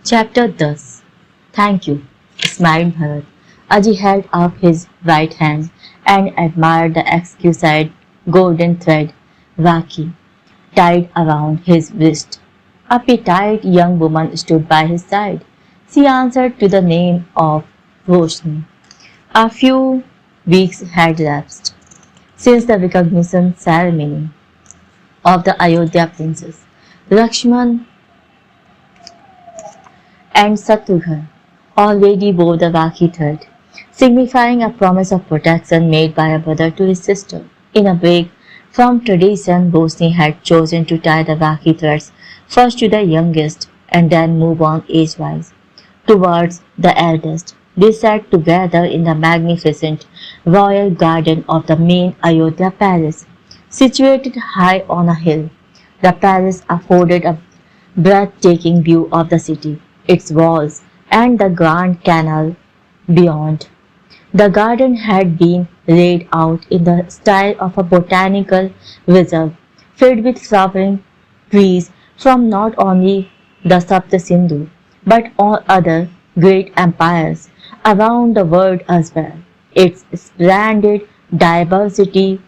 Chapter 10. Thank you, smiled Bharat as he held up his right hand and admired the exquisite golden thread Rakhi tied around his wrist. A petite young woman stood by his side. She answered to the name of Roshni. A few weeks had elapsed since the recognition ceremony of the Ayodhya princess. Lakshman and Satrughan already bore the Rakhi thread, signifying a promise of protection made by a brother to his sister. In a break from tradition, Bosni had chosen to tie the Rakhi threads first to the youngest and then move on age-wise towards the eldest. They sat together in the magnificent royal garden of the main Ayodhya palace, situated high on a hill. The palace afforded a breathtaking view of the city, its walls, and the Grand Canal beyond. The garden had been laid out in the style of a botanical reserve, filled with flowering trees from not only the Sapta Sindhu, but all other great empires around the world as well. Its splendid diversity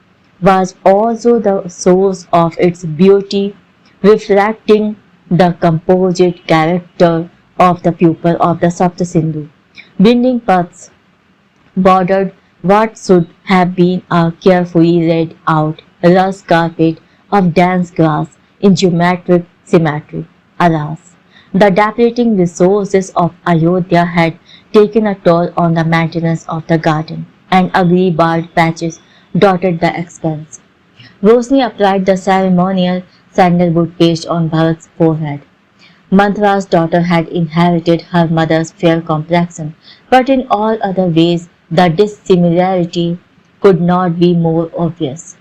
was also the source of its beauty, reflecting the composite character of the people of the Sapta Sindhu. Winding paths bordered what should have been a carefully laid out lush carpet of dense grass in geometric symmetry. Alas, the depleting resources of Ayodhya had taken a toll on the maintenance of the garden, and ugly bald patches dotted the expanse. Rosni applied the ceremonial sandalwood paste on Bharat's forehead. Mantra's daughter had inherited her mother's fair complexion, but in all other ways the dissimilarity could not be more obvious.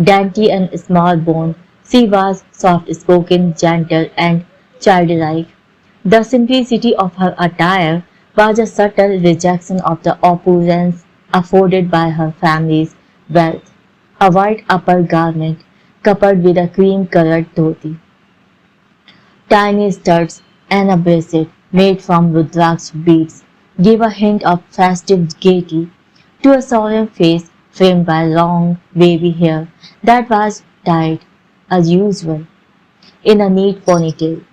Dainty and small-boned, she was soft-spoken, gentle, and childlike. The simplicity of her attire was a subtle rejection of the opulence afforded by her family's wealth. A white upper garment coupled with a cream-colored dhoti, tiny studs, and a bracelet made from Rudraksh beads gave a hint of festive gaiety to a solemn face framed by long, wavy hair that was tied, as usual, in a neat ponytail.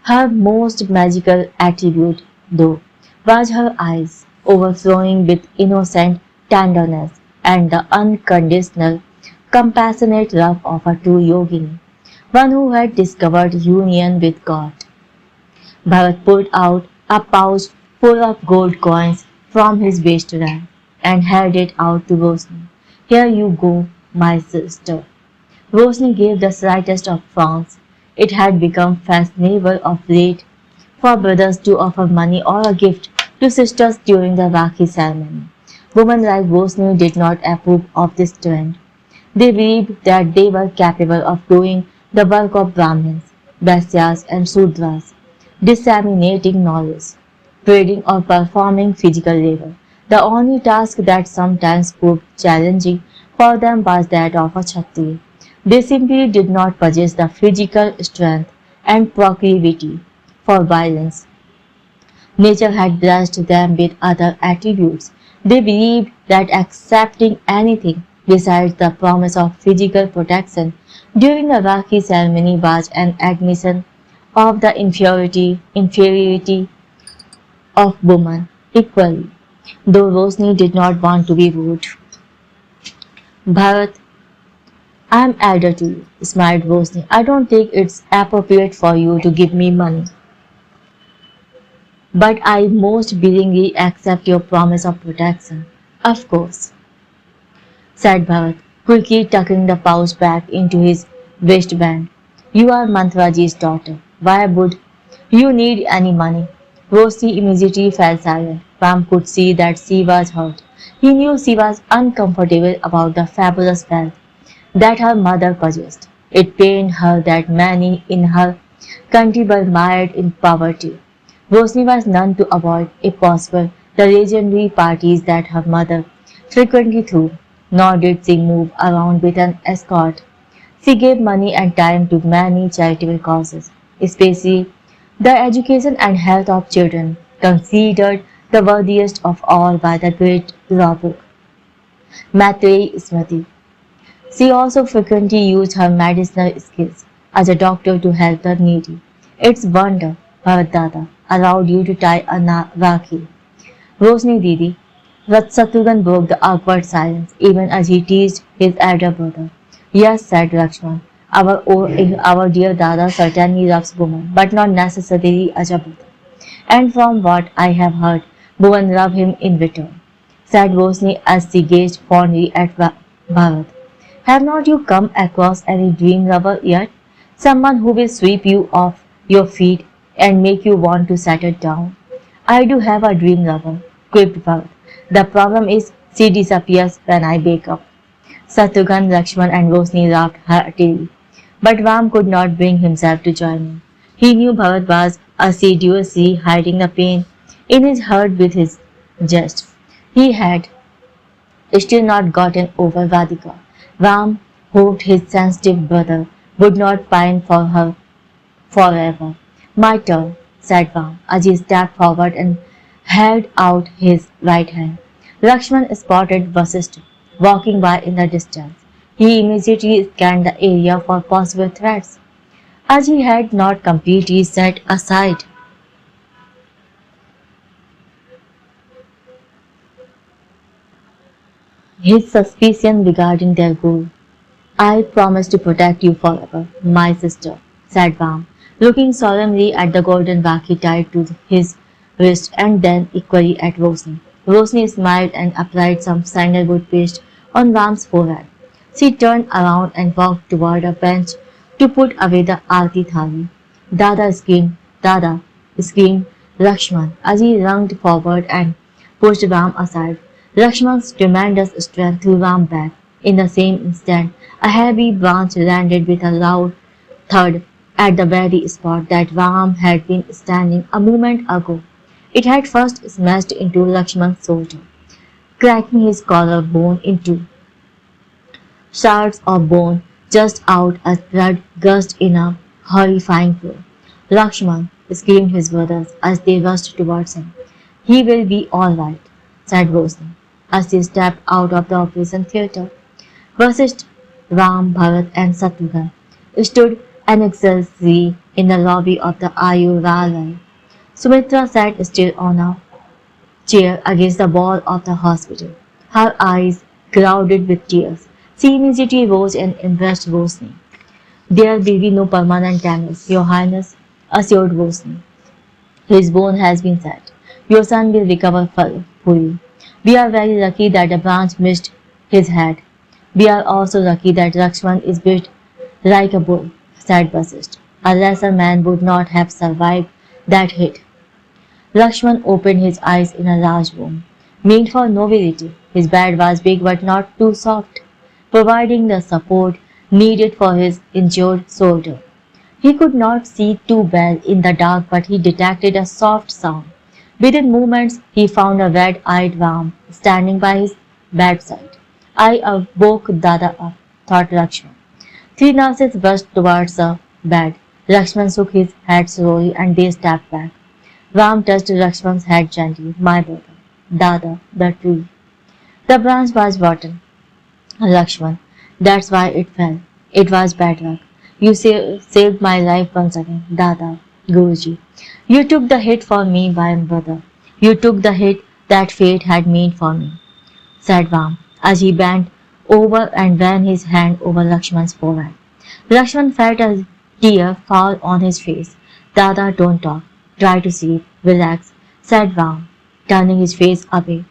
Her most magical attribute, though, was her eyes, overflowing with innocent tenderness and the unconditional, compassionate love of a true yogini, one who had discovered union with God. Bharat pulled out a pouch full of gold coins from his waistband and held it out to Rosni. Here you go, my sister. Rosni gave the slightest of frowns. It had become fashionable of late for brothers to offer money or a gift to sisters during the Rakhi ceremony. Women like Rosni did not approve of this trend. They believed that they were capable of doing the work of Brahmins, Vaisyas and Sudras, disseminating knowledge, trading or performing physical labor. The only task that sometimes proved challenging for them was that of a Kshatriya. They simply did not possess the physical strength and proclivity for violence. Nature had blessed them with other attributes. They believed that accepting anything besides the promise of physical protection during the Rakhi ceremony was an admission of the inferiority of woman equally. Though Rosni did not want to be rude. Bharat, I am elder to you, smiled Rosni. I don't think it's appropriate for you to give me money. But I most willingly accept your promise of protection. Of course, said Bharat, quickly tucking the pouch back into his waistband. You are Mantraji's daughter. Why would you need any money? Rosie immediately fell silent. Ram could see that she was hurt. He knew she was uncomfortable about the fabulous wealth that her mother possessed. It pained her that many in her country were mired in poverty. Roshni was none to avoid, if possible, the legendary parties that her mother frequently threw, nor did she move around with an escort. She gave money and time to many charitable causes, especially The education and health of children, considered the worthiest of all by the great law book, Matthew Smriti. She also frequently used her medicinal skills as a doctor to help the needy. It's wonder, Bharat allowed you to tie a rakhi. Rosni Didi, Vatsatrugan broke the awkward silence even as he teased his elder brother. Yes, said Lakshman, our dear Dada certainly loves women, but not necessarily as a brother. And from what I have heard, women love him in return, said Rosni as she gazed fondly at Bharat. Have not you come across any dream lover yet? Someone who will sweep you off your feet and make you want to settle down? I do have a dream lover, quipped Bharat. The problem is she disappears when I wake up. Satrugan, Lakshman and Rosni laughed heartily. But Ram could not bring himself to join in. He knew Bharat was assiduously hiding the pain in his heart with his jest. He had still not gotten over Radhika. Ram hoped his sensitive brother would not pine for her forever. My turn, said Ram as he stepped forward and held out his right hand. Lakshman spotted Vasishtha walking by in the distance. He immediately scanned the area for possible threats. As he had not completely set aside his suspicion regarding their goal. I promise to protect you forever, my sister, said Ram, looking solemnly at the golden rakhi tied to his wrist and then equally at Rosni. Rosni smiled and applied some sandalwood paste on Ram's forehead. She turned around and walked toward a bench to put away the aarti thali. Dada, screamed Lakshman as he lunged forward and pushed Ram aside. Lakshman's tremendous strength threw Ram back. In the same instant, a heavy branch landed with a loud thud at the very spot that Ram had been standing a moment ago. It had first smashed into Lakshman's shoulder, cracking his collarbone into shards of bone just out as blood gushed in a horrifying flow. Lakshman, screamed his brothers as they rushed towards him. He will be all right, said Rosni as they stepped out of the operation theatre. Vasishtha, Ram, Bharat and Satrughn stood anxiously in the lobby of the Ayurvalaya. Sumitra sat still on a chair against the wall of the hospital, her eyes clouded with tears. She immediately rose and embraced Rosni. There will be no permanent damage, Your Highness, assured Rosni. His bone has been set. Your son will recover fully. We are very lucky that the branch missed his head. We are also lucky that Lakshman is built like a bull, said Vasishtha. A lesser man would not have survived that hit. Lakshman opened his eyes in a large room, meant for nobility. His bed was big but not too soft, providing the support needed for his injured shoulder. He could not see too well in the dark, but he detected a soft sound. Within moments, he found a red-eyed Ram standing by his bedside. I woke Dada up, thought Lakshman. Three nurses rushed towards the bed. Lakshman shook his head slowly and they stepped back. Ram touched Lakshman's head gently. My brother, Dada, the tree. The branch was rotten. Lakshman, that's why it fell. It was bad luck. You saved my life once again, Dada, Guruji. You took the hit for me, my brother. You took the hit that fate had made for me, said Ram, as he bent over and ran his hand over Lakshman's forehead. Lakshman felt a tear fall on his face. Dada, don't talk. Try to sleep. Relax, said Ram, turning his face away.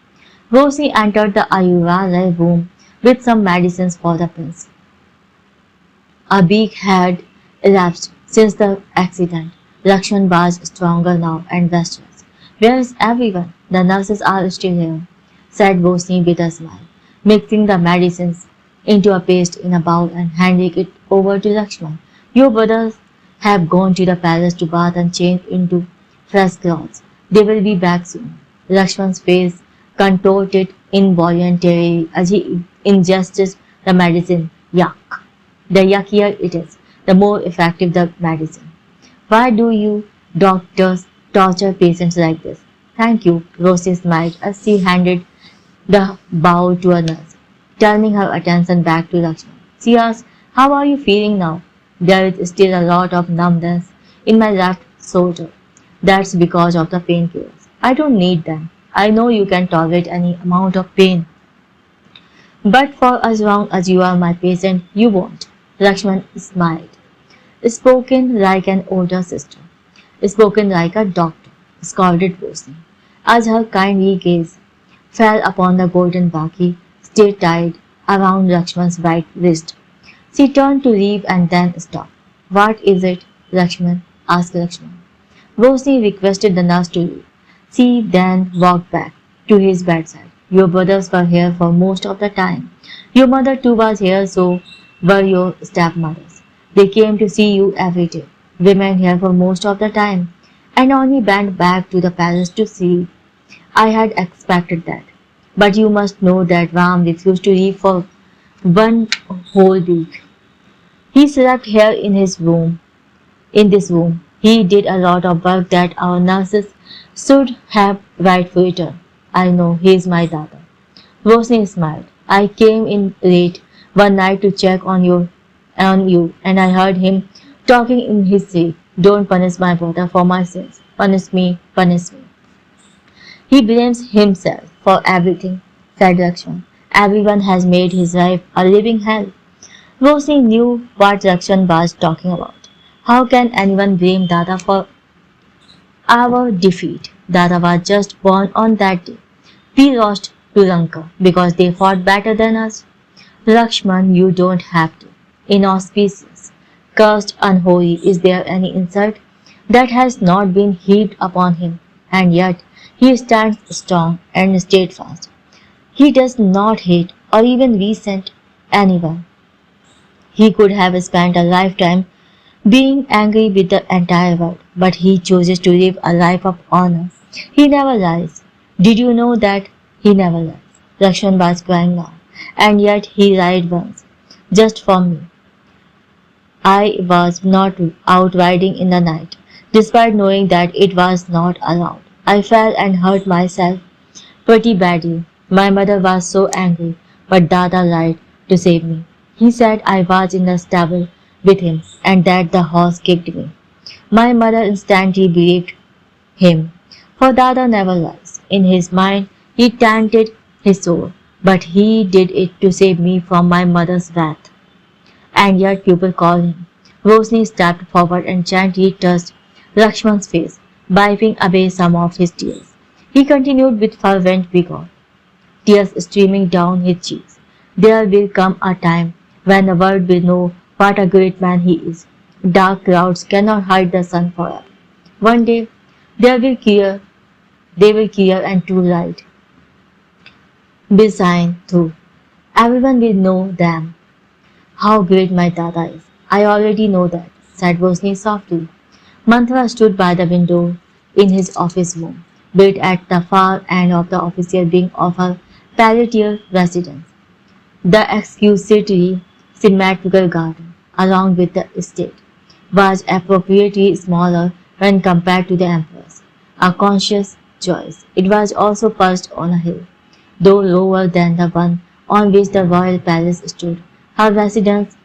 Rosie entered the Ayurveda room with some medicines for the prince. A week had elapsed since the accident. Lakshman was stronger now and restless. Where is everyone? The nurses are still here, said Rosie with a smile, mixing the medicines into a paste in a bowl and handing it over to Lakshman. Your brothers have gone to the palace to bath and change into fresh clothes. They will be back soon. Lakshman's face contorted involuntarily as he ingested the medicine. Yuck. The yuckier it is, the more effective the medicine. Why do you Doctors torture patients like this. Thank you, Rosie smiled as she handed the bowl to a nurse, turning her attention back to Lakshman. She asked, how are you feeling now? There is still a lot of numbness in my left shoulder. That's because of the painkillers. I don't need them. I know you can tolerate any amount of pain. But for as long as you are my patient, you won't. Lakshman smiled. Spoken like an older sister. Spoken like a doctor, scolded Rosie, as her kindly gaze fell upon the golden Baki still tied around Lakshman's right wrist. She turned to leave and then stopped. What is it, Lakshman? Asked Lakshman. Rosie requested the nurse to leave. She then walked back to his bedside. Your brothers were here for most of the time. Your mother too was here, so were your stepmothers. They came to see you every day, remained here for most of the time, and only went back to the palace to see. I had expected that. But you must know that Ram refused to leave for one whole week. He slept here in his room. In this room, he did a lot of work that our nurses should have rightfully done. I know he is my daughter. Rosie smiled. I came in late one night to check on you, and I heard him talking in his sleep. Don't punish my brother for my sins. Punish me, punish me. He blames himself for everything, said Lakshman. Everyone has made his life a living hell. Rosie knew what Lakshman was talking about. How can anyone blame Dada for our defeat? Dada was just born on that day. We lost to Lanka because they fought better than us. Lakshman, you don't have to. Inauspicious, cursed, unholy, is there any insult that has not been heaped upon him? And yet he stands strong and steadfast. He does not hate or even resent anyone. He could have spent a lifetime being angry with the entire world, but he chooses to live a life of honor. He never lies. Did you know that? He never lies. Lakshman was crying now, and yet he lied once, just for me. I was not out riding in the night, despite knowing that it was not allowed. I fell and hurt myself pretty badly. My mother was so angry, but Dada lied to save me. He said I was in the stable with him and that the horse kicked me. My mother instantly believed him, for Dada never lies. In his mind, he tainted his soul, but he did it to save me from my mother's wrath. And yet people call him. Roshni stepped forward and gently touched Lakshman's face, wiping away some of his tears. He continued with fervent vigor, tears streaming down his cheeks. There will come a time when the world will know what a great man he is. Dark clouds cannot hide the sun forever. One day they will clear and true light will shine through. Everyone will know them. How great my Dada is. I already know that, said Roshni softly. Mantra stood by the window in his office room, built at the far end of the official wing of her palatial residence. The exquisitely symmetrical garden, along with the estate, was appropriately smaller when compared to the emperor's. A conscious choice. It was also perched on a hill, though lower than the one on which the royal palace stood. Her residence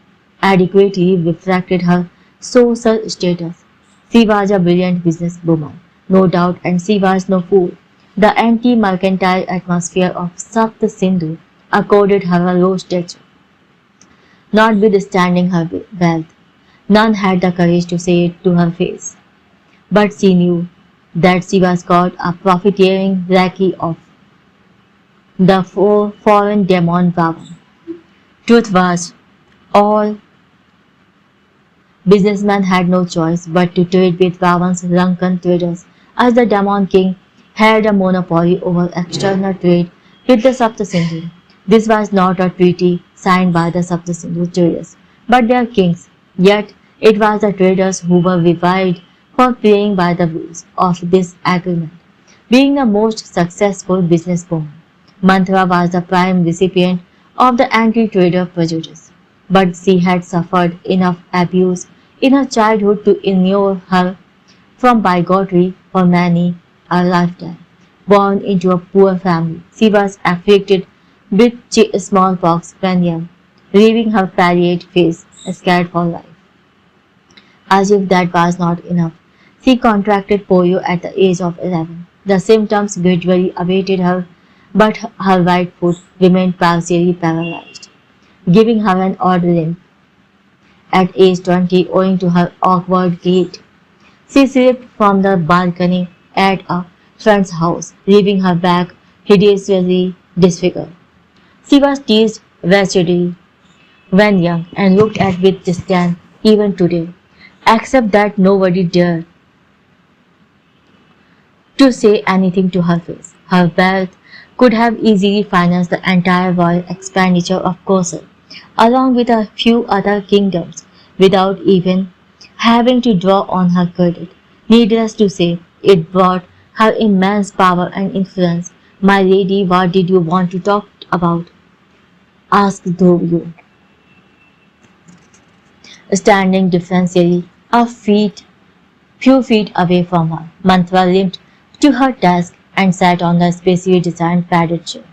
adequately reflected her social status. She was a brilliant businesswoman, no doubt, and she was no fool. The anti-mercantile atmosphere of Sapt Sindhu accorded her a low stature. Notwithstanding her wealth, none had the courage to say it to her face. But she knew that she was called a profiteering lackey of the foreign demon Ravan. Truth was, all businessmen had no choice but to trade with Ravan's drunken traders, as the demon king had a monopoly over external trade with the Saptasindhu. This was not a treaty signed by the Saptasindhu traders, but their kings. Yet it was the traders who were reviled for playing by the rules of this agreement. Being the most successful businesswoman, Mantra was the prime recipient of the anti-trader prejudice, but she had suffered enough abuse in her childhood to inure her from bigotry for many a lifetime. Born into a poor family, she was afflicted with smallpox when young, leaving her palliate face scarred for life. As if that was not enough, she contracted polio at the age of 11. The symptoms gradually abated her, but her right foot remained partially paralyzed, giving her an odd limp. At age 20, owing to her awkward gait, she slipped from the balcony at a friend's house, leaving her back hideously disfigured. She was teased wretchedly when young and looked at with disdain even today, except that nobody dared to say anything to her face. Her wealth could have easily financed the entire royal expenditure of Kosel, along with a few other kingdoms, without even having to draw on her credit. Needless to say, it brought her immense power and influence. My lady, what did you want to talk about? Asked Dhruv, standing defensively few feet away from her. Mantra limped to her desk and sat on the specially designed padded chair.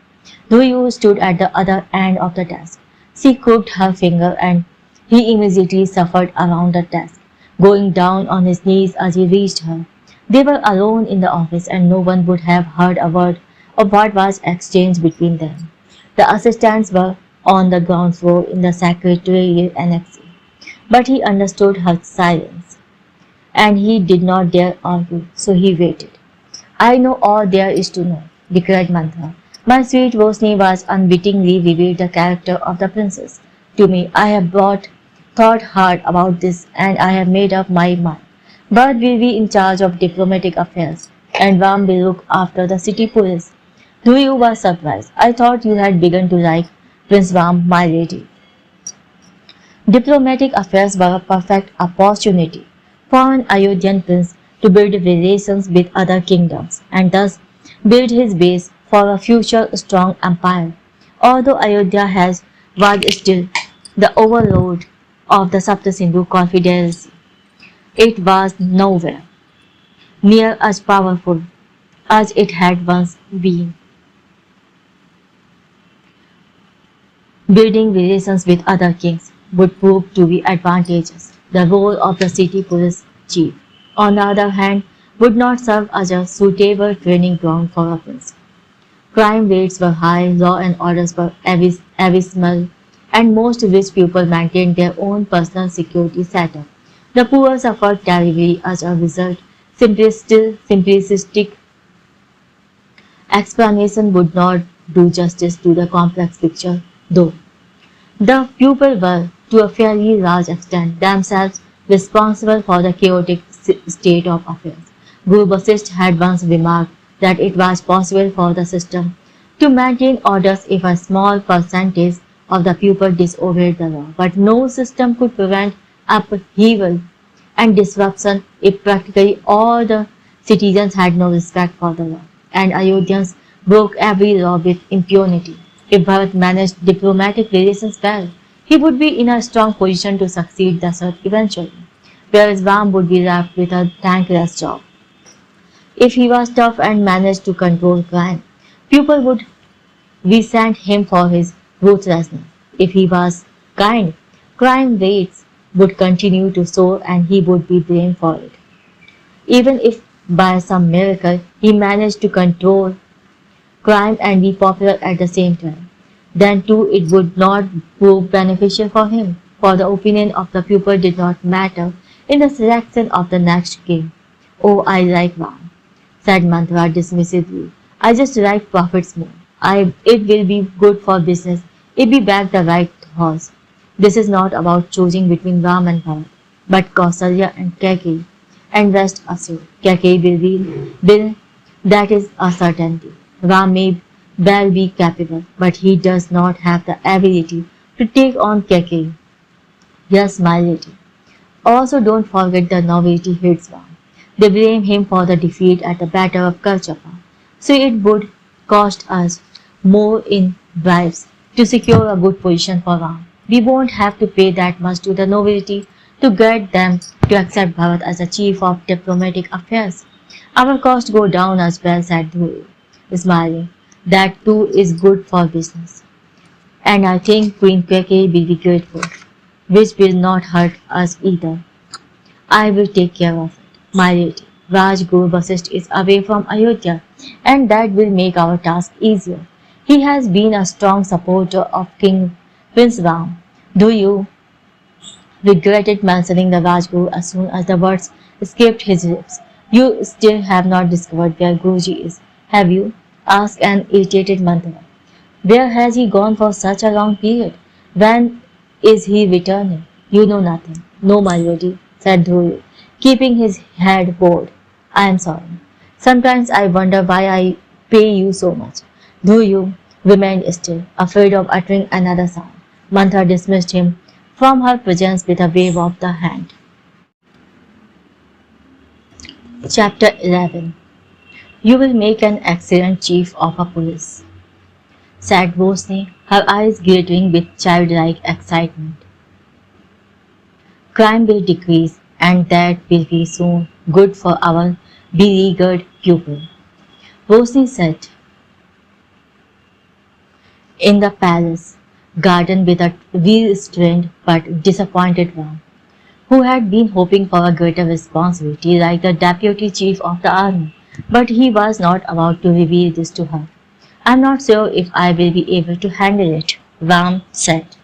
Dhruv stood at the other end of the desk. She crooked her finger and he immediately suffered around the desk, going down on his knees as he reached her. They were alone in the office and no one would have heard a word of what was exchanged between them. The assistants were on the ground floor in the secretarial annex, but he understood her silence and he did not dare argue, so he waited. I know all there is to know, declared Mantra. My sweet Rosni was unwittingly revealed the character of the princess to me. I have thought hard about this and I have made up my mind. Bird will be in charge of diplomatic affairs and Ram will look after the city police. Dhruv was surprised. I thought you had begun to like Prince Ram, my lady. Diplomatic affairs were a perfect opportunity for an Ayodhyan prince to build relations with other kingdoms and thus build his base for a future strong empire. Although Ayodhya was still the overlord of the Saptasindhu Confederacy, it was nowhere near as powerful as it had once been. Building relations with other kings would prove to be advantageous. The role of the city police chief, on the other hand, would not serve as a suitable training ground for a prince. Crime rates were high, law and orders were abysmal, and most rich people maintained their own personal security setup. The poor suffered terribly as a result. Simplistic explanation would not do justice to the complex picture, though. The people were, to a fairly large extent, themselves responsible for the chaotic state of affairs. Guru Vasisth had once remarked that it was possible for the system to maintain orders if a small percentage of the people disobeyed the law, but no system could prevent upheaval and disruption if practically all the citizens had no respect for the law, and Ayodhyans broke every law with impunity. If Bharat managed diplomatic relations well, he would be in a strong position to succeed the search eventually, whereas Ram would be left with a thankless job. If he was tough and managed to control crime, people would resent him for his ruthlessness. If he was kind, crime rates would continue to soar and he would be blamed for it. Even if by some miracle he managed to control crime and be popular at the same time, then too it would not prove beneficial for him, for the opinion of the people did not matter in the selection of the next king. Oh, I like Ram, said Mantra dismissively. I just like profits more. It will be good for business if we back the right horse. This is not about choosing between Ram and Bharat, but Kausalya and Kaikeyi, and rest assured, Kaikeyi will, that is a certainty. Ram may well be capable, but he does not have the ability to take on Kaikeyi. Yes, my lady. Also, don't forget the nobility hates Ram. They blame him for the defeat at the Battle of Karchapa, so it would cost us more in bribes to secure a good position for Ram. We won't have to pay that much to the nobility to get them to accept Bharat as the chief of diplomatic affairs. Our costs go down as well, said Dhuru, smiling. That too is good for business. And I think Queen Keke will be grateful, which will not hurt us either. I will take care of it. My lady, Rajguru Vasisht is away from Ayodhya, and that will make our task easier. He has been a strong supporter of King Prince Ram. Do you regretted mentioning the Rajguru as soon as the words escaped his lips? You still have not discovered where Guruji is, have you? Asked an irritated Mantra. Where has he gone for such a long period? When is he returning? You know nothing. No, my lady, said Dhuru, keeping his head bowed. I am sorry. Sometimes I wonder why I pay you so much. Dhuru remained still, afraid of uttering another sound. Mantra dismissed him from her presence with a wave of the hand. Chapter 11. You will make an excellent chief of a police, said Bosni, her eyes glittering with childlike excitement. Crime will decrease, and that will be soon good for our beleaguered pupil. Bosni sat in the palace garden with a restrained but disappointed one, who had been hoping for a greater responsibility like the deputy chief of the army, but he was not about to reveal this to her. I am not sure if I will be able to handle it, Ram said.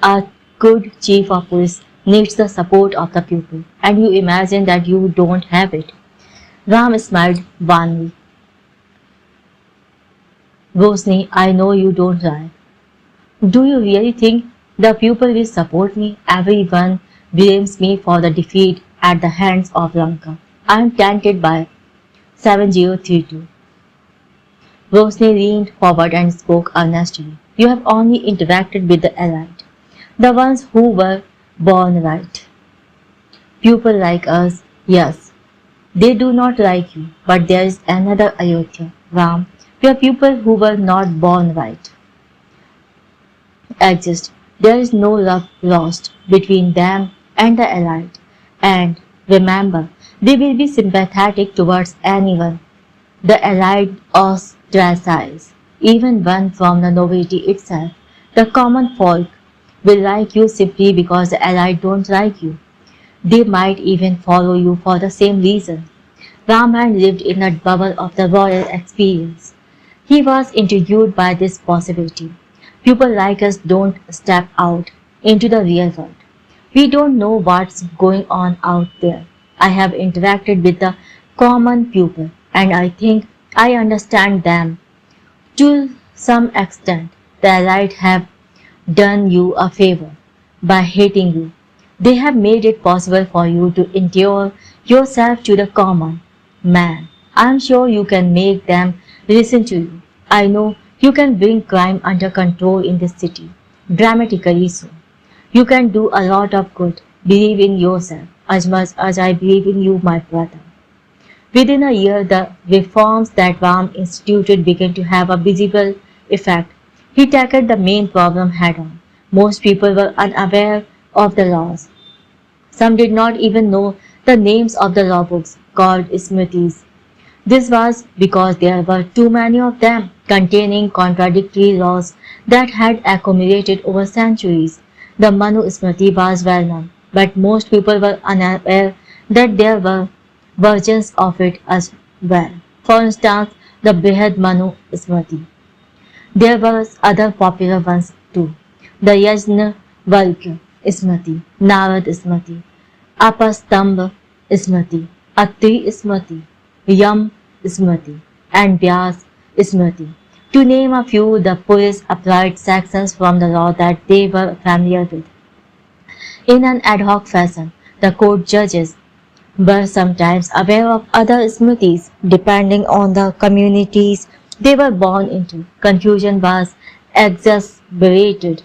A good chief of police needs the support of the people, and you imagine that you don't have it. Ram smiled wanly. Rosni, I know you don't lie. Do you really think the people will support me? Everyone blames me for the defeat at the hands of Lanka. I am tainted by 7032. Rosny leaned forward and spoke earnestly. You have only interacted with the elite, the ones who were born right. People like us, yes, they do not like you, but there is another Ayodhya, Ram, where people who were not born right exist. There is no love lost between them and the elite, and remember, they will be sympathetic towards anyone the elite ostracize, even one from the nobility itself. The common folk will like you simply because the elite don't like you. They might even follow you for the same reason. Ram had lived in a bubble of the royal experience. He was intrigued by this possibility. People like us don't step out into the real world. We don't know what's going on out there. I have interacted with the common people, and I think I understand them. To some extent, the elite have done you a favor by hating you. They have made it possible for you to endure yourself to the common man. I am sure you can make them listen to you. I know you can bring crime under control in this city, dramatically so. You can do a lot of good. Believe in yourself as much as I believe in you, my brother. Within a year, the reforms that Ram instituted began to have a visible effect. He tackled the main problem head on. Most people were unaware of the laws. Some did not even know the names of the law books called Smritis. This was because there were too many of them, containing contradictory laws that had accumulated over centuries. The Manu Smriti was well known, but most people were unaware that there were versions of it as well. For instance, the Brihad Manu Smriti. There were other popular ones too. The Yajna Valkya Smriti, Narad Smriti, Apastamba Smriti, Atri Smriti, Yam Smriti, and Vyas Smriti. To name a few, the police applied sections from the law that they were familiar with. In an ad hoc fashion, the court judges were sometimes aware of other Smritis depending on the communities they were born into. Confusion was exacerbated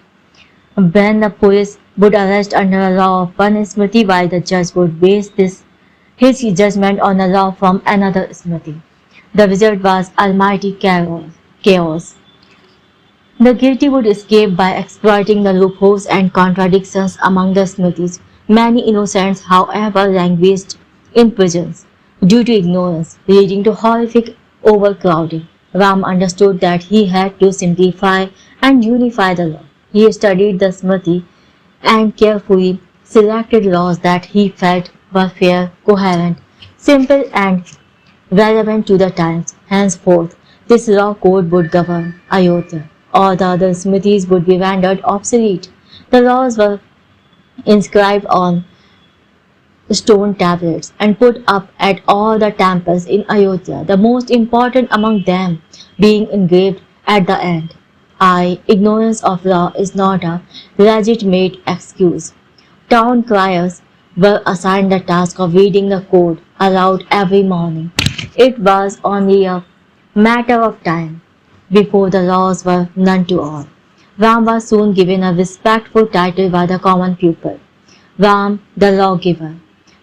when the police would arrest under a law of one Smriti while the judge would base his judgment on a law from another Smriti. The result was almighty chaos. The guilty would escape by exploiting the loopholes and contradictions among the Smritis. Many innocents, however, languished in prisons due to ignorance, leading to horrific overcrowding. Ram understood that he had to simplify and unify the law. He studied the Smriti and carefully selected laws that he felt were fair, coherent, simple and relevant to the times. Henceforth, this law code would govern Ayodhya. All the other Smritis would be rendered obsolete. The laws were inscribed on stone tablets and put up at all the temples in Ayodhya, the most important among them being engraved at the end. Ignorance of law is not a legitimate excuse. Town criers were assigned the task of reading the code aloud every morning. It was only a matter of time before the laws were known to all. Ram was soon given a respectful title by the common people, Ram the lawgiver.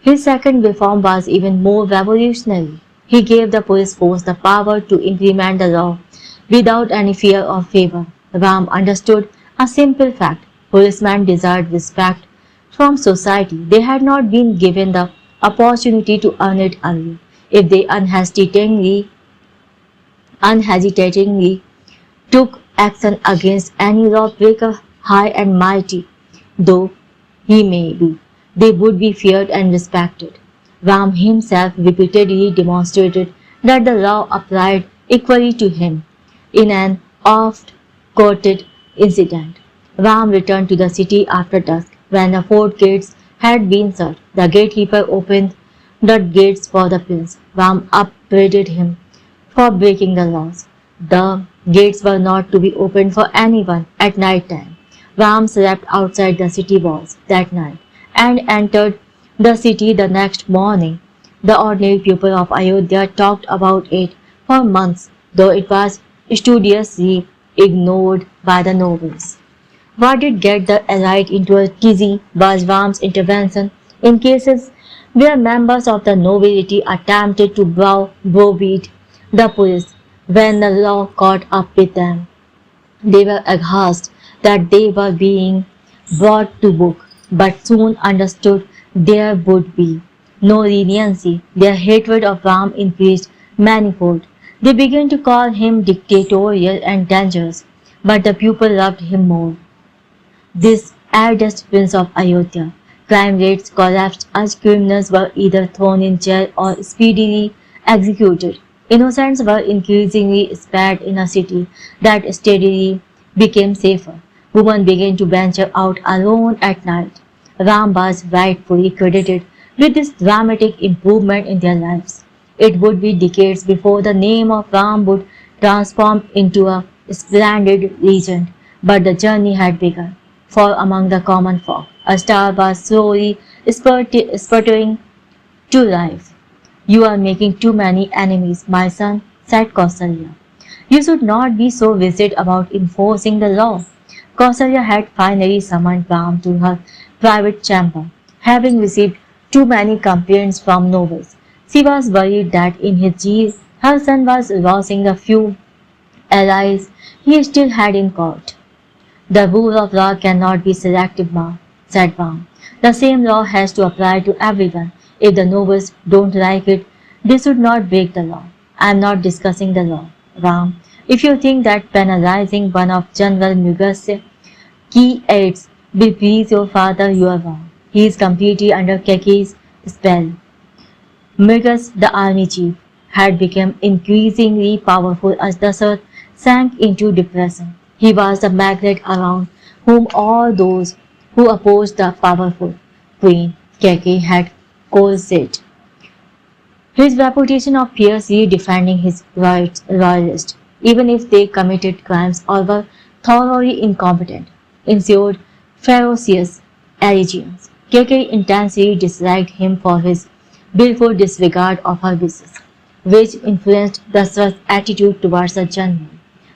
His second reform was even more revolutionary. He gave the police force the power to implement the law without any fear of favor. Ram understood a simple fact. Policemen deserved respect from society. They had not been given the opportunity to earn it early. If they unhesitatingly took action against any lawbreaker, high and mighty though he may be, they would be feared and respected. Ram himself repeatedly demonstrated that the law applied equally to him. In an oft-quoted incident, Ram returned to the city after dusk. When the fort gates had been shut, the gatekeeper opened the gates for the prince. Ram upbraided him for breaking the laws. The gates were not to be opened for anyone at night time. Ram slept outside the city walls that night and entered the city the next morning. The ordinary people of Ayodhya talked about it for months, though it was studiously ignored by the nobles. What did get the elite into a tizzy was Ram's intervention in cases where members of the nobility attempted to browbeat the police. When the law caught up with them, they were aghast that they were being brought to book, but soon understood there would be no leniency. Their hatred of Ram increased manifold. They began to call him dictatorial and dangerous, but the people loved him more. This eldest prince of Ayodhya, crime rates collapsed as criminals were either thrown in jail or speedily executed. Innocents were increasingly spared in a city that steadily became safer. Women began to venture out alone at night. Ram was rightfully credited with this dramatic improvement in their lives. It would be decades before the name of Ram would transform into a splendid legend, but the journey had begun. For among the common folk, a star was slowly sputtering to life. You are making too many enemies, my son, said Kausalya. You should not be so rigid about enforcing the law. Kausalya had finally summoned Ram to her private chamber, having received too many complaints from nobles. She was worried that in his zeal her son was losing the few allies he still had in court. The rule of law cannot be selective, Ma, said Ram. The same law has to apply to everyone. If the nobles don't like it, they should not break the law. I am not discussing the law, Ram. If you think that penalizing one of General Mughas' key aides will please your father, you are wrong. He is completely under Keki's spell. Mughas, the army chief, had become increasingly powerful as Dasaratha sank into depression. He was the magnet around whom all those who opposed the powerful Queen Keke had coalesced. His reputation of fiercely defending his rights royalists, even if they committed crimes or were thoroughly incompetent, ensured ferocious allegiance. Keke intensely disliked him for his willful disregard of her wishes, which influenced Dasaratha's attitude towards the general.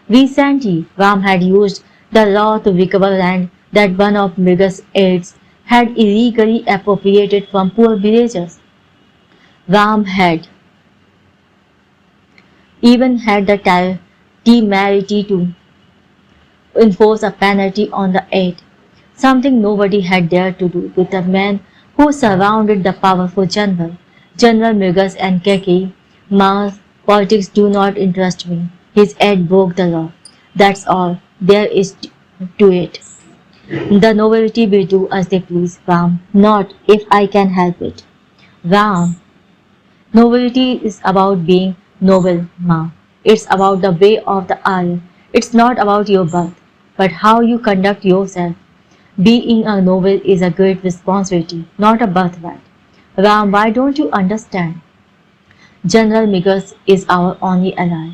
Recently, Ram had used the law to recover land that one of Mriga's aides had illegally appropriated from poor villagers. Ram had even had the temerity to enforce a penalty on the aide, something nobody had dared to do with a man who surrounded the powerful general. General Mrigas and Keki, Ma's politics do not interest me. His head broke the law. That's all there is to it. The nobility will do as they please, Ram, not if I can help it. Ram, nobility is about being noble, Ma. It's about the way of the iron. It's not about your birth, but how you conduct yourself. Being a noble is a great responsibility, not a birthright. Ram, why don't you understand? General Migas is our only ally.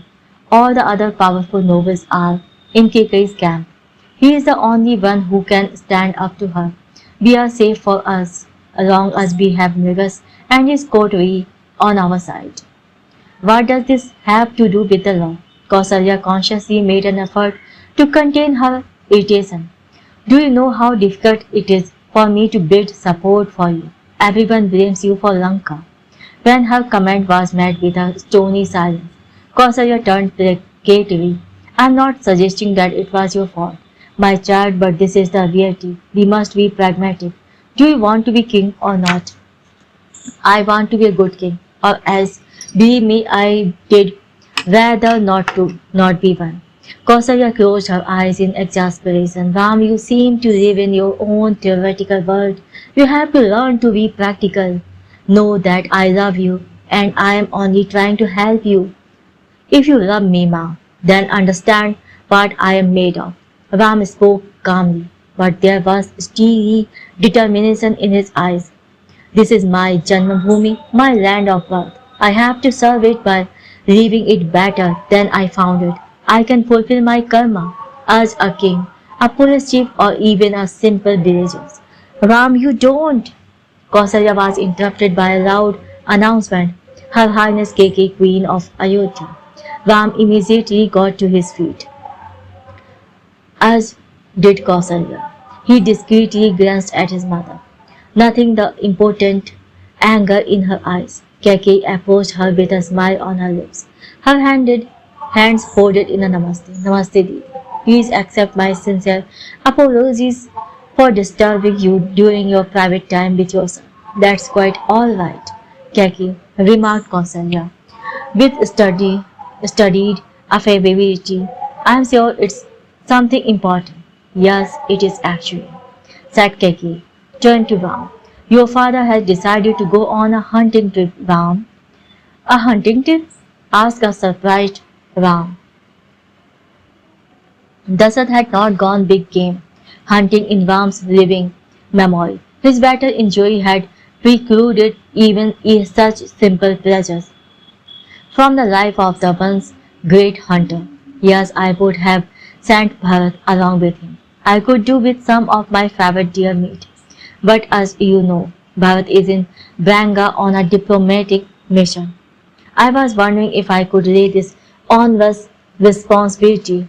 All the other powerful nobles are in Kekai's camp. He is the only one who can stand up to her. We are safe for us, as long as we have Migas and his coterie on our side. What does this have to do with the law? Kausalya consciously made an effort to contain her irritation. Do you know how difficult it is for me to build support for you? Everyone blames you for Lanka. When her comment was met with a stony silence, Kausalya turned placatively. I am not suggesting that it was your fault, my child, but this is the reality. We must be pragmatic. Do you want to be king or not? I want to be a good king, or else, believe me, I did rather not be one. Kausalya closed her eyes in exasperation. Ram, you seem to live in your own theoretical world. You have to learn to be practical. Know that I love you, and I am only trying to help you. If you love me, Ma, then understand what I am made of. Ram spoke calmly, but there was steely determination in his eyes. This is my Janmabhoomi, my land of birth. I have to serve it by leaving it better than I found it. I can fulfill my karma as a king, a police chief, or even a simple villager. Ram, you don't! Kausalya was interrupted by a loud announcement. Her Highness Keke, Queen of Ayodhya. Ram immediately got to his feet, as did Kausalya. He discreetly glanced at his mother. Nothing the important anger in her eyes. Keke approached her with a smile on her lips. Her hands folded in a namaste. Namaste, Didi. Please accept my sincere apologies for disturbing you during your private time with your son. That's quite all right, Keke remarked Kausalya with studied affability. I'm sure it's something important. Yes, it is actually, said Keke. Turned to Ram. Your father has decided to go on a hunting trip, Ram. A hunting trip? Asked a surprised Ram. Dasath had not gone big game hunting in Ram's living memory. His battle injury had precluded even such simple pleasures from the life of the once great hunter. Yes, I would have sent Bharat along with him. I could do with some of my favorite deer meat. But as you know, Bharat is in Banga on a diplomatic mission. I was wondering if I could lay this onerous responsibility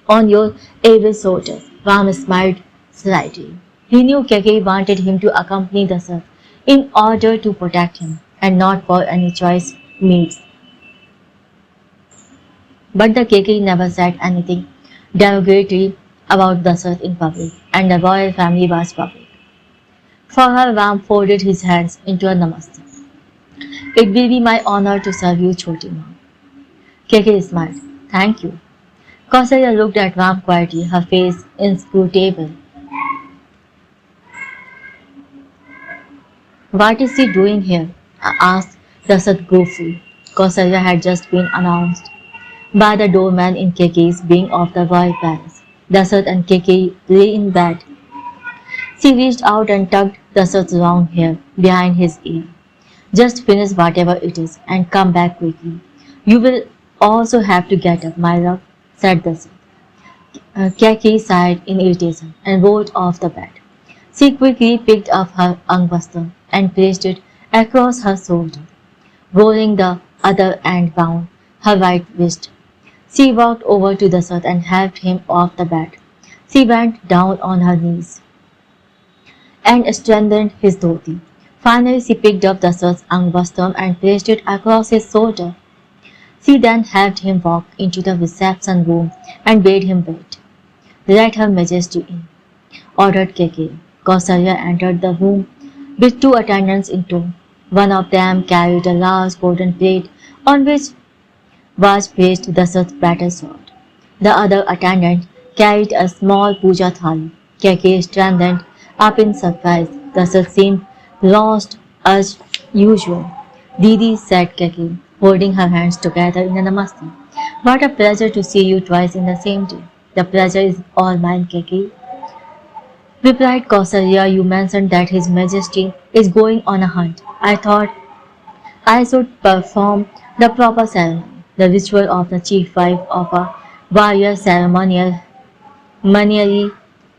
on your able soldiers. Ram smiled slightly. He knew Keke wanted him to accompany Dasath in order to protect him and not for any choice meats. But the Keke never said anything derogatory about Dasath in public, and the royal family was public. For her, Ram folded his hands into a namaste. It will be my honor to serve you, Choti Ma. Keke smiled. Thank you. Kausalya looked at Ram quietly, her face inscrutable. What is he doing here? Asked Dasath gruffly. Kausalya had just been announced by the doorman in Keke's wing of the royal palace. Dasath and Keke lay in bed. She reached out and tugged Dasath's long hair behind his ear. Just finish whatever it is and come back quickly. You will also have to get up, my love, said Dasath. Keke sighed in irritation and rolled off the bed. She quickly picked up her angbastra and placed it across her shoulder, rolling the other end round her right wrist. She walked over to Dasath and helped him off the bed. She went down on her knees and strengthened his dhoti. Finally, she picked up Dasath's angbastra and placed it across his shoulder. She then helped him walk into the reception room and bade him wait. Let Her Majesty in, ordered Keke. Kausalya entered the room with two attendants in tow. One of them carried a large golden plate on which was placed Dasrat's battle sword. The other attendant carried a small puja thali. Keke strengthened up in surprise. Dasrat seemed lost as usual. Didi, said Keke, holding her hands together in a namaste. What a pleasure to see you twice in the same day. The pleasure is all mine, Keke, replied Kausalya. You mentioned that His Majesty is going on a hunt. I thought I should perform the proper ceremony. The ritual of the chief wife of a warrior ceremonially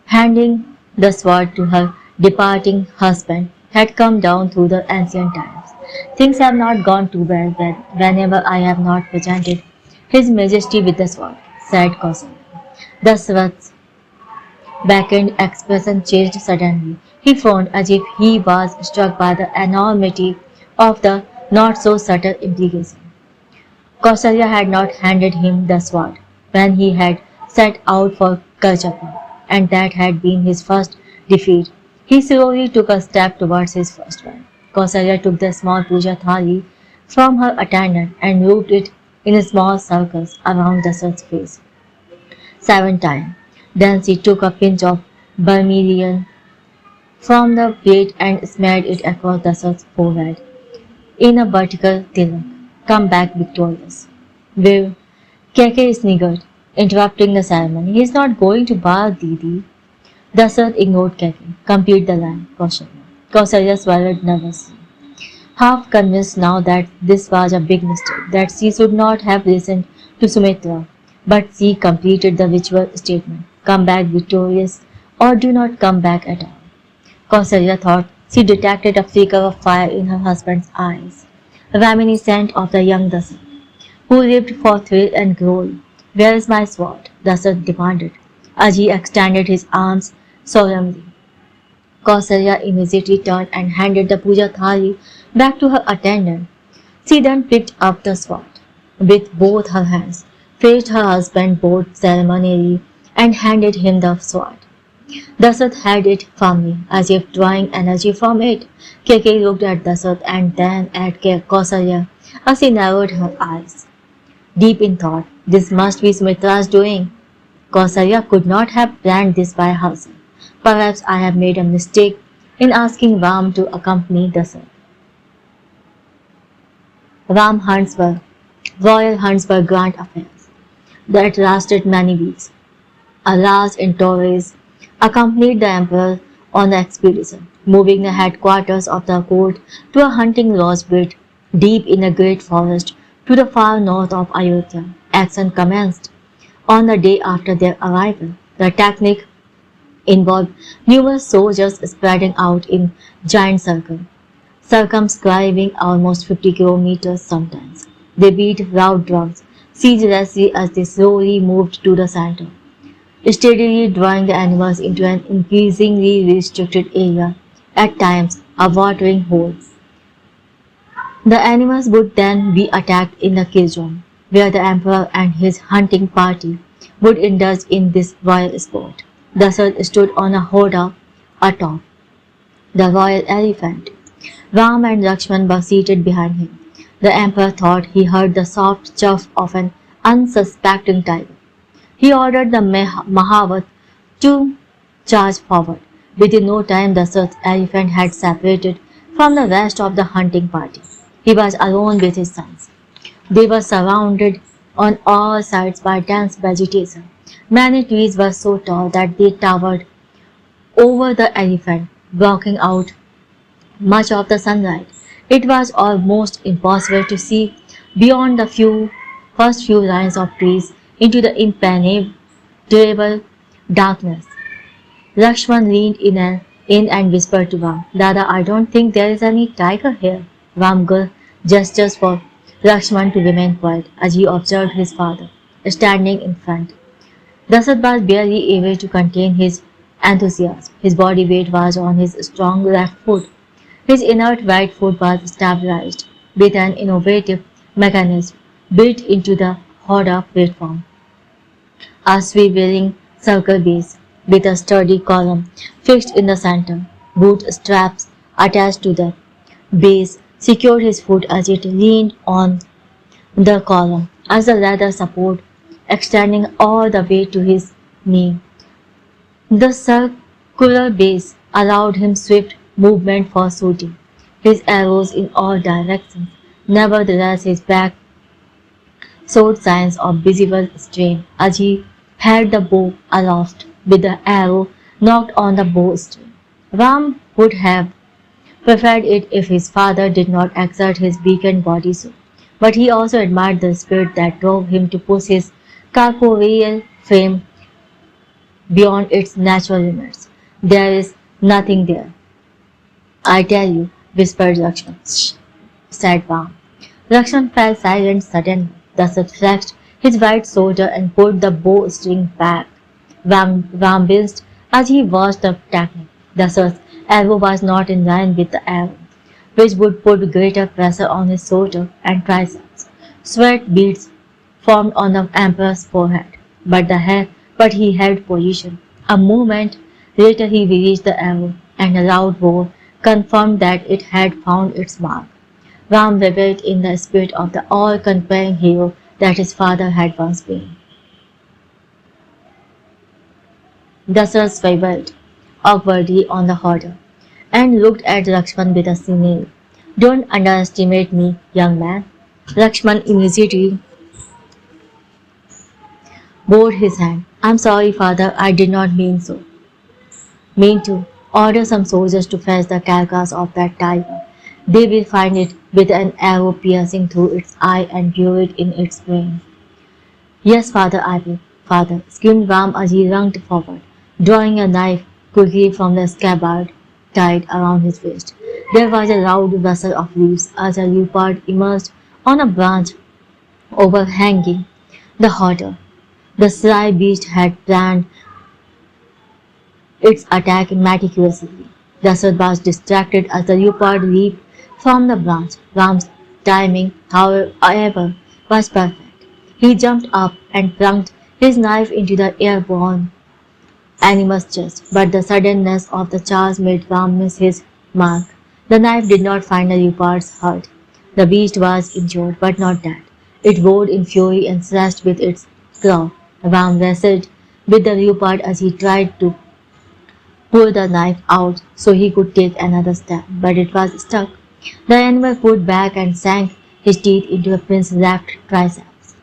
handing the sword to her departing husband had come down through the ancient times. Things have not gone too well whenever I have not presented His Majesty with the sword, said Kausalya. Dasrat's Beckoned expression changed suddenly. He frowned as if he was struck by the enormity of the not so subtle implication. Kausalya had not handed him the sword when he had set out for Karchapa, and that had been his first defeat. He slowly took a step towards his first one. Kausalya took the small puja thali from her attendant and moved it in small circles around Dasrat's face. 7 times. Then she took a pinch of vermilion from the plate and smeared it across Dasrat's forehead in a vertical tilak. Come back victorious. Viv, Keke sniggered, interrupting the ceremony. He is not going to bar Didi. Dasrat ignored Keke. Complete the line, Kausalya. Kausalya swallowed nervously, half convinced now that this was a big mistake, that she should not have listened to Sumitra. But she completed the ritual statement. Come back victorious or do not come back at all. Kausalya thought she detected a flicker of fire in her husband's eyes, reminiscent of the young Dasrat, who lived for thrill and glory. Where is my sword? Dasrat demanded, as he extended his arms solemnly. Kausalya immediately turned and handed the puja thali back to her attendant. She then picked up the sword with both her hands, faced her husband both ceremonially, and handed him the sword. Dasrat held it firmly, as if drawing energy from it. Keke looked at Dasrat and then at Kausalya as she narrowed her eyes, deep in thought. This must be Sumitra's doing. Kausalya could not have planned this by herself. Perhaps I have made a mistake in asking Ram to accompany Dasrat. Ram hunts were royal hunts were grand affairs that lasted many weeks. A large entourage accompanied the emperor on the expedition, moving the headquarters of the court to a hunting lodge built deep in a great forest to the far north of Ayodhya. Action commenced on the day after their arrival. The technique involved numerous soldiers spreading out in giant circle, circumscribing almost 50 kilometers sometimes. They beat loud drums ceaselessly as they slowly moved to the center, steadily drawing the animals into an increasingly restricted area, at times a watering hole. The animals would then be attacked in the kill zone, where the emperor and his hunting party would indulge in this royal sport. Dasrat stood on a hoda atop the royal elephant. Ram and Lakshman were seated behind him. The emperor thought he heard the soft chuff of an unsuspecting tiger. He ordered the Mahavat to charge forward. Within no time, Dasrat's elephant had separated from the rest of the hunting party. He was alone with his sons. They were surrounded on all sides by dense vegetation. Many trees were so tall that they towered over the elephant, blocking out much of the sunlight. It was almost impossible to see beyond the first few lines of trees into the impenetrable darkness. Lakshman leaned in and whispered to Ram, Dada, I don't think there is any tiger here. Ram gestures for Lakshman to remain quiet as he observed his father standing in front. Dasrat was barely able to contain his enthusiasm. His body weight was on his strong left foot. His inert right foot was stabilized with an innovative mechanism built into the hoda platform, a swiveling circle base with a sturdy column fixed in the center. Boot straps attached to the base secured his foot as it leaned on the column, as the leather support extending all the way to his knee. The circular base allowed him swift movement for shooting his arrows in all directions. Nevertheless, his back showed signs of visible strain as he held the bow aloft with the arrow knocked on the bowstring. Ram would have preferred it if his father did not exert his weakened body so, but he also admired the spirit that drove him to push his corporeal frame beyond its natural limits. There is nothing there. I tell you, whispered Lakshman. Shh, said Ram. Lakshman fell silent suddenly. Dasat flexed his right shoulder and pulled the bowstring back. Ram winced as he watched the technique. Dasat's arrow was not in line with the arrow, which would put greater pressure on his shoulder and triceps. Sweat beads formed on the emperor's forehead, but he held position. A moment later he released the arrow, and a loud roar confirmed that it had found its mark. Ram revelled in the spirit of the all-conquering hero that his father had once been. Dasaratha swiveled awkwardly on the horse and looked at Lakshman with a sneer. Don't underestimate me, young man. Lakshman immediately bowed his hand. I'm sorry, father, I did not mean to. Order some soldiers to fetch the carcass of that tiger. They will find it with an arrow piercing through its eye and buried in its brain. Yes, father, I will, father, screamed Ram as he lunged forward, drawing a knife quickly from the scabbard tied around his waist. There was a loud rustle of leaves as a leopard emerged on a branch overhanging the hotter. The sly beast had planned its attack meticulously. Dasarath was distracted as the leopard leaped from the branch. Ram's timing, however, was perfect. He jumped up and plunged his knife into the airborne animal's chest, but the suddenness of the charge made Ram miss his mark. The knife did not find the leopard's heart. The beast was injured, but not dead. It roared in fury and slashed with its claw. Ram wrestled with the leopard as he tried to pull the knife out so he could take another step, but it was stuck. The animal pulled back and sank his teeth into the prince's left triceps.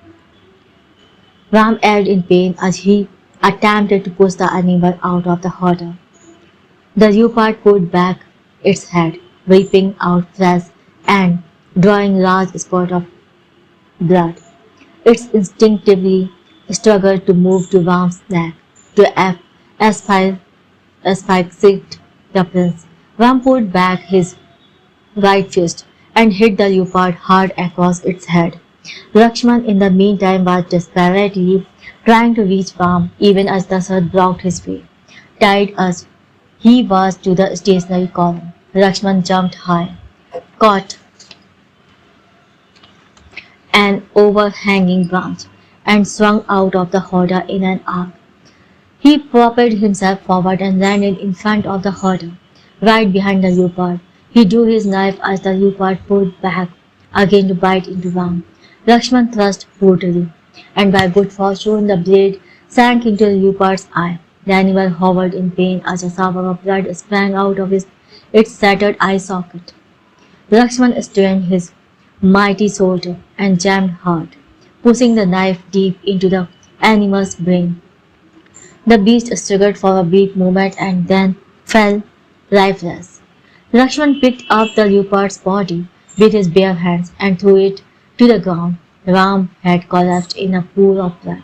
Ram yelled in pain as he attempted to push the animal out of the halter. The leopard pulled back its head, weeping out flesh and drawing large spurts of blood. It instinctively struggled to move to Ram's neck, to asphyxiate the prince. Ram pulled back his right fist and hit the leopard hard across its head. Lakshman in the meantime was desperately trying to reach Ram even as Dasarath blocked his way. Tied as he was to the stationary column, Lakshman jumped high, caught an overhanging branch, and swung out of the hoarder in an arc. He propelled himself forward and landed in front of the hoarder, right behind the leopard. He drew his knife as the leopard pulled back again to bite into Ram. Lakshman thrust brutally, and by good fortune the blade sank into the leopard's eye. The animal hovered in pain as a shower of blood sprang out of its shattered eye socket. Lakshman strained his mighty shoulder and jammed hard, pushing the knife deep into the animal's brain. The beast struggled for a brief moment and then fell lifeless. Lakshman picked up the leopard's body with his bare hands and threw it to the ground. Ram had collapsed in a pool of blood.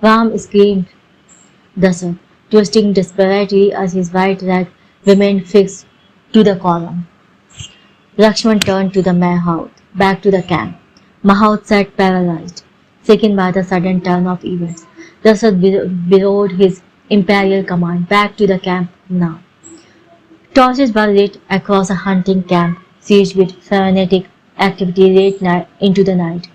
Ram screamed, Dasarath, twisting desperately as his right leg remained fixed to the column. Lakshman turned to the Mahout, back to the camp. Mahout sat paralyzed, shaken by the sudden turn of events. Dasarath bellowed his imperial command, back to the camp now. Torches were lit across a hunting camp, sieged with frenetic activity late night into the night.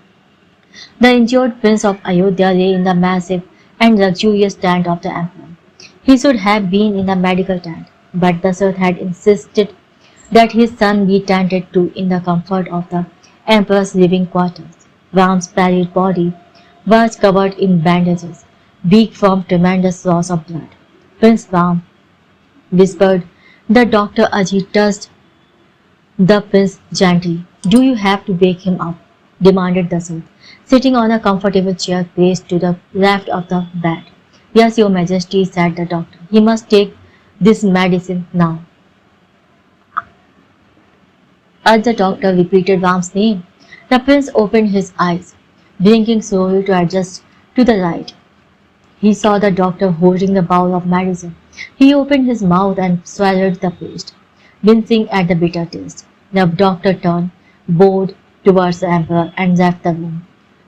The injured prince of Ayodhya lay in the massive and luxurious tent of the emperor. He should have been in the medical tent, but Dasarath had insisted that his son be tended to in the comfort of the emperor's living quarters. Ram's pallid body was covered in bandages, weak from tremendous loss of blood. Prince Ram whispered. The doctor Ajit touched the prince gently. Do you have to wake him up? Demanded Dassault, sitting on a comfortable chair placed to the left of the bed. Yes, your majesty, said the doctor. He must take this medicine now. As the doctor repeated Ram's name, the prince opened his eyes, blinking slowly to adjust to the light. He saw the doctor holding the bowl of medicine. He opened his mouth and swallowed the paste, wincing at the bitter taste. The doctor turned, bowed towards the emperor and left the room.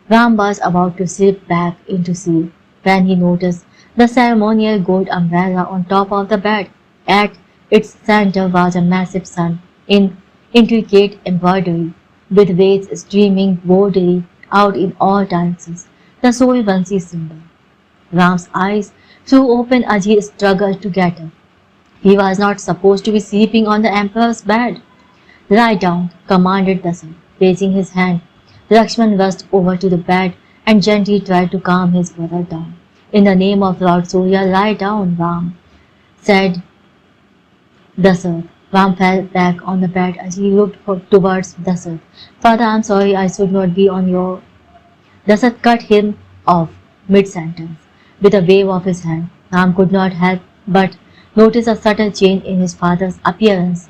Ram was about to slip back into sleep when he noticed the ceremonial gold umbrella on top of the bed. At its center was a massive sun in intricate embroidery, with rays streaming boldly out in all directions, the Soulvansi symbol. Ram's eyes flew open as he struggled to get up. He was not supposed to be sleeping on the emperor's bed. Lie down, commanded the son, raising his hand. Lakshman rushed over to the bed and gently tried to calm his brother down. In the name of Lord Surya, lie down, Ram, said Dassault. Ram fell back on the bed as he looked towards Dassault. Father, I'm sorry, I should not be on your... Dassault cut him off mid-sentence with a wave of his hand. Ram could not help but notice a subtle change in his father's appearance.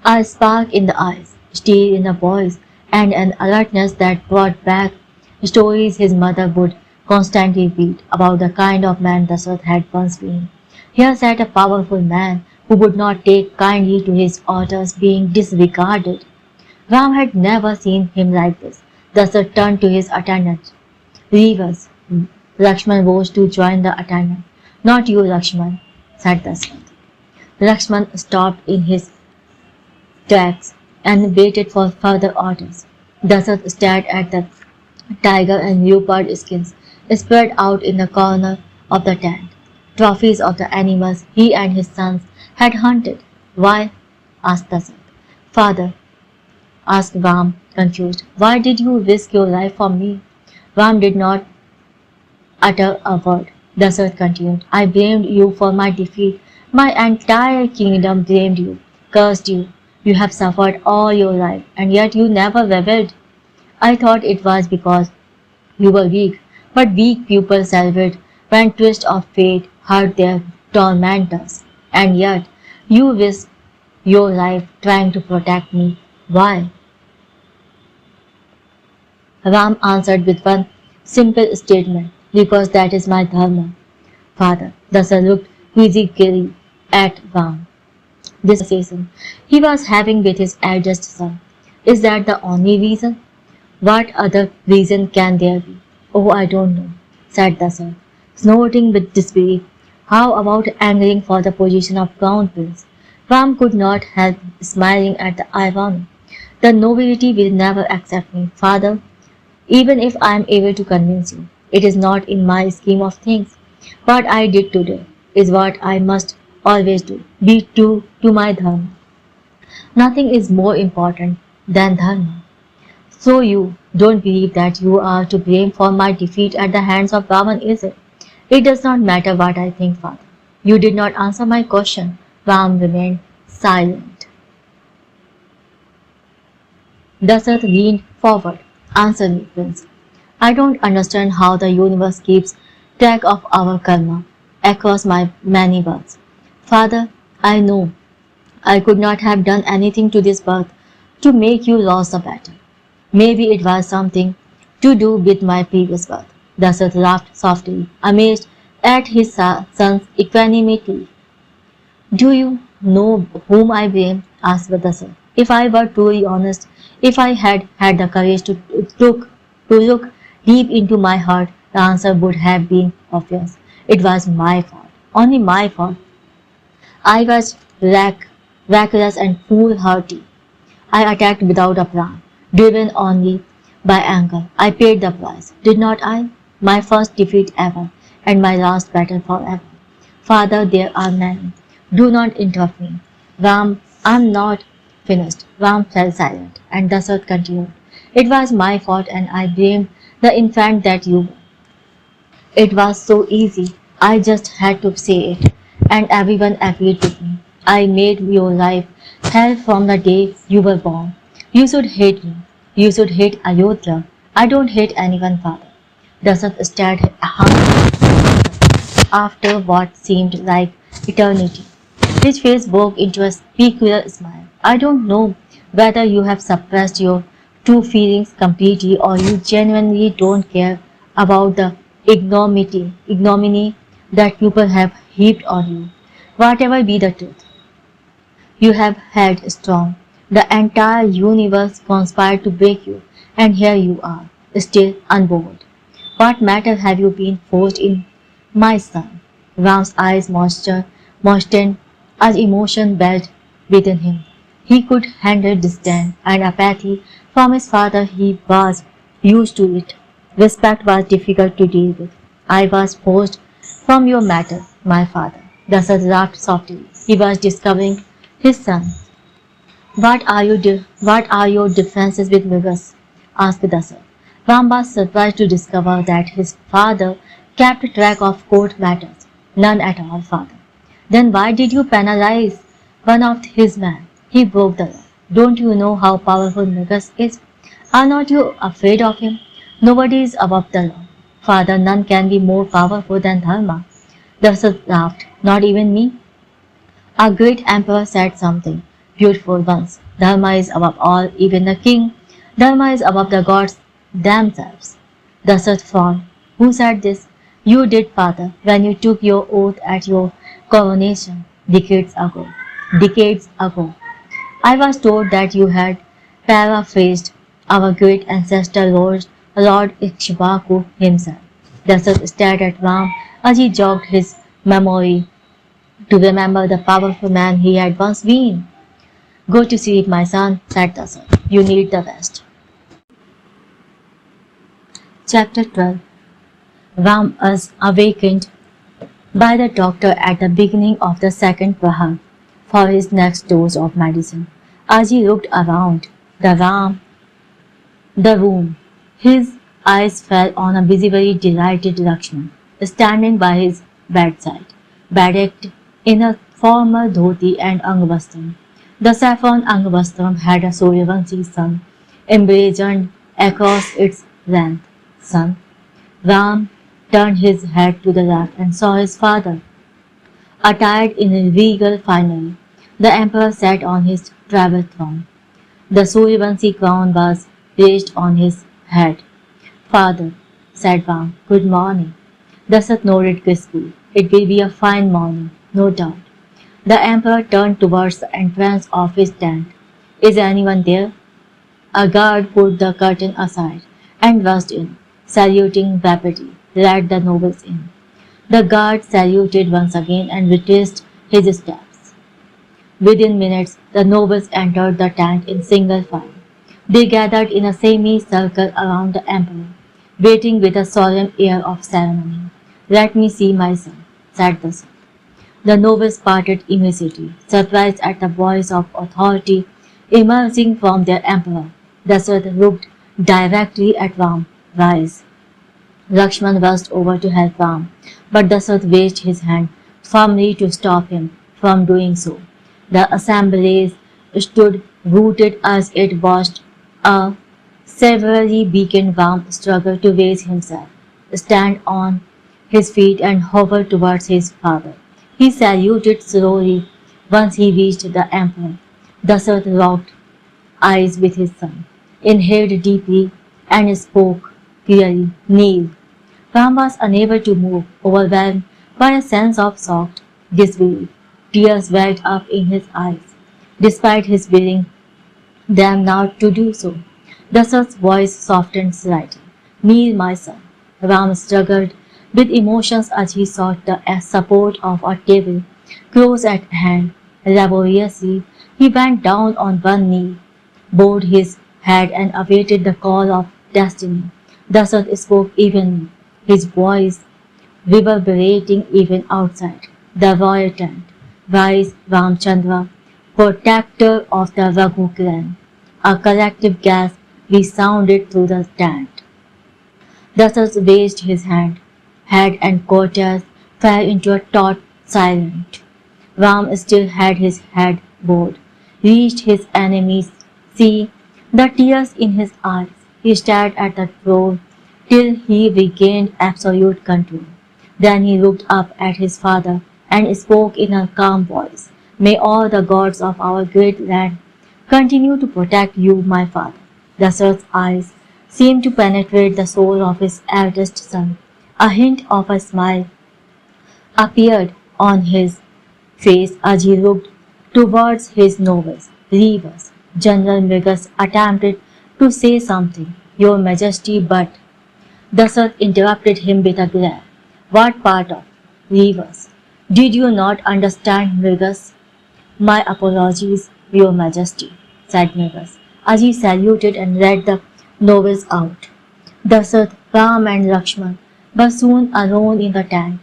A spark in the eyes, steel in the voice, and an alertness that brought back stories his mother would constantly read about the kind of man Dassault had once been. Here sat a powerful man who would not take kindly to his orders being disregarded. Ram had never seen him like this. Dassault turned to his attendant. Leave us. Lakshman rose to join the attendant. Not you, Lakshman, said Dassault. Lakshman stopped in his tracks and waited for further orders. Dassault stared at the tiger and leopard skins spread out in the corner of the tent, trophies of the animals he and his sons had hunted. Why? Asked Dassault. Father, asked Ram, confused. Why did you risk your life for me? Ram did not utter a word. Dassault continued. I blamed you for my defeat. My entire kingdom blamed you, cursed you. You have suffered all your life, and yet you never rebelled. I thought it was because you were weak, but weak people celebrate when twist of fate hurt their tormentors. And yet, you risked your life trying to protect me. Why? Ram answered with one simple statement. Because that is my dharma. Father, Dassault looked quizzically at Ram. This conversation he was having with his eldest son. Is that the only reason? What other reason can there be? Oh, I don't know, said Dassault, snorting with disbelief. How about angling for the position of crown prince? Ram could not help smiling at the irony. The nobility will never accept me, father, even if I am able to convince you. It is not in my scheme of things. What I did today is what I must always do. Be true to my dharma. Nothing is more important than dharma. So you don't believe that you are to blame for my defeat at the hands of Ravan, is it? It does not matter what I think, father. You did not answer my question. Ram remained silent. Dassault leaned forward. Answer me, prince. I don't understand how the universe keeps track of our karma across my many births. Father, I know I could not have done anything to this birth to make you lose the battle. Maybe it was something to do with my previous birth. Dassault laughed softly, amazed at his son's equanimity. Do you know whom I blame? Asked Dassault. If I were truly honest, if I had had the courage to look deep into my heart, the answer would have been obvious. It was my fault, only my fault. I was reckless and foolhardy. I attacked without a plan, driven only by anger. I paid the price, did not I? My first defeat ever, and my last battle forever. Father, there are many. Do not interrupt me. Ram I'm not finished. Ram fell silent, and Dasarath continued. It was my fault, and I blamed the infant that you were. It was so easy. I just had to say it, and everyone agreed with me. I made your life hell from the day you were born. You should hate me. You should hate Ayodhya. I don't hate anyone, father. Dasarath stared hard after what seemed like eternity. His face broke into a peculiar smile. I don't know whether you have suppressed your true feelings completely or you genuinely don't care about the ignominy that people have heaped on you. Whatever be the truth, you have held strong. The entire universe conspired to break you, and here you are, still unbothered. What matter have you been forced in, my son? Ram's eyes moistened as emotion welled within him. He could handle disdain and apathy from his father. He was used to it. Respect was difficult to deal with. I was forced from your matter, my father. Dasarath laughed softly. He was discovering his son. What are your differences with Mrigas? Asked Dasarath. Ram was surprised to discover that his father kept track of court matters. None at all, father. Then why did you penalize one of his men? He broke the law. Don't you know how powerful Mrigas is? Are not you afraid of him? Nobody is above the law. Father, none can be more powerful than Dharma. Dasarath laughed. Not even me? A great emperor said something beautiful once. Dharma is above all, even the king. Dharma is above the gods themselves. Dasarath frowned. Who said this? You did, father, when you took your oath at your coronation decades ago. Decades ago. I was told that you had paraphrased our great ancestor Lord Ikshvaku himself. Dasarath stared at Ram as he jogged his memory to remember the powerful man he had once been. Go to sleep, my son, said Dasarath. You need the rest. Chapter 12. Ram was awakened by the doctor at the beginning of the second prahar for his next dose of medicine. As he looked around the room, his eyes fell on a visibly delighted Lakshman, standing by his bedside, bedecked in a formal dhoti and angvastram. The saffron angvastram had a Suryavanshi sun emblazoned across its length. Son, Ram turned his head to the left and saw his father, attired in a regal finery. The emperor sat on his travel throne. The Suryavanshi crown was placed on his head. Father, said Ram, good morning. Dasarath nodded crisply. It will be a fine morning, no doubt. The emperor turned towards the entrance of his tent. Is anyone there? A guard put the curtain aside and rushed in, saluting rapidly, led the nobles in. The guard saluted once again and retraced his steps. Within minutes, the nobles entered the tent in single file. They gathered in a semi-circle around the emperor, waiting with a solemn air of ceremony. Let me see my son, said the son. The nobles parted immediately, surprised at the voice of authority emerging from their emperor. Dasarath looked directly at Ram. Rise. Lakshman rushed over to help Ram, but Dasarath raised his hand firmly to stop him from doing so. The assembly stood rooted as it watched a severely weakened Ram struggle to raise himself, stand on his feet and hover towards his father. He saluted slowly once he reached the emperor. Dasarath locked eyes with his son, inhaled deeply and spoke clearly, kneel. Ram was unable to move, overwhelmed by a sense of shocked disbelief. Tears welled up in his eyes, despite his willing them not to do so. Dasarath's voice softened slightly. Kneel, my son. Ram struggled with emotions as he sought the support of a table close at hand. Laboriously, he bent down on one knee, bowed his head and awaited the call of destiny. Dasarath spoke evenly, his voice reverberating even outside the royal tent. Rise, Ramchandra. protector of the Raghu clan. A collective gasp resounded through the tent. Dassault raised his head and courtiers fell into a taut silence. Ram still had his head bowed, reached his enemy's see the tears in his eyes. He stared at the throne till he regained absolute control. Then he looked up at his father and spoke in a calm voice. May all the gods of our great land continue to protect you, my father. Dassault's eyes seemed to penetrate the soul of his eldest son. A hint of a smile appeared on his face as he looked towards his nobles, Reavers. General Mrigas attempted to say something, Your Majesty, but Dassault interrupted him with a glare. What part of Reavers? Did you not understand, Mrigas? My apologies, Your Majesty, said Mrigas, as he saluted and led the nobles out. Dassault, Ram and Lakshman were soon alone in the tent.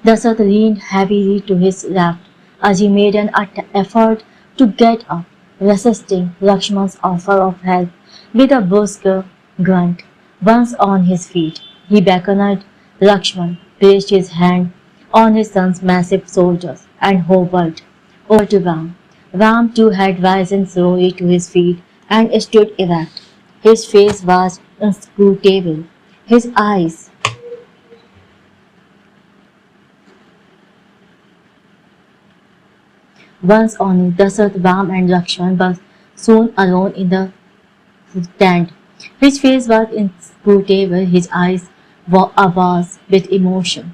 Dassault leaned heavily to his left as he made an effort to get up, resisting Lakshman's offer of help with a brusque grunt. Once on his feet, he beckoned Lakshman, placed his hand on his son's massive shoulders, and hovered over to Ram. Ram too had risen slowly to his feet and stood erect. His face was inscrutable. His eyes once on Dassault, Ram and Lakshman were soon alone in the tent. His face was inscrutable, his eyes were awash with emotion,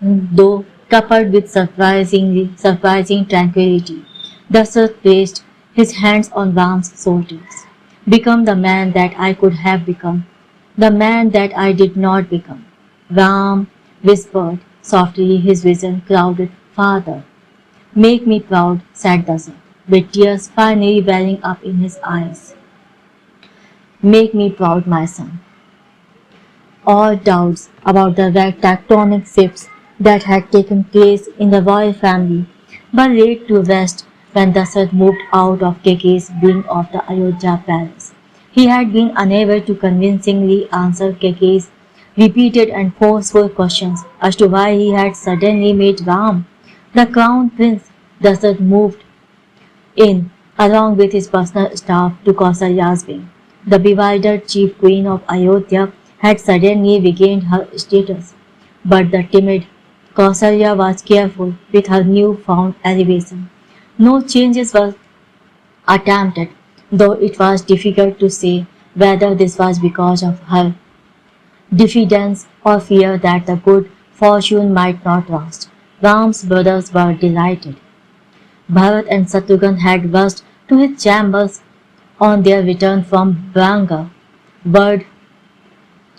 though coupled with surprising tranquility. Dassault placed his hands on Ram's shoulders. Become the man that I could have become, the man that I did not become. Ram whispered softly, his vision clouded. Father, make me proud, said Dassault, with tears finally welling up in his eyes. Make me proud, my son. All doubts about the tectonic shifts that had taken place in the royal family were laid to rest when Dassault moved out of Keke's wing of the Ayodhya palace. He had been unable to convincingly answer Keke's repeated and forceful questions as to why he had suddenly made Ram the crown prince. Dassault moved in along with his personal staff to Kausalya's wing. The bewildered chief queen of Ayodhya had suddenly regained her status, but the timid Kausalya was careful with her new-found elevation. No changes were attempted, though it was difficult to say whether this was because of her diffidence or fear that the good fortune might not last. Ram's brothers were delighted. Bharat and Shatrughan had rushed to his chambers on their return from Branga, word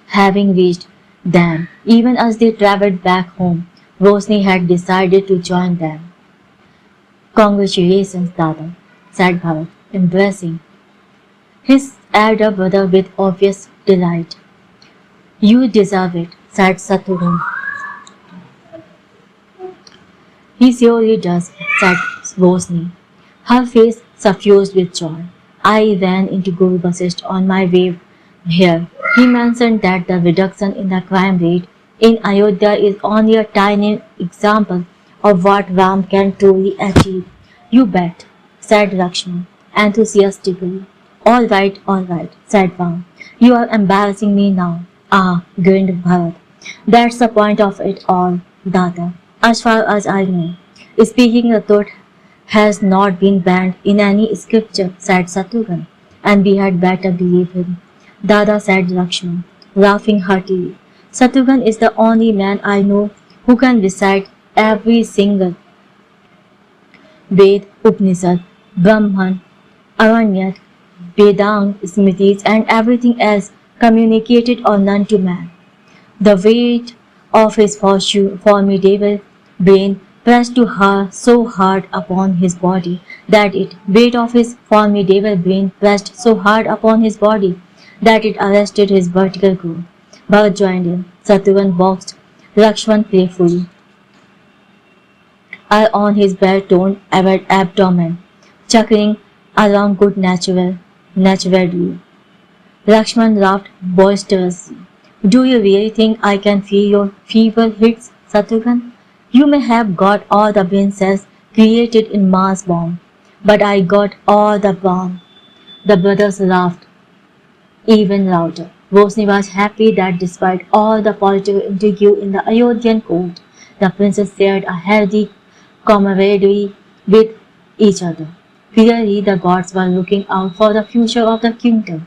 having reached them. Even as they travelled back home, Rosni had decided to join them. Congratulations, Dada, said Bharat, embracing his elder brother with obvious delight. You deserve it, said Shatrughan. He surely does, said Rosni, her face suffused with joy. I ran into Guru Vasisht on my way here. He mentioned that the reduction in the crime rate in Ayodhya is only a tiny example of what Ram can truly achieve. You bet, said Lakshman enthusiastically. All right, said Ram. You are embarrassing me now. Ah, grinned Bharat. That's the point of it all, Dada. As far as I know, speaking the truth has not been banned in any scripture, said Shatrughan, and we had better believe him. Dada, said Lakshman, laughing heartily. Shatrughan is the only man I know who can recite every single Ved, Upanishad, Brahman, Aranyat, Vedang, Smritis, and everything else communicated or known to man. The weight of his formidable brain pressed to her so hard upon his body that it arrested his vertical growth. Bharat joined him. Shatrughan boxed Lakshman playfully. eye on his bare-toned abdomen, chuckling along naturally. Lakshman laughed boisterously. Do you really think I can feel your feeble hits, Satrughan? You may have got all the brain cells created in Mars bomb, but I got all the bomb. The brothers laughed even louder. Rosni was happy that despite all the political intrigue in the Ayodhyan court, the princes shared a healthy camaraderie with each other. Clearly, the gods were looking out for the future of the kingdom.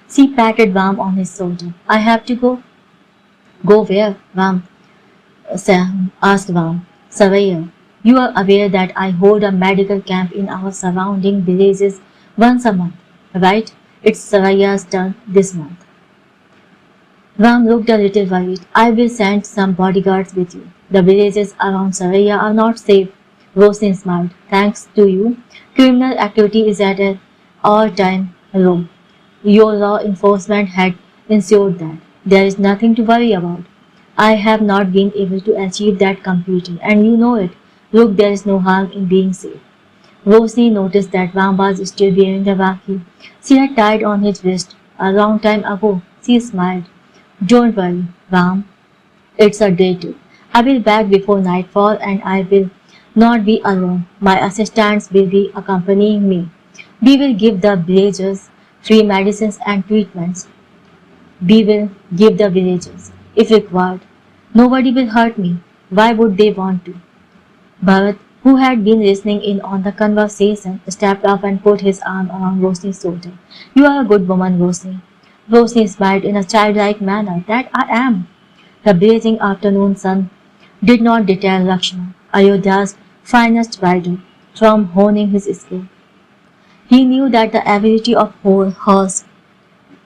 She patted Vam on his shoulder. I have to go. Go where, Vam? Asked Vam. Savaya, you are aware that I hold a medical camp in our surrounding villages once a month, right? It's Savaya's turn this month. Ram looked a little worried. I will send some bodyguards with you. The villages around Saraya are not safe. Rosny smiled. Thanks to you, criminal activity is at an all-time low. Your law enforcement had ensured that. There is nothing to worry about. I have not been able to achieve that completely, and you know it. Look, there is no harm in being safe. Rosny noticed that Ram was still wearing the Rakhi she had tied on his wrist a long time ago. She smiled. Don't worry, Ram. It's a day too. I will back before nightfall and I will not be alone. My assistants will be accompanying me. We will give the villagers free medicines and treatments. We will give the villagers, if required. Nobody will hurt me. Why would they want to? Bharat, who had been listening in on the conversation, stepped up and put his arm around Rosni's shoulder. You are a good woman, Rosni. Rosni smiled in a childlike manner. That I am. The blazing afternoon sun did not deter Lakshman, Ayodhya's finest rider, from honing his skill. He knew that the ability of horse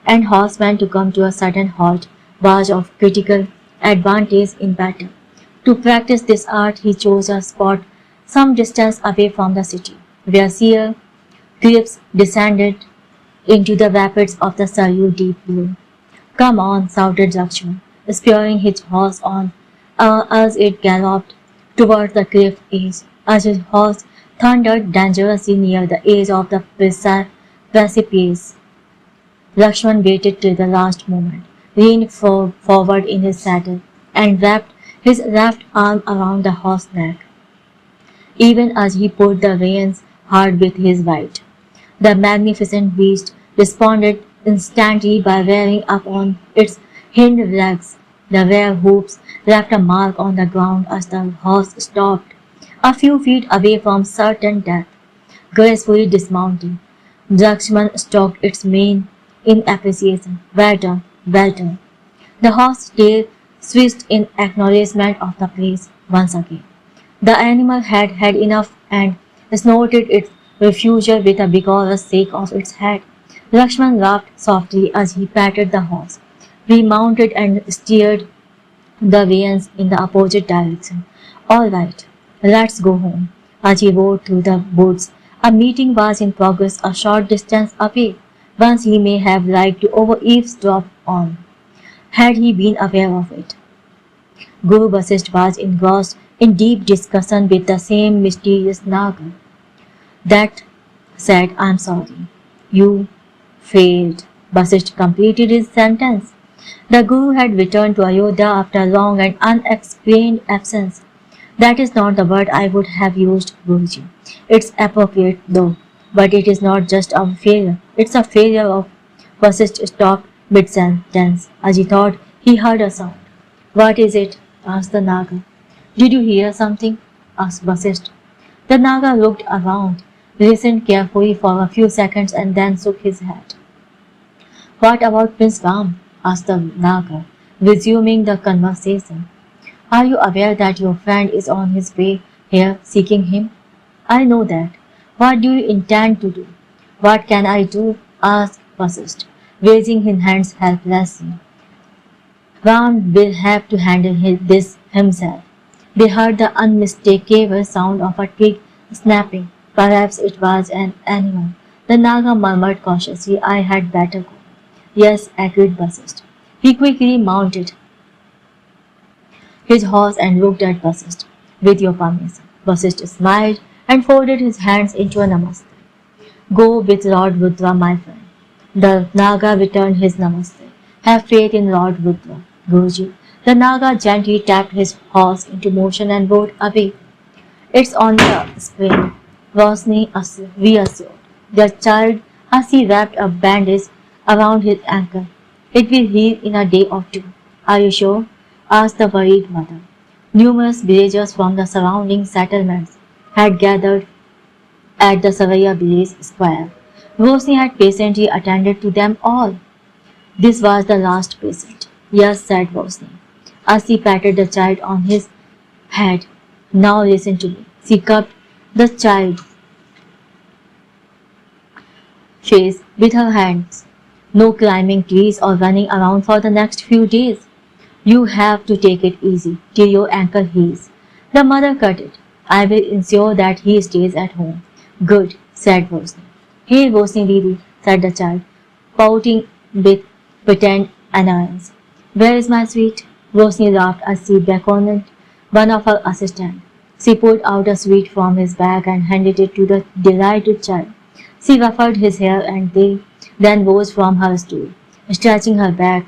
and horseman to come to a sudden halt was of critical advantage in battle. To practice this art, he chose a spot some distance away from the city, where sheer cliffs descended into the rapids of the Saryu deep blue. Come on, shouted Lakshman, spurring his horse on as it galloped towards the cliff edge. As his horse thundered dangerously near the edge of the precipice, Lakshman waited till the last moment, leaned forward in his saddle, and wrapped his left arm around the horse's neck, even as he pulled the reins hard with his right. The magnificent beast responded instantly by rearing up on its hind legs. The rear hoofs left a mark on the ground as the horse stopped, a few feet away from certain death. Gracefully dismounting, Lakshman stroked its mane in appreciation. Well done, well done. The horse's tail swished in acknowledgement of the praise once again. The animal had had enough and snorted its refusal with a vigorous shake of its head. Lakshman laughed softly as he patted the horse, remounted and steered the reins in the opposite direction. All right, let's go home. As he rode through the woods, a meeting was in progress a short distance away, once he may have liked to eavesdrop on, had he been aware of it. Guru Vasisht was engrossed in deep discussion with the same mysterious Naga. That said, I'm sorry. You failed. Vasisht completed his sentence. The Guru had returned to Ayodhya after a long and unexplained absence. That is not the word I would have used, Guruji. It's appropriate though, but it is not just a failure. It's a failure of. Vasisht stopped mid-sentence as he thought he heard a sound. What is it? Asked the Naga. Did you hear something? Asked Vasisht. The Naga looked around, listened carefully for a few seconds and then shook his head. What about Prince Ram? Asked the Naga, resuming the conversation. Are you aware that your friend is on his way here seeking him? I know that. What do you intend to do? What can I do? Asked Vasisht, raising his hands helplessly. Ram will have to handle this himself. They heard the unmistakable sound of a twig snapping. Perhaps it was an animal. The Naga murmured cautiously, I had better go. Yes, agreed Vasisht. He quickly mounted his horse and looked at Vasisht. With your permission. Vasishtha smiled and folded his hands into a namaste. Go with Lord Rudra, my friend. The Naga returned his namaste. Have faith in Lord Rudra, Guruji. The Naga gently tapped his horse into motion and rode away. It's on the spring, Rosni reassured. The child, as he wrapped a bandage around his ankle. It will heal in a day or two. Are you sure? Asked the worried mother. Numerous villagers from the surrounding settlements had gathered at the Savaya village square. Rosni had patiently attended to them all. This was the last patient. Yes, said Rosni, as he patted the child on his head. Now listen to me. She cupped the child's face with her hands. No climbing trees or running around for the next few days. You have to take it easy till your ankle heals. The mother cut it. I will ensure that he stays at home. Good, said Rosni. Hey, Rosni Didi, said the child, pouting with pretend annoyance. Where is my sweet? Rosni laughed as she beckoned one of her assistants. She pulled out a sweet from his bag and handed it to the delighted child. She ruffled his hair and they then rose from her stool. Stretching her back,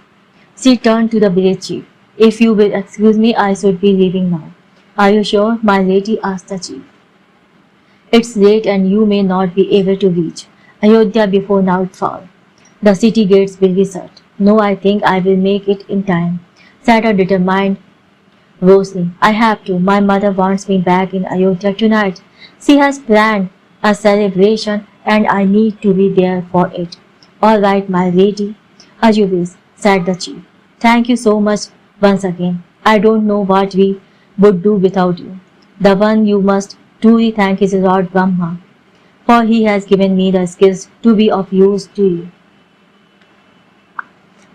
she turned to the village chief. If you will excuse me, I should be leaving now. Are you sure, my lady? Asked the chief. It's late and you may not be able to reach Ayodhya before nightfall. The city gates will be shut. No, I think I will make it in time, said a determined Rosni. I have to. My mother wants me back in Ayodhya tonight. She has planned a celebration and I need to be there for it. All right, my lady. As you wish, said the chief. Thank you so much once again. I don't know what we would do without you. The one you must truly thank is Lord Brahma, for he has given me the skills to be of use to you.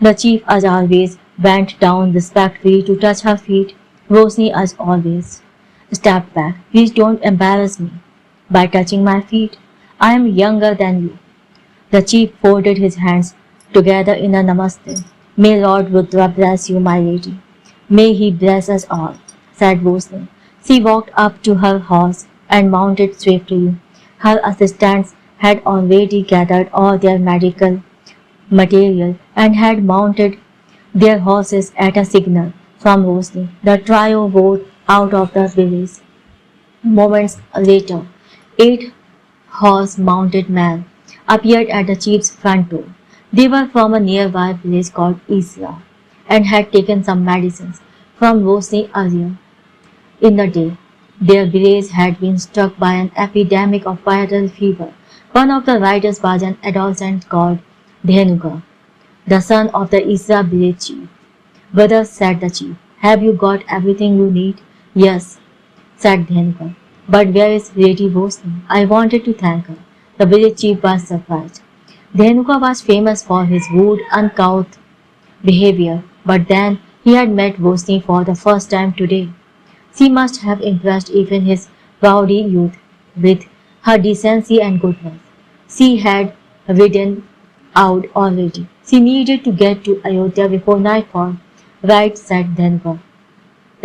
The chief, as always, bent down respectfully to touch her feet. Rosni, as always, stepped back. Please don't embarrass me by touching my feet. I am younger than you. The chief folded his hands together in a namaste. May Lord Rudra bless you, my lady. May he bless us all, said Rosni. She walked up to her horse and mounted swiftly. Her assistants had already gathered all their medical material and had mounted their horses at a signal from Rosni. The trio rode out of the village. Moments later, 8 horse-mounted men appeared at the chief's front door. They were from a nearby village called Isra and had taken some medicines from Rosni earlier in the day. Their village had been struck by an epidemic of viral fever. One of the riders was an adolescent called Dhenuka, the son of the Isra village chief. Brother, said the chief, have you got everything you need? Yes, said Dhenuka. But where is Lady Rosni? I wanted to thank her. The village chief was surprised. Dhenuka was famous for his rude, uncouth behavior, but then he had met Rosni for the first time today. She must have impressed even his rowdy youth with her decency and goodness. She had ridden out already. She needed to get to Ayodhya before nightfall. Right, said Dhenuka,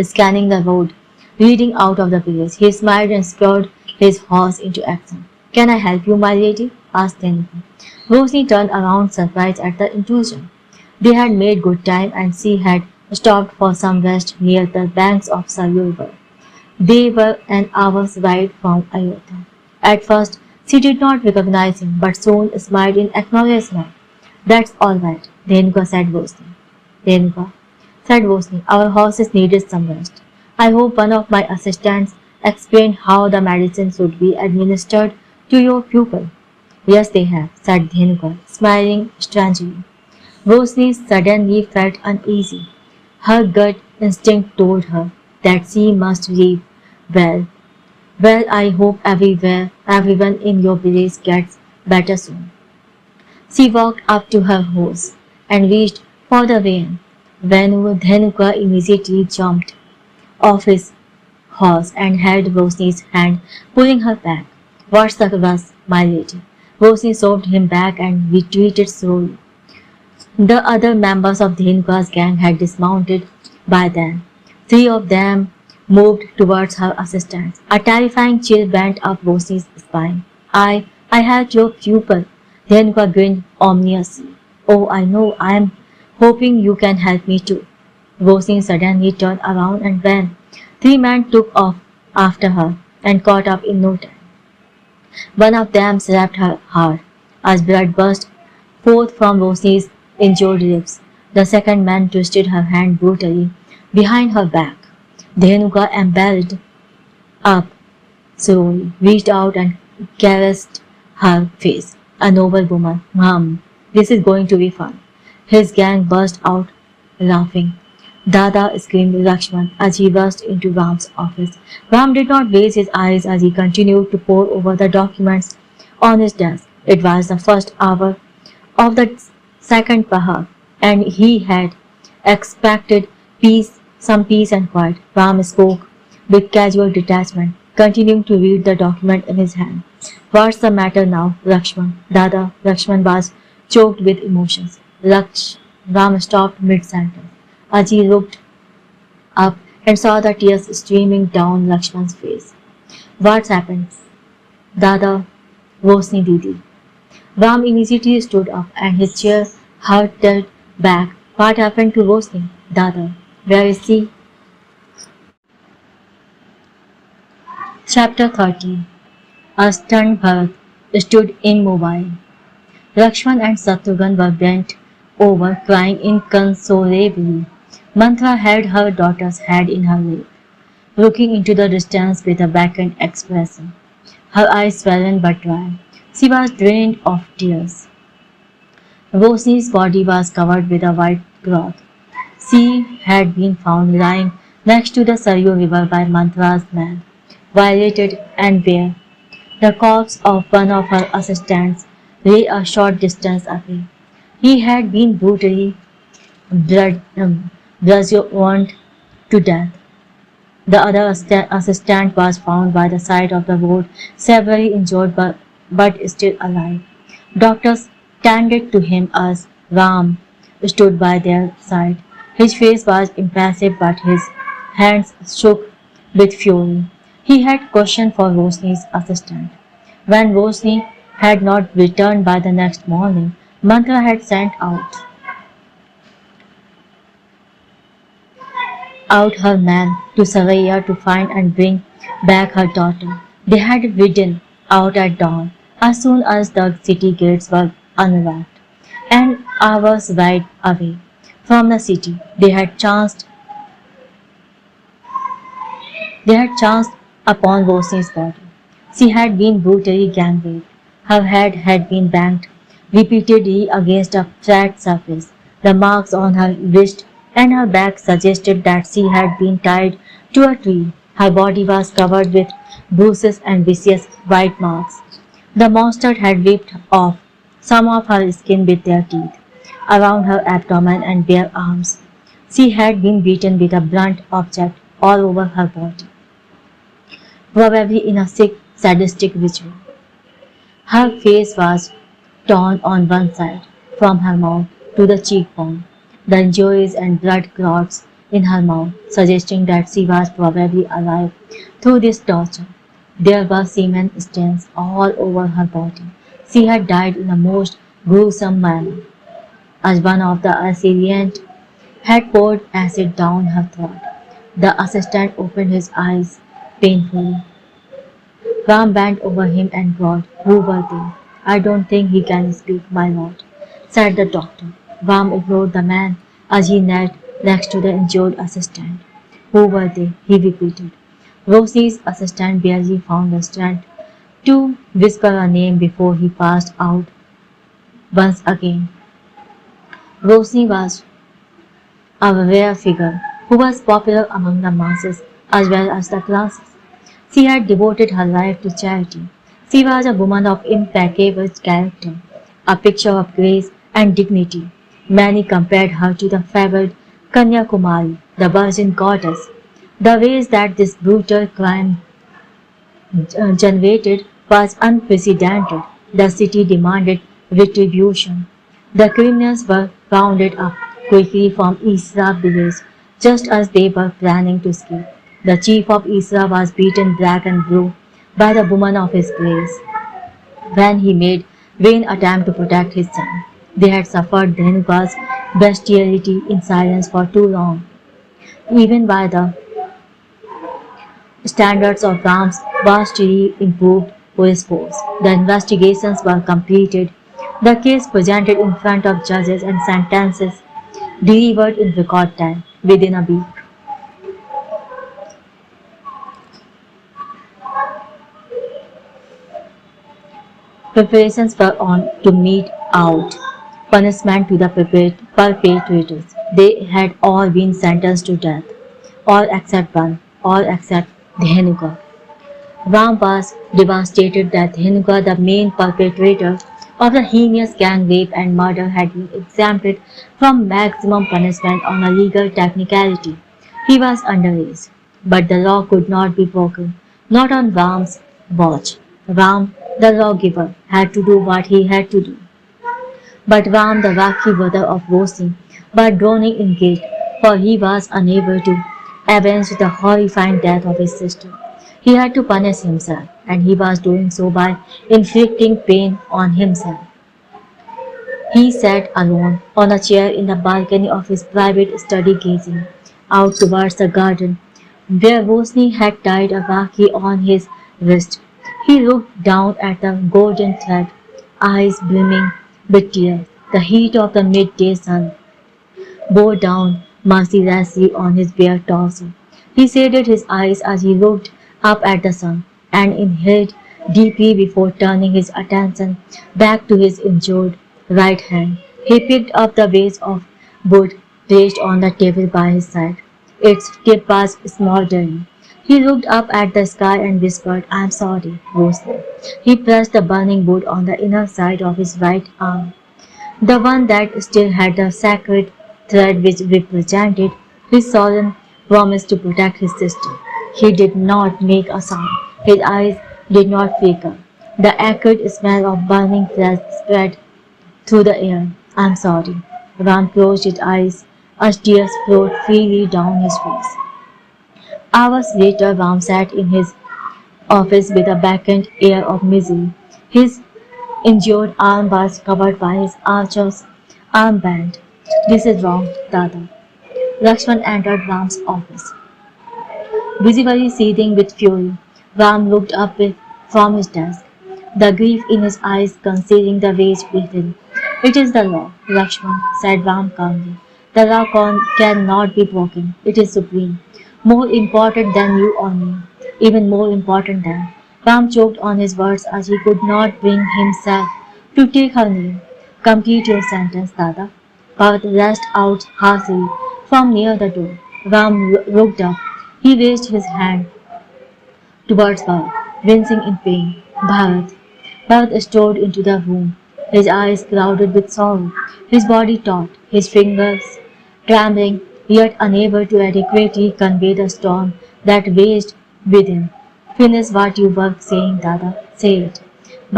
scanning the road leading out of the village. He smiled and spurred his horse into action. Can I help you, my lady? Asked Dhenuka. Rosni turned around, surprised at the intrusion. They had made good time and she had stopped for some rest near the banks of Saryu. They were an hour's ride from Ayodhya. At first, she did not recognize him, but soon smiled in acknowledgement. That's all right, Dhenuka, said Rosni. Dhenuka, said Rosni, our horses needed some rest. I hope one of my assistants explained how the medicine should be administered to your pupil. Yes, they have, said Dhenuka, smiling strangely. Rosni suddenly felt uneasy. Her gut instinct told her that she must leave. Well, I hope everyone in your village gets better soon. She walked up to her horse and reached for the rein. Dhenuka immediately jumped off his horse and held Rosni's hand, pulling her back. What's the rush, my lady? Rosni shoved him back and retreated slowly. The other members of Dhenuka's gang had dismounted by then. 3 of them moved towards her assistant. A terrifying chill went up Rosie's spine. I helped your pupil. Renuka grinned ominously. Oh, I know. I am hoping you can help me too. Rosie suddenly turned around and ran. Three men took off after her and caught up in no time. One of them slapped her hard as blood burst forth from Rosie's injured ribs. The second man twisted her hand brutally behind her back. Dhenuka ambled up slowly, reached out and caressed her face. A noble woman. This is going to be fun. His gang burst out laughing. Dada screamed Lakshman as he rushed into Ram's office. Ram did not raise his eyes as he continued to pore over the documents on his desk. It was the first hour of the second Pahar, and he had expected some peace and quiet. Ram spoke with casual detachment, continuing to read the document in his hand. What's the matter now, Lakshman? Dada, Lakshman was choked with emotions. Ram stopped mid-sentence as he looked up and saw the tears streaming down Lakshman's face. What's happened? Dada, Rosni Didi. Ram immediately stood up and his chair hurtled back. What happened to Rosni? Dada, where is she? Chapter 30. A stunned Bharat stood immobile. Lakshman and Shatrughan were bent over, crying inconsolably. Mantra held her daughter's head in her lap, looking into the distance with a vacant expression. Her eyes swollen but dry. She was drained of tears. Rosni's body was covered with a white cloth. She had been found lying next to the Saryu River by Mantra's men, violated and bare. The corpse of one of her assistants lay a short distance away. He had been brutally bludgeoned to death. The other assistant was found by the side of the road, severely injured but still alive. Doctors tended to him as Ram stood by their side. His face was impassive but his hands shook with fury. He had questioned for Rosni's assistant. When Rosni had not returned by the next morning, Mantra had sent out her man to Saraya to find and bring back her daughter. They had ridden out at dawn as soon as the city gates were unlocked. An hour's ride away from the city, they had chanced upon Rosni's body. She had been brutally gang raped. Her head had been banged repeatedly against a flat surface. The marks on her wrist and her back suggested that she had been tied to a tree. Her body was covered with bruises and vicious bite marks. The monster had ripped off some of her skin with their teeth around her abdomen and bare arms. She had been beaten with a blunt object all over her body, probably in a sick, sadistic ritual. Her face was torn on one side, from her mouth to the cheekbone. The injuries and blood clots in her mouth, suggesting that she was probably alive through this torture. There were semen stains all over her body. She had died in a most gruesome manner, as one of the assailants had poured acid down her throat. The assistant opened his eyes painfully. Ram bent over him and growled, "Who were they?" "I don't think he can speak, my lord," said the doctor. Ram ignored the man as he knelt next to the injured assistant. "Who were they?" he repeated. Rosie's assistant barely found the strength to whisper a name before he passed out once again. Rosie was a rare figure who was popular among the masses as well as the classes. She had devoted her life to charity. She was a woman of impeccable character, a picture of grace and dignity. Many compared her to the fabled Kanyakumari, the virgin goddess. The ways that this brutal crime generated was unprecedented. The city demanded retribution. The criminals were rounded up quickly from Isra village just as they were planning to escape. The chief of Isra was beaten black and blue by the woman of his place when he made vain attempt to protect his son. They had suffered Dhenuka's bestiality in silence for too long. Even by the standards of Ram's vastly improved police force, the investigations were completed, the case presented in front of judges and sentences delivered in record time, within a week. Preparations were on to mete out punishment to the perpetrators. They had all been sentenced to death, all except one, all except Dhenuka. Ram was devastated that Dhenuka, the main perpetrator of the heinous gang rape and murder, had been exempted from maximum punishment on a legal technicality. He was underage, but the law could not be broken, not on Ram's watch. Ram, the lawgiver, had to do what he had to do. But Ram, the Vakhi brother of Rosni, was drowning in guilt, for he was unable to avenge the horrifying death of his sister. He had to punish himself, and he was doing so by inflicting pain on himself. He sat alone on a chair in the balcony of his private study, gazing out towards the garden, where Rosni had tied a Vakhi on his wrist. He looked down at the golden thread, eyes brimming with tears. The heat of the midday sun bore down mercilessly on his bare torso. He shaded his eyes as he looked up at the sun and inhaled deeply before turning his attention back to his injured right hand. He picked up the vase of wood placed on the table by his side. Its tip was smoldering. He looked up at the sky and whispered, "I am sorry, Rosli." He pressed the burning wood on the inner side of his right arm, the one that still had the sacred thread which represented his solemn promise to protect his sister. He did not make a sound. His eyes did not flicker. The acrid smell of burning flesh spread through the air. "I am sorry." Ram closed his eyes as tears flowed freely down his face. Hours later, Ram sat in his office with a vacant air of misery. His injured arm was covered by his archer's armband. "This is wrong, Dada." Lakshman entered Ram's office, visibly seething with fury. Ram looked up from his desk, the grief in his eyes concealing the rage within. "It is the law," Lakshman said Ram calmly. "The law cannot be broken. It is supreme, more important than you or me, even more important than." Ram choked on his words as he could not bring himself to take her name. "Complete your sentence, Dada." Bharat rushed out harshly from near the door. Ram looked up. He raised his hand towards Bharat, wincing in pain. "Bharat." Bharat strode into the room, his eyes clouded with sorrow, his body taut, his fingers trembling, yet unable to adequately convey the storm that raged within. "Finish what you were saying, Dada. Say it."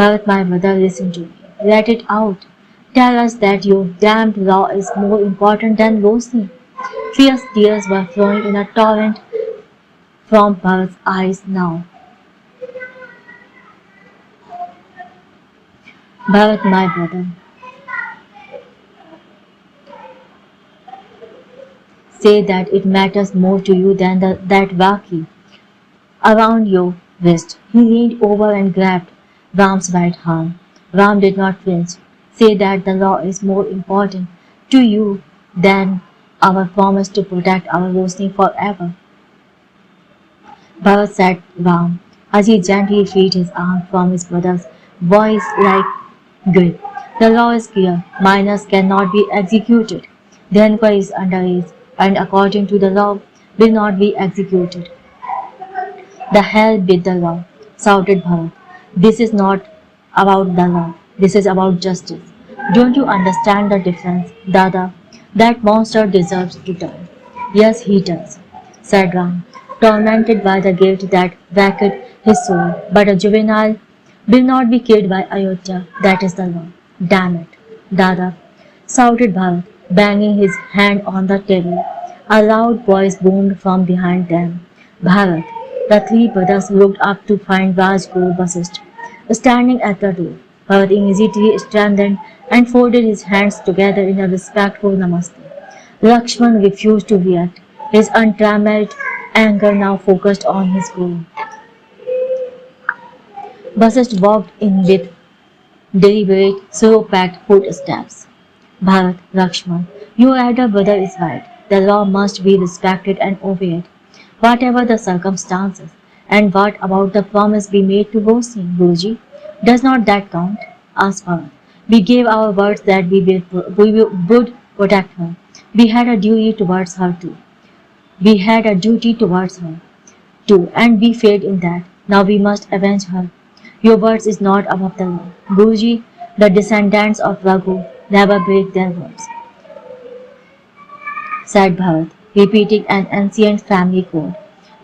"Bharat, my brother, listen to me. Let it out. Tell us that your damned law is more important than Rosni." Fierce tears were flowing in a torrent from Bharat's eyes now. "Bharat, my brother, say that it matters more to you than that Vakhi around your wrist." He leaned over and grabbed Ram's right arm. Ram did not flinch. "Say that the law is more important to you than our promise to protect our Rosni forever." Bharat said Ram as he gently freed his arm from his brother's voice like grip. "The law is clear. Minors cannot be executed. Dhenka is underage and according to the law will not be executed." "The hell with the law," shouted Bharat. "This is not about the law. This is about justice. Don't you understand the difference, Dada? That monster deserves to die." "Yes, he does," said Ram, tormented by the guilt that racked his soul. "But a juvenile will not be killed by Ayodhya. That is the law." "Damn it, Dada," shouted Bharat, banging his hand on the table. A loud voice boomed from behind them. Bharat. The three brothers looked up to find Rajguru Vasisht standing at the door. Bharat immediately strengthened and folded his hands together in a respectful namaste. Lakshman refused to react. His untrammeled anger now focused on his goal. Vasisht walked in with deliberate, slow-packed footsteps. Bharat, Lakshman, your elder brother is right. The law must be respected and obeyed, whatever the circumstances. And what about the promise we made to Roshni, Guruji? Does not that count? Asked Bharat. We gave our words that would protect her. We had a duty towards her too. We had a duty towards her too, and we failed in that. Now we must avenge her. Your words is not above the law. Guruji, the descendants of Raghu never break their words, said Bharat, repeating an ancient family code.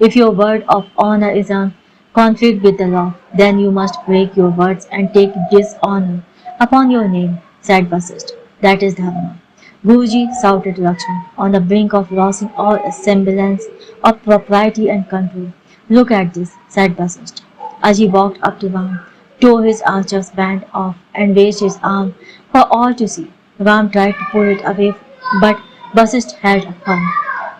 If your word of honor is in conflict with the law, then you must break your words and take dishonor upon your name, said Vasisht. That is dharma. Guruji, shouted Lakshman, on the brink of losing all semblance of propriety and control. Look at this, said Vasisht. As he walked up to Ram, tore his archer's band off and raised his arm for all to see. Ram tried to pull it away, but Vasisht held firm.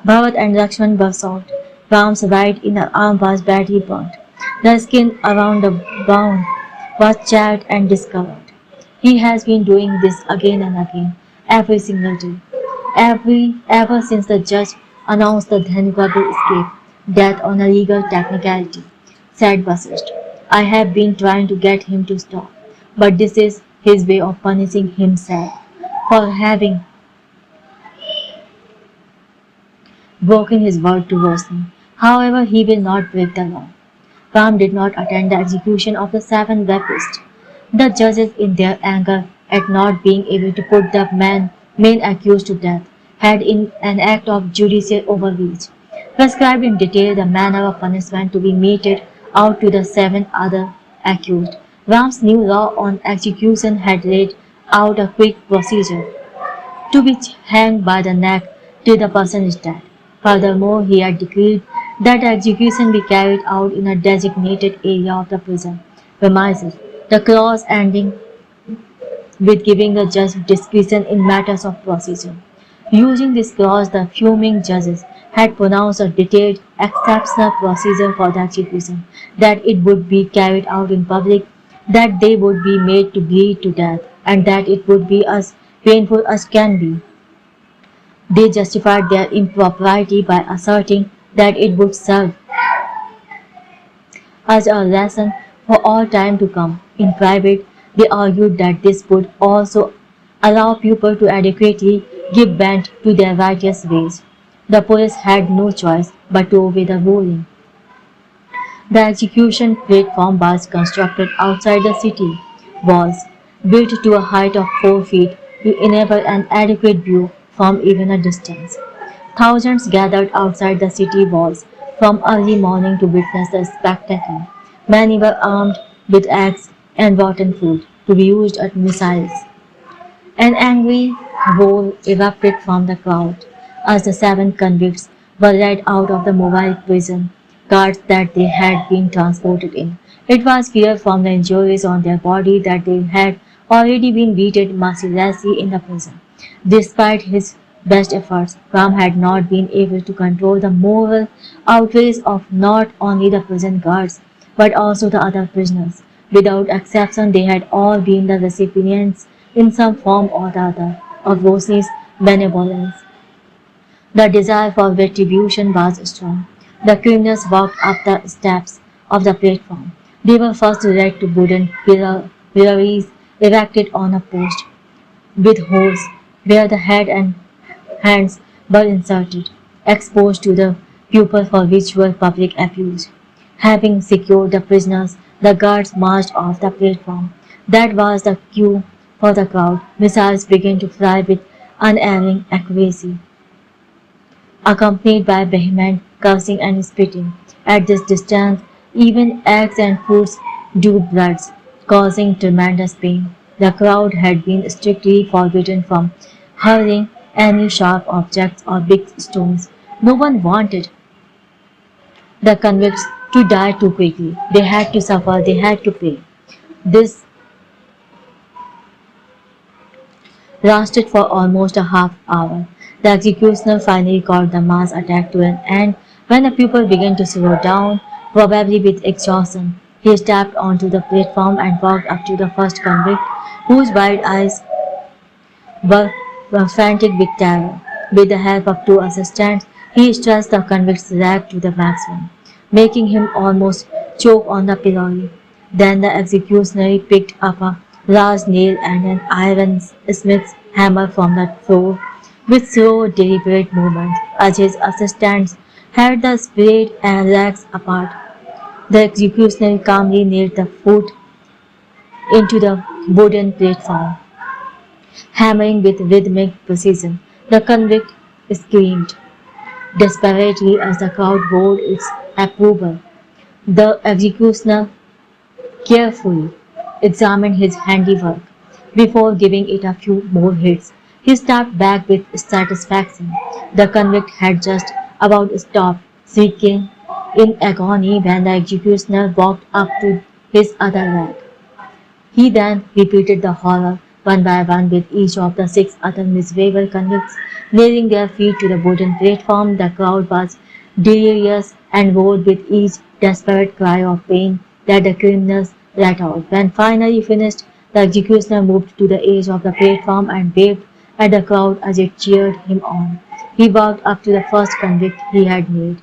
Bharat and Lakshman burst out. Ram's right inner arm was badly burnt. The skin around the wound was charred and discolored. He has been doing this again and again, every single day. Ever since the judge announced the Dhanugable escape, death on a legal technicality, said Vasisht. I have been trying to get him to stop, but this is his way of punishing himself for having broken his word to Roshni. However, he will not break the law. Ram did not attend the execution of the 7 rapists. The judges, in their anger at not being able to put the main accused to death, had in an act of judicial overreach, prescribed in detail the manner of punishment to be meted out to the 7 other accused. Ram's new law on execution had laid out a quick procedure to be hanged by the neck till the person is dead. Furthermore, he had decreed that the execution be carried out in a designated area of the prison premises, the clause ending with giving the judge discretion in matters of procedure. Using this clause, the fuming judges had pronounced a detailed, exceptional procedure for the execution, that it would be carried out in public, that they would be made to bleed to death, and that it would be as painful as can be. They justified their impropriety by asserting that it would serve as a lesson for all time to come. In private, they argued that this would also allow people to adequately give vent to their righteous ways. The police had no choice but to obey the ruling. The execution platform was constructed outside the city walls, built to a height of 4 feet to enable an adequate view from even a distance. Thousands gathered outside the city walls from early morning to witness the spectacle. Many were armed with axes and rotten food to be used as missiles. An angry roar erupted from the crowd as the 7 convicts were led out of the mobile prison cars that they had been transported in. It was clear from the injuries on their body that they had already been beaten mercilessly in the prison. Despite his best efforts, Ram had not been able to control the moral outrage of not only the prison guards but also the other prisoners. Without exception, they had all been the recipients in some form or the other of Roshni's benevolence. The desire for retribution was strong. The criminals walked up the steps of the platform. They were first led to wooden pillories erected on a post with holes where the head and hands were inserted, exposed to the people for ritual public abuse. Having secured the prisoners, the guards marched off the platform. That was the cue for the crowd. Missiles began to fly with unerring accuracy, accompanied by vehement cursing and spitting. At this distance, even eggs and fruits drew blood, causing tremendous pain. The crowd had been strictly forbidden from hurling any sharp objects or big stones. No one wanted the convicts to die too quickly. They had to suffer, they had to pay. This lasted for almost a half hour. The executioner finally got the mass attack to an end when the pupil began to slow down, probably with exhaustion. He stepped onto the platform and walked up to the first convict, whose wide eyes were frantic with terror. With the help of two assistants, he stretched the convict's leg to the maximum, making him almost choke on the pillory. Then the executioner picked up a large nail and an iron smith's hammer from the floor with slow, deliberate movements. As his assistants held the splayed legs apart, the executioner calmly nailed the foot into the wooden platform, hammering with rhythmic precision. The convict screamed desperately as the crowd roared its approval. The executioner carefully examined his handiwork before giving it a few more hits. He stepped back with satisfaction. The convict had just about stopped shrieking in agony when the executioner walked up to his other leg. He then repeated the horror one by one with each of the six other miserable convicts nailing their feet to the wooden platform. The crowd was delirious and roared with each desperate cry of pain that the criminals let out. When finally finished, the executioner moved to the edge of the platform and waved at the crowd as it cheered him on. He walked up to the first convict he had nailed.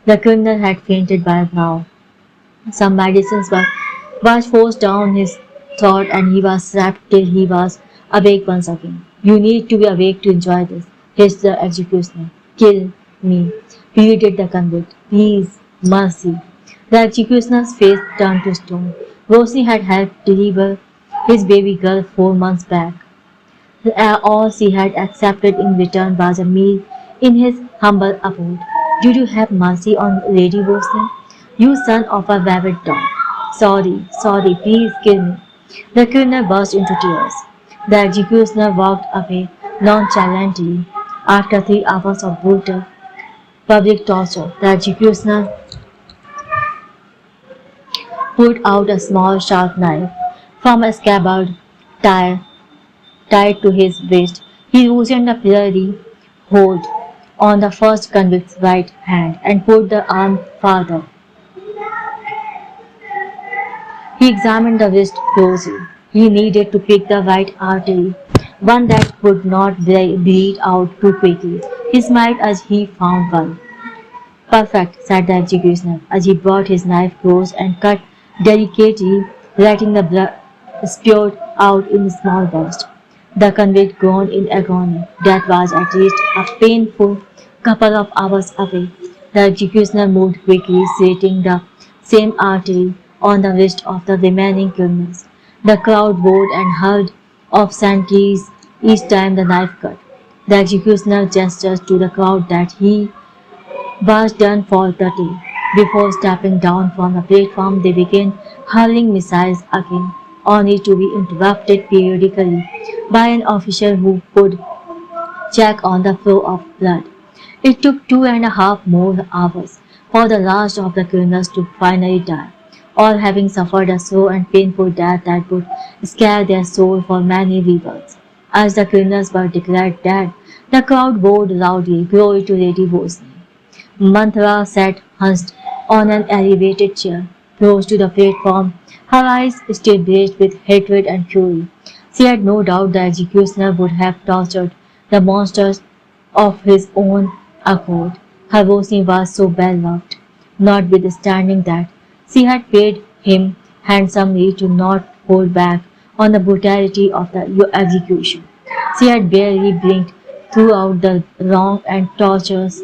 The criminal had fainted by now. Some medicines was forced down his throat and he was slapped till he was awake once again. You need to be awake to enjoy this, hissed the executioner. Kill me, pleaded the convict. Please, mercy. The executioner's face turned to stone. Rosie had helped deliver his baby girl 4 months back. All she had accepted in return was a meal in his humble abode. Did you have mercy on Lady Rosie? You son of a rabid dog. Sorry, please kill me. The criminal burst into tears. The executioner walked away nonchalantly. After 3 hours of brutal public torture, the executioner pulled out a small sharp knife from a scabbard tied to his wrist. He loosened the pillory hold on the first convict's right hand and put the arm farther. He examined the wrist closely. He needed to pick the right artery, one that would not bleed out too quickly. He smiled as he found one. Perfect, said the executioner as he brought his knife close and cut delicately, letting the blood spurt out in a small burst. The convict groaned in agony. Death was at least a painful couple of hours away. The executioner moved quickly, slitting the same artery on the wrist of the remaining criminals. The crowd roared and hurled obscenities each time the knife cut. The executioner gestured to the crowd that he was done for the day. Before stepping down from the platform, they began hurling missiles again, only to be interrupted periodically by an officer who would check on the flow of blood. It took 2.5 more hours for the last of the criminals to finally die, all having suffered a slow and painful death that would scare their soul for many rebels. As the criminals were declared dead, the crowd roared loudly, "Glory to Lady Rosie." Manthara sat hunched on an elevated chair, close to the platform. Her eyes still blazed with hatred and fury. She had no doubt the executioner would have tortured the monsters of his own accord. Her Rosie was so well loved, notwithstanding that she had paid him handsomely to not hold back on the brutality of the execution. She had barely blinked throughout the long and torturous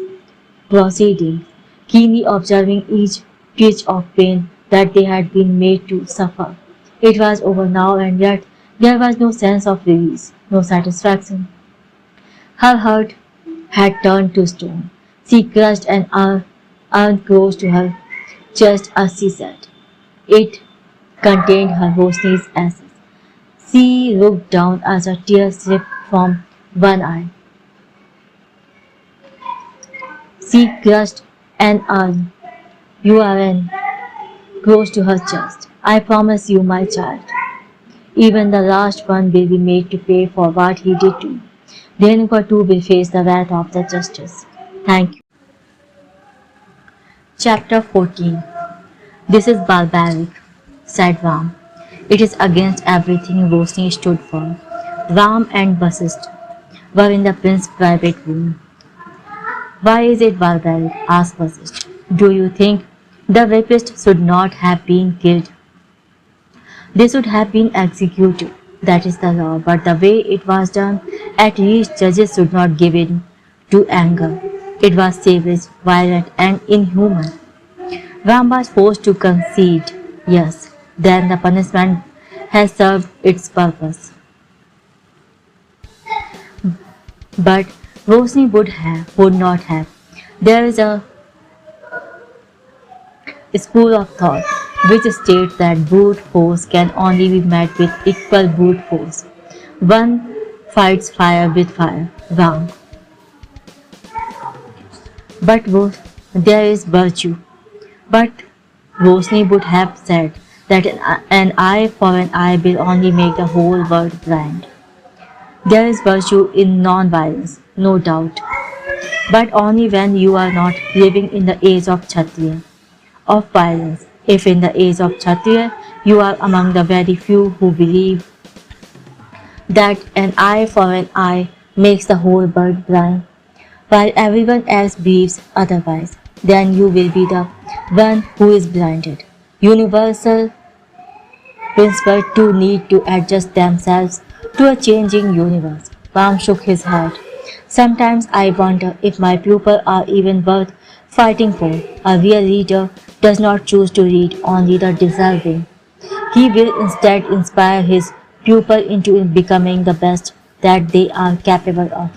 proceedings, keenly observing each twitch of pain that they had been made to suffer. It was over now, and yet there was no sense of release, no satisfaction. Her heart had turned to stone. She crushed an urn close to her chest as she said. It contained her Rosie's ashes. She looked down as a tear slipped from one eye. She crushed an urn You are in, close to her chest. I promise you, my child. Even the last one will be made to pay for what he did to you. Renuka too will face the wrath of the justice. Thank you. Chapter 14. This is barbaric, said Ram. It is against everything Rosni stood for. Ram and Vasist were in the prince's private room. Why is it barbaric? Asked Vasist. Do you think the rapist should not have been killed? They should have been executed. That is the law. But the way it was done, at least judges should not give in to anger. It was savage, violent, and inhuman. Ram was forced to concede. Yes, then the punishment has served its purpose. But Rosni would not have. There is a school of thought which states that brute force can only be met with equal brute force. One fights fire with fire. Wrong. But there is virtue. But Rosni would have said that an eye for an eye will only make the whole world blind. There is virtue in non-violence, no doubt, but only when you are not living in the age of Kshatriya, of violence. If in the age of Kshatriya you are among the very few who believe that an eye for an eye makes the whole world blind, while everyone else believes otherwise, then you will be the one who is blinded. Universal principles too need to adjust themselves to a changing universe. Ram shook his head. Sometimes I wonder if my pupils are even worth fighting for. A real leader does not choose to lead only the deserving. He will instead inspire his pupil into becoming the best that they are capable of.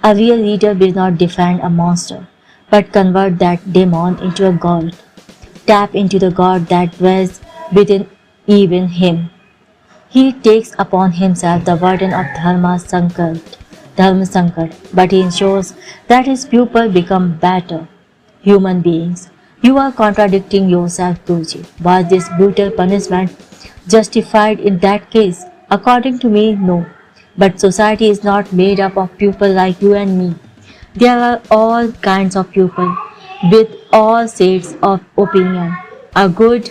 A real leader will not defend a monster, but convert that demon into a god. Tap into the god that dwells within even him. He takes upon himself the burden of Dharma Sankat, but he ensures that his pupils become better human beings. You are contradicting yourself, Guruji. Was this brutal punishment justified in that case? According to me, no. But society is not made up of people like you and me. There are all kinds of people with all shades of opinion. A good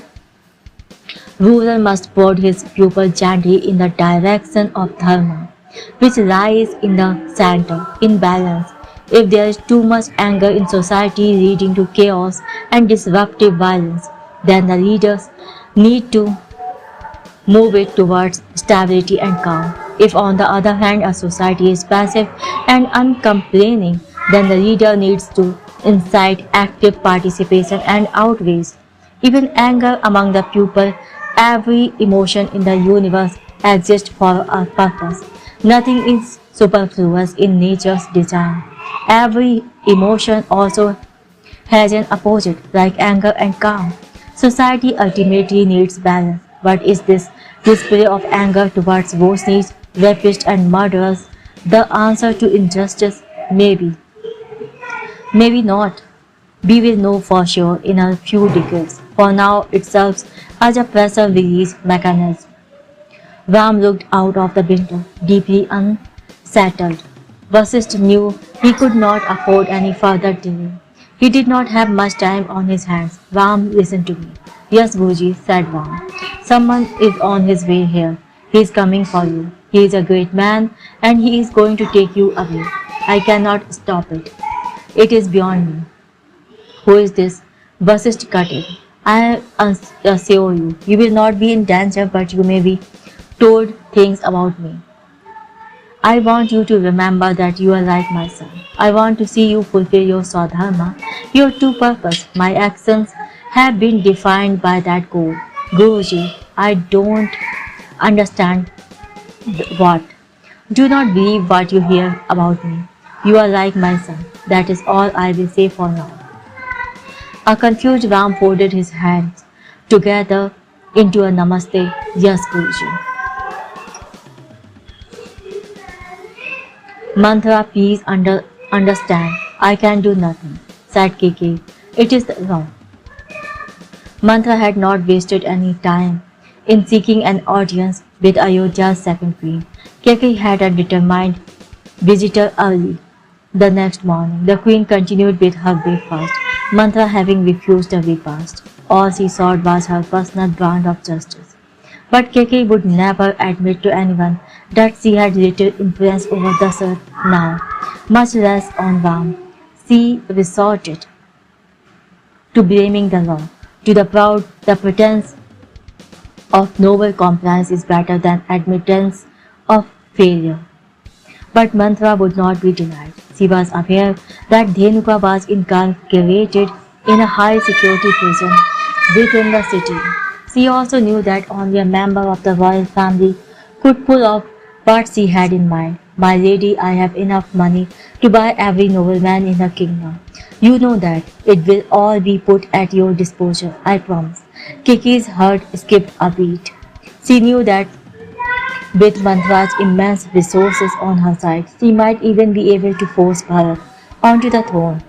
ruler must prod his pupil gently in the direction of dharma, which lies in the center, in balance. If there is too much anger in society leading to chaos and disruptive violence, then the leaders need to move it towards stability and calm. If on the other hand a society is passive and uncomplaining, then the leader needs to incite active participation and outrage. Even anger among the pupil, every emotion in the universe exists for a purpose. Nothing is superfluous in nature's design. Every emotion also has an opposite, like anger and calm. Society ultimately needs balance. But is this display of anger towards Bosnians, rapists and murderers the answer to injustice? Maybe. Maybe not. We will know for sure in a few decades. For now, it serves as a pressure release mechanism. Ram looked out of the window, deeply unsettled. Vasist knew he could not afford any further delay. He did not have much time on his hands. Ram, listen to me. Yes, Guruji, said Ram. Someone is on his way here. He is coming for you. He is a great man and he is going to take you away. I cannot stop it. It is beyond me. Who is this? Vasist cut in. I assure you, you will not be in danger, but you may be told things about me. I want you to remember that you are like my son. I want to see you fulfill your Swadharma, your true purpose. My actions have been defined by that goal. Guruji, I don't understand what. Do not believe what you hear about me. You are like my son. That is all I will say for now. A confused Ram folded his hands together into a namaste. Yes, Guruji. Mantra, please understand. I can do nothing, said Kiki. It is the law. Mantra had not wasted any time in seeking an audience with Ayodhya's second queen. Keki had a determined visitor early. The next morning, the queen continued with her breakfast, Mantra having refused the repast. All she sought was her personal brand of justice. But Keki would never admit to anyone that she had little influence over Dasarat now, much less on Ram. She resorted to blaming the law. To the proud, the pretense of noble compliance is better than admittance of failure. But Mantra would not be denied. She was aware that Dhenuka was incarcerated in a high security prison within the city. She also knew that only a member of the royal family could pull off what she had in mind. My lady, I have enough money to buy every nobleman in the kingdom. You know that. It will all be put at your disposal, I promise. Kiki's heart skipped a beat. She knew that with Mantra's immense resources on her side, she might even be able to force Bharat onto the throne.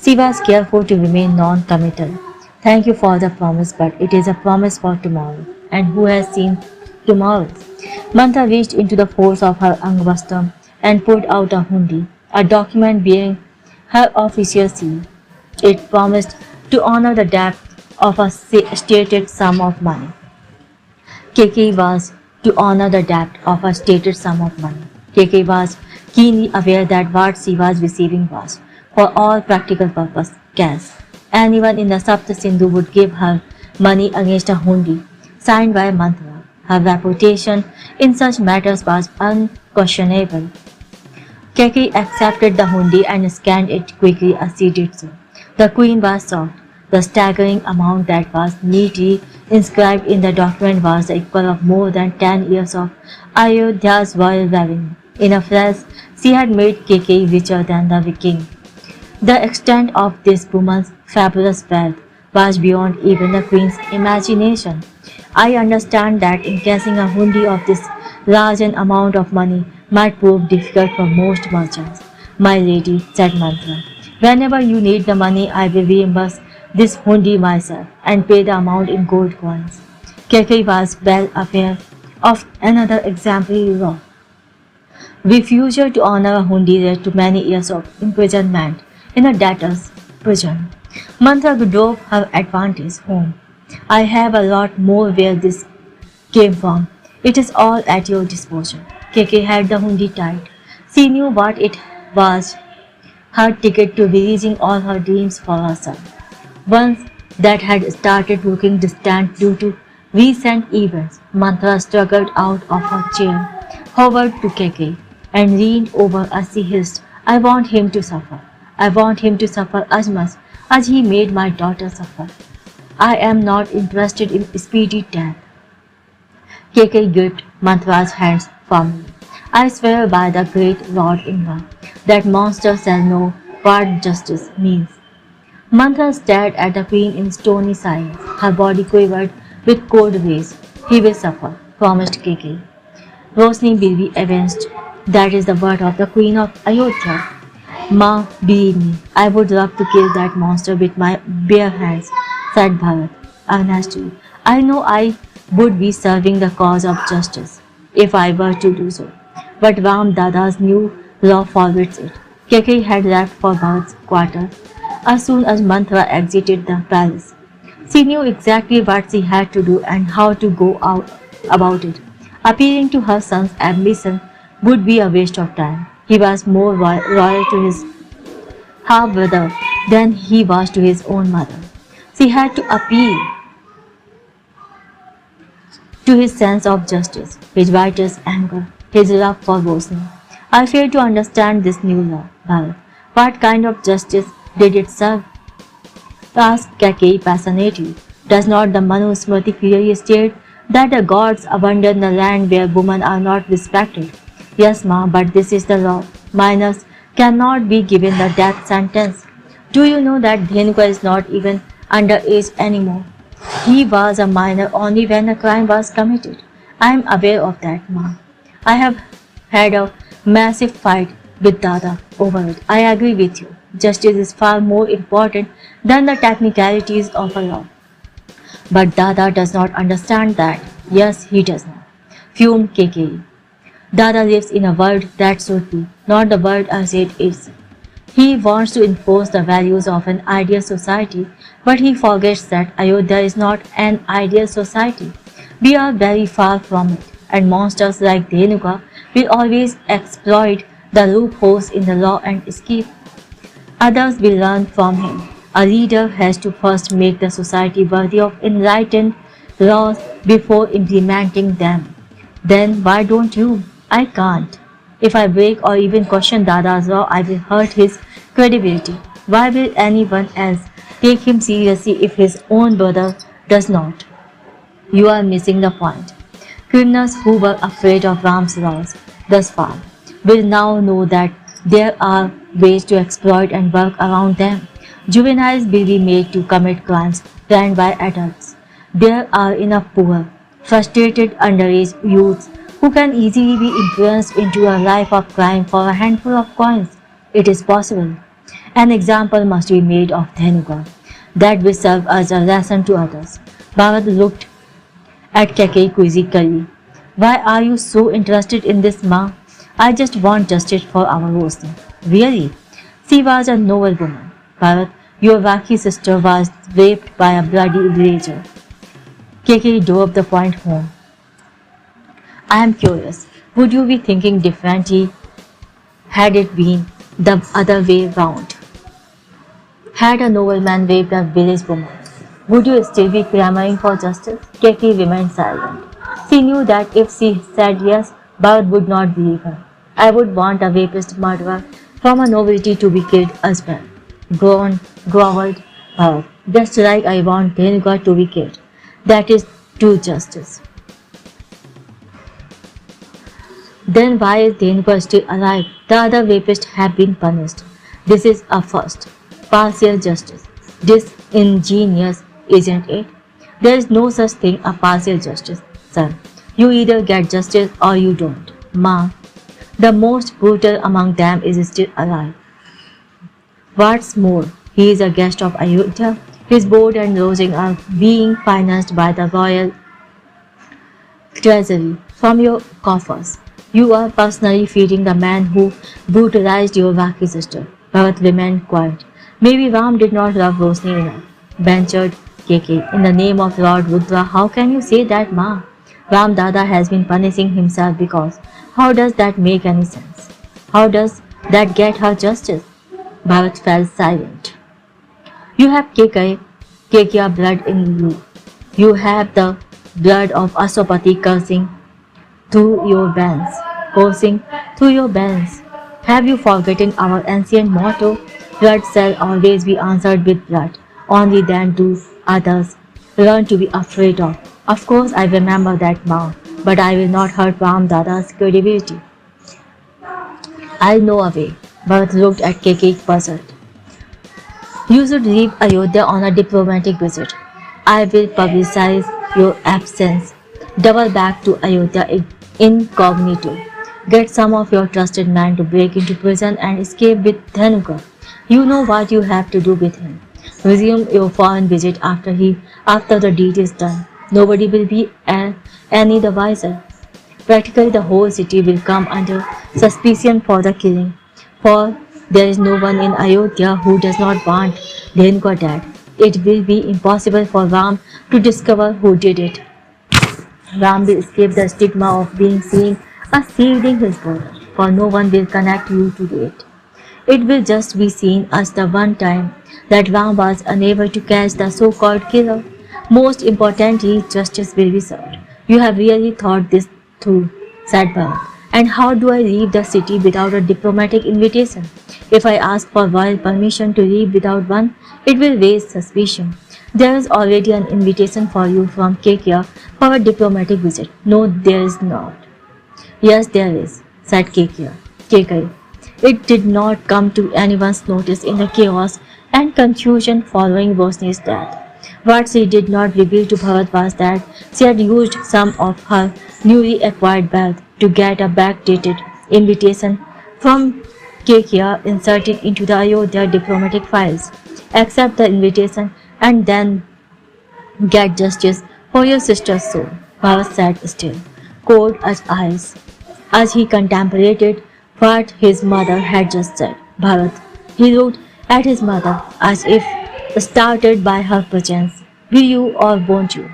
She was careful to remain non-committal. Thank you for the promise, but it is a promise for tomorrow. And who has seen tomorrow? Mantra reached into the folds of her angvastam and pulled out a hundi, a document bearing her official seal. It promised to honor the debt of a stated sum of money. Keke was to honor the debt of a stated sum of money. Keke was keenly aware that what she was receiving was, for all practical purpose, cash. Anyone in the Sapta Sindhu would give her money against a hundi signed by Mantra. Her reputation in such matters was unquestionable. Keke accepted the hundi and scanned it quickly as she did so. The queen was shocked. The staggering amount that was neatly inscribed in the document was the equal of more than 10 years of Ayodhya's royal revenue. In a flash, she had made Keke richer than the king. The extent of this woman's fabulous wealth was beyond even the queen's imagination. I understand that encashing a hundi of this large an amount of money might prove difficult for most merchants. My lady, said Mantra, whenever you need the money, I will reimburse this hundi myself and pay the amount in gold coins. Keke was well aware of another exemplary law. Refusal to honor a hundi led to many years of imprisonment in a debtor's prison. Mantra drove her advantage home. I have a lot more where this came from. It is all at your disposal. Keke had the hundi tight. She knew what it was, her ticket to releasing all her dreams for her son. Once that had started looking distant due to recent events, Mantra struggled out of her chair, hovered to Keke, and leaned over as she hissed, I want him to suffer. I want him to suffer as much as he made my daughter suffer. I am not interested in speedy death. Keke gripped Mantra's hands firmly. I swear by the great Lord Indra that monster shall know what justice means. Mantra stared at the queen in stony silence. Her body quivered with cold rays. He will suffer, promised Keke. Rosni will be avenged. That is the word of the queen of Ayodhya. Ma, believe me, I would love to kill that monster with my bare hands, said Bharat earnestly. I know I would be serving the cause of justice if I were to do so. But Ram Dada's new law forbids it. Keke had left for Bharat's quarters as soon as Mantra exited the palace. She knew exactly what she had to do and how to go out about it. Appealing to her son's ambition would be a waste of time. He was more loyal to his half-brother than he was to his own mother. She had to appeal to his sense of justice, his righteous anger, his love for Rosni. I fail to understand this new law, Bharat. What kind of justice did it serve? Asked Keke passionately. Does not the Manu Smriti clearly state that the gods abandon the land where women are not respected? Yes, ma, but this is the law. Minors cannot be given the death sentence. Do you know that Dhenuka is not even underage anymore? He was a minor only when a crime was committed. I am aware of that, ma. I have had a massive fight with Dada over it. I agree with you. Justice is far more important than the technicalities of a law. But Dada does not understand that. Yes, he does not. Fumed KK. Dada lives in a world that should be, not the world as it is. He wants to enforce the values of an ideal society, but he forgets that Ayodhya is not an ideal society. We are very far from it, and monsters like Dhenuka will always exploit the loopholes in the law and escape. Others will learn from him. A leader has to first make the society worthy of enlightened laws before implementing them. Then why don't you? I can't. If I break or even question Dada's law, I will hurt his credibility. Why will anyone else take him seriously if his own brother does not? You are missing the point. Criminals who were afraid of Ram's laws thus far will now know that there are ways to exploit and work around them. Juveniles will be made to commit crimes planned by adults. There are enough poor, frustrated underage youths who can easily be influenced into a life of crime for a handful of coins. It is possible. An example must be made of Dhenuka. That will serve as a lesson to others. Bharat looked at Keke quizzically. Why are you so interested in this, Ma? I just want justice for our Rosni. Really? She was a noble woman. Bharat, your wacky sister was raped by a bloody villager. Keke drove the point home. I am curious. Would you be thinking differently had it been the other way round? Had a nobleman raped a village woman, would you still be clamoring for justice? Keke remained silent. She knew that if she said yes, Bharat would not believe her. I would want a rapist murderer from a nobility to be killed as well. Groveled Bharat. Just like I want Dhenuka to be killed. That is true justice. Then why is Dhenuka still alive? The other rapists have been punished. This is a first. Partial justice. Disingenuous, isn't it? There is no such thing as partial justice, son. You either get justice or you don't. Ma, the most brutal among them is still alive. What's more, he is a guest of Ayodhya. His board and lodging are being financed by the royal treasury from your coffers. You are personally feeding the man who brutalized your wacky sister. Bharat remained quiet. Maybe Ram did not love Rosni enough, ventured Keke. In the name of Lord Rudra, how can you say that, Ma? Ram Dada has been punishing himself because how does that make any sense? How does that get her justice? Bharat fell silent. You have Kekia blood in you. You have the blood of Asopati coursing through your veins. Have you forgotten our ancient motto? Blood shall always be answered with blood. Only then do others learn to be afraid of. Of course, I remember that now, but I will not hurt Ram Dada's credibility. I'll know a way. Bharat looked at Keke puzzled. You should leave Ayodhya on a diplomatic visit. I will publicize your absence. Double back to Ayodhya incognito. Get some of your trusted men to break into prison and escape with Dhanuka. You know what you have to do with him. Resume your foreign visit after the deed is done. Nobody will be any the wiser. Practically the whole city will come under suspicion for the killing. For there is no one in Ayodhya who does not want Dhanuka dead. It will be impossible for Ram to discover who did it. Ram will escape the stigma of being seen as shielding his brother, for no one will connect you to it. It will just be seen as the one time that Ram was unable to catch the so-called killer. Most importantly, justice will be served. You have really thought this through, said Bharat. And how do I leave the city without a diplomatic invitation? If I ask for royal permission to leave without one, it will raise suspicion. There is already an invitation for you from Kekia for a diplomatic visit. No, there is not. Yes, there is, said Kekia. It did not come to anyone's notice in the chaos and confusion following Rosni's death. What she did not reveal to Bharat was that she had used some of her newly acquired wealth to get a backdated invitation from Kekia inserted into the Ayodhya diplomatic files. Accept the invitation and then get justice for your sister's soul. Bharat sat still, cold as ice, as he contemplated what his mother had just said. Bharat, he looked at his mother as if startled by her presence. Will you or won't you?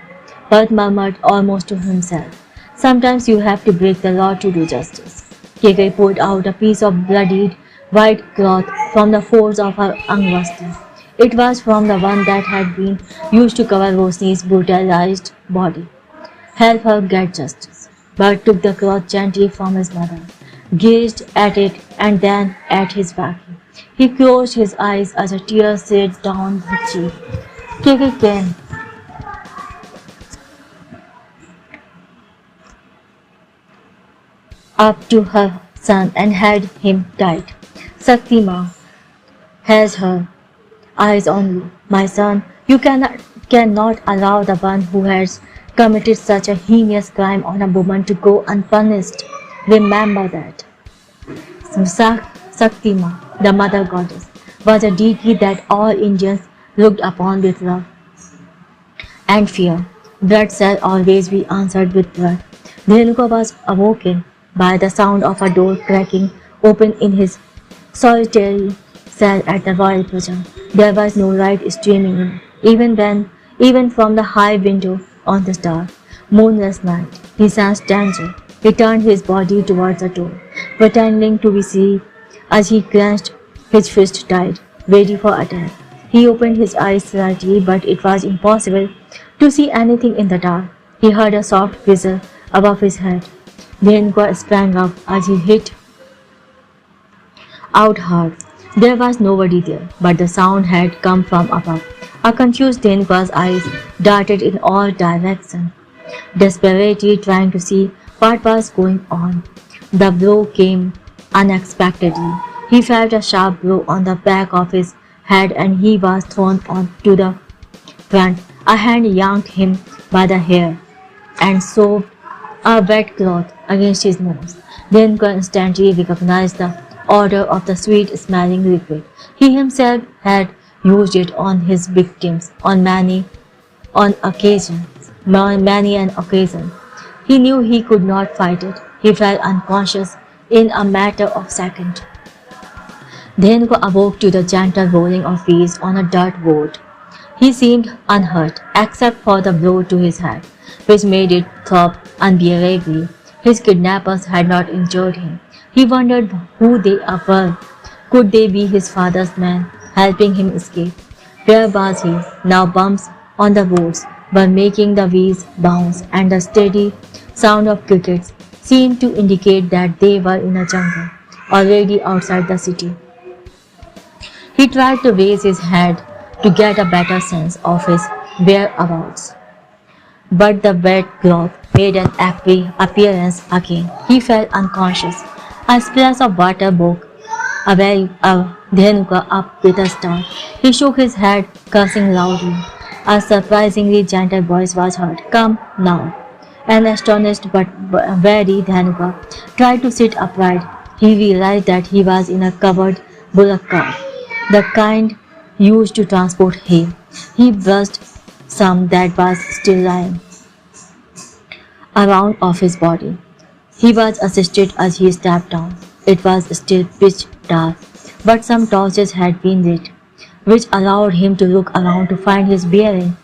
Bharat murmured almost to himself. Sometimes you have to break the law to do justice. Keke pulled out a piece of bloodied white cloth from the folds of her angvasti. It was from the one that had been used to cover Rosni's brutalized body. Help her get justice. Bert took the cloth gently from his mother, gazed at it and then at his back. He closed his eyes as a tear slid down his cheek. Kiki came up to her son and held him tight. Saktima has her eyes on you, my son. You cannot allow the one who has committed such a heinous crime on a woman to go unpunished. Remember that. Saktima, the mother goddess, was a deity that all Indians looked upon with love and fear. Blood shall always be answered with blood. Dhenuka was awoken by the sound of a door cracking open in his solitary cell at the royal prison. There was no light streaming in, even from the high window on this dark, moonless night. He sensed danger. He turned his body towards the door, pretending to be asleep as he clenched his fist tight, ready for attack. He opened his eyes slightly, but it was impossible to see anything in the dark. He heard a soft whistle above his head. Dhenuka sprang up as he hit out hard. There was nobody there, but the sound had come from above. A confused Dhenuka's eyes darted in all directions, desperately trying to see what was going on. The blow came unexpectedly. He felt a sharp blow on the back of his head and he was thrown on to the front. A hand yanked him by the hair and shoved a wet cloth against his nose. Dhenuka instantly recognized the odor of the sweet-smelling liquid. He himself had used it on his victims on many an occasion. He knew he could not fight it. He fell unconscious in a matter of seconds. Dhenuka awoke to the gentle rolling of wheels on a dirt road. He seemed unhurt, except for the blow to his head, which made it throb unbearably. His kidnappers had not injured him. He wondered who they were. Could they be his father's men, helping him escape? Where was he? Now bumps on the roads were making the wheels bounce, and the steady sound of crickets seemed to indicate that they were in a jungle, already outside the city. He tried to raise his head to get a better sense of his whereabouts, but the wet cloth made an appearance again. He fell unconscious. A splash of water broke Dhenuka up with a start. He shook his head, cursing loudly. A surprisingly gentle voice was heard. Come now. An astonished but wary Dhenuka tried to sit upright. He realized that he was in a covered bullock cart, the kind used to transport hay. He brushed some that was still lying around of his body. He was assisted as he stepped down. It was still pitch dark, but some torches had been lit, which allowed him to look around to find his bearing.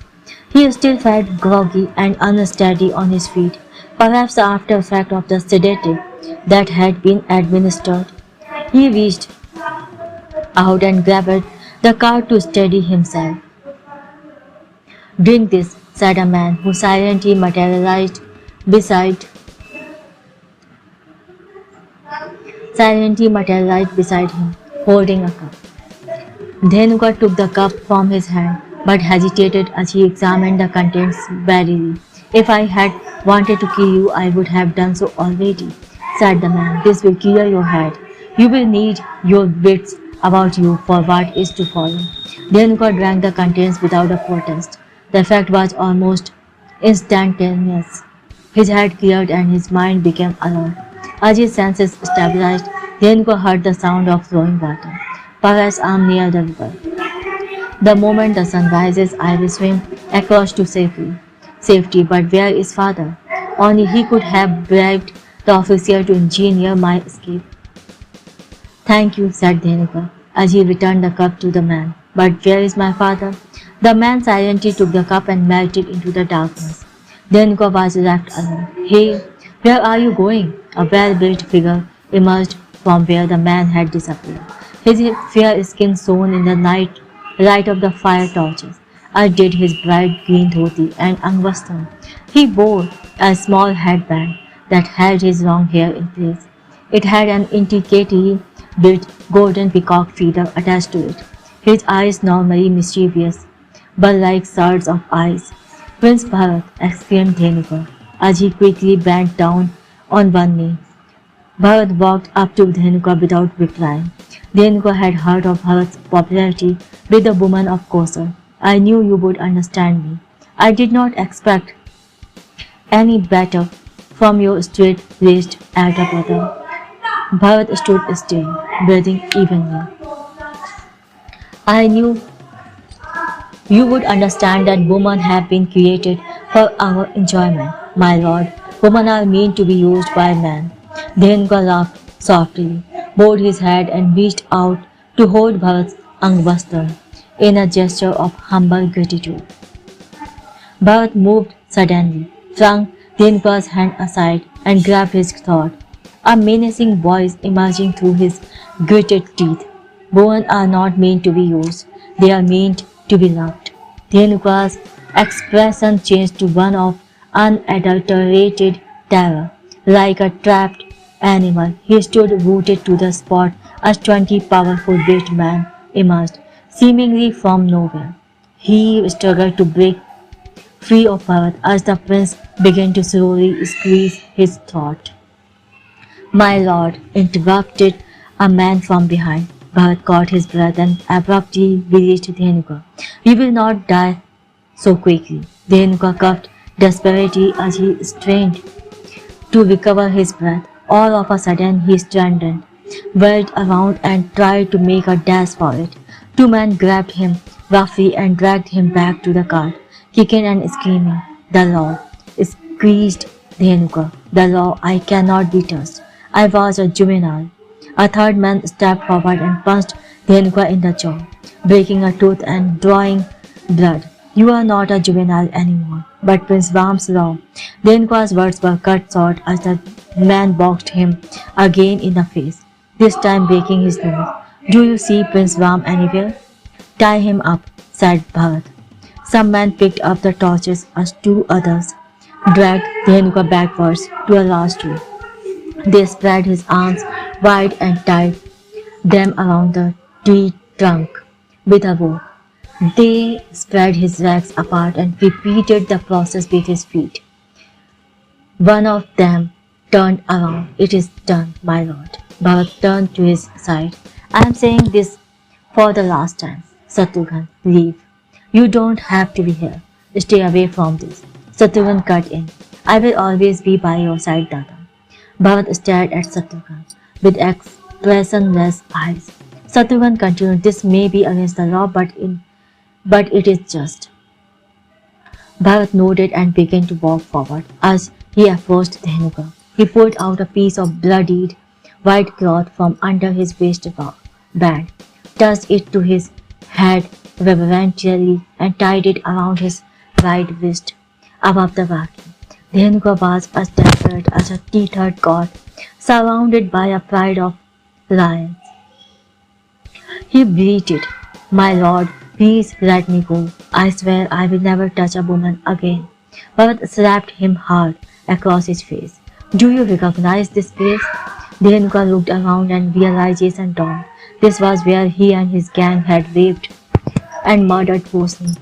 He still felt groggy and unsteady on his feet, perhaps the after effect of the sedative that had been administered. He reached out and grabbed the cart to steady himself. Drink this, said a man who silently materialized beside him, holding a cup. Dhenuka took the cup from his hand, but hesitated as he examined the contents warily. If I had wanted to kill you, I would have done so already, said the man. This will clear your head. You will need your wits about you for what is to follow. Dhenuka drank the contents without a protest. The effect was almost instantaneous. His head cleared and his mind became alert. As his senses stabilized, Dhenuka heard the sound of flowing water. Perhaps I'm near the river. The moment the sun rises, I will swim across to safety. But where is father? Only he could have bribed the officer to engineer my escape. Thank you, said Dhenuka, as he returned the cup to the man. But where is my father? The man silently took the cup and melted into the darkness. Dhenuka was left alone. Hey, where are you going? A well-built figure emerged from where the man had disappeared. His fair skin shone in the night light of the fire torches, as did his bright green dhoti and angvastam. He wore a small headband that held his long hair in place. It had an intricately built golden peacock feather attached to it. His eyes, normally mischievous, but like swords of ice. Prince Bharat, exclaimed Dhenuka, as he quickly bent down on one knee. Bharat walked up to Dhenuka without replying. Dhenuka had heard of Bharat's popularity with the women of Kosar. I knew you would understand me. I did not expect any better from your straight-laced elder brother. Bharat stood still, breathing evenly. I knew you would understand that women have been created for our enjoyment, my lord. Women are meant to be used by men. Dhenuka laughed softly, bowed his head and reached out to hold Bharat's angvastra in a gesture of humble gratitude. Bharat moved suddenly, flung Dhenuka's hand aside and grabbed his sword, a menacing voice emerging through his gritted teeth. Women are not meant to be used, they are meant to be loved. Dhenuka's expression changed to one of unadulterated terror. Like a trapped animal, he stood rooted to the spot as 20 powerful built men emerged, seemingly from nowhere. He struggled to break free of Bharat as the prince began to slowly squeeze his throat. My lord, interrupted a man from behind. Bharat caught his breath and abruptly released Dhenuka. You will not die so quickly. Dhenuka coughed desperately as he strained to recover his breath. All of a sudden he straightened, whirled around and tried to make a dash for it. Two men grabbed him roughly and dragged him back to the cart, kicking and screaming. The law, squeezed Dhenuka. The law, I cannot be touched. I was a juvenile. A third man stepped forward and punched Dhenuka in the jaw, breaking a tooth and drawing blood. You are not a juvenile anymore, but Prince Ram's law. Dhenuka's words were cut short as the man boxed him again in the face, this time breaking his nose. Do you see Prince Ram anywhere? Tie him up, said Bharat. Some men picked up the torches as two others dragged Dhenuka backwards to a large tree. They spread his arms wide and tied them around the tree trunk with a rope. They spread his legs apart and repeated the process with his feet. One of them turned around. It is done, my lord. Bharat turned to his side. I am saying this for the last time. Shatrughan, leave. You don't have to be here. Stay away from this. Shatrughan cut in. I will always be by your side, Dada. Bharat stared at Shatrughan with expressionless eyes. Shatrughan continued, this may be against the law, but it is just. Bharat nodded and began to walk forward. As he approached Dhenuka, he pulled out a piece of bloodied white cloth from under his waistband, touched it to his head reverentially, and tied it around his right wrist above the vacuum. Dhenuka was as desperate as a tethered god, surrounded by a pride of lions. He bleated, my lord, please let me go. I swear I will never touch a woman again. Bharat slapped him hard across his face. Do you recognize this place? Dhenuka looked around and realization dawned. This was where he and his gang had raped and murdered Bosni.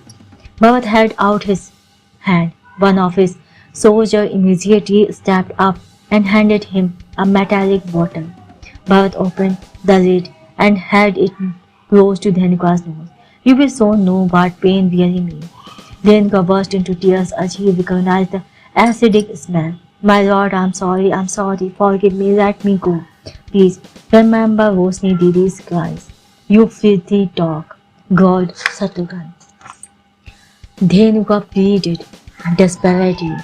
Bharat held out his hand. One of his soldiers immediately stepped up and handed him a metallic bottle. Bharat opened the lid and held it close to Dhenuka's nose. You will soon know what pain really means. Dhenuka burst into tears as he recognized the acidic smell. My lord, I'm sorry, forgive me, let me go. Please remember Rosni Didi's cries. You filthy dog, growled Satrughn. Dhenuka pleaded desperately.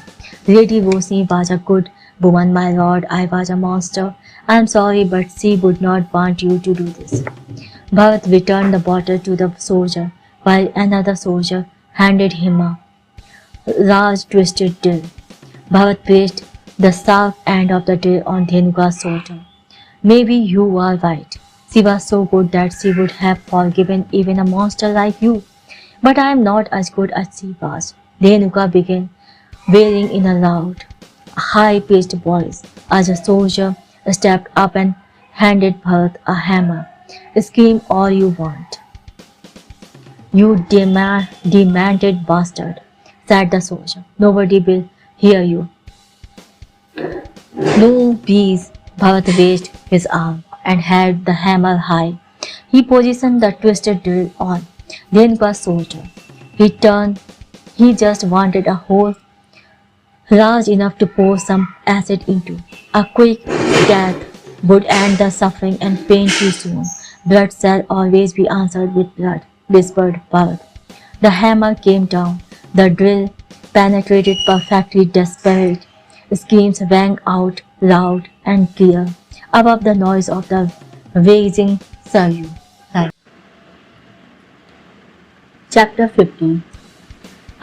Lady Rosni was a good woman, my lord. I was a monster. I am sorry, but she would not want you to do this. Bharat returned the bottle to the soldier, while another soldier handed him a large twisted drill. Bharat placed the sharp end of the drill on Dhenuka's shoulder. Maybe you are right. She was so good that she would have forgiven even a monster like you. But I am not as good as she was. Dhenuka began wailing in a loud, high-pitched voice as a soldier stepped up and handed Bharat a hammer. Scream all you want. You demanded bastard, said the soldier. Nobody will hear you. No, please. Bharat raised his arm and held the hammer high. He positioned the twisted drill on Dhenuka's shoulder. He just wanted a hole large enough to pour some acid into. A quick death would end the suffering and pain too soon. Blood shall always be answered with blood, whispered Bharat. The hammer came down. The drill penetrated perfectly. Desperate screams rang out loud and clear above the noise of the raging Saryu. Chapter 15.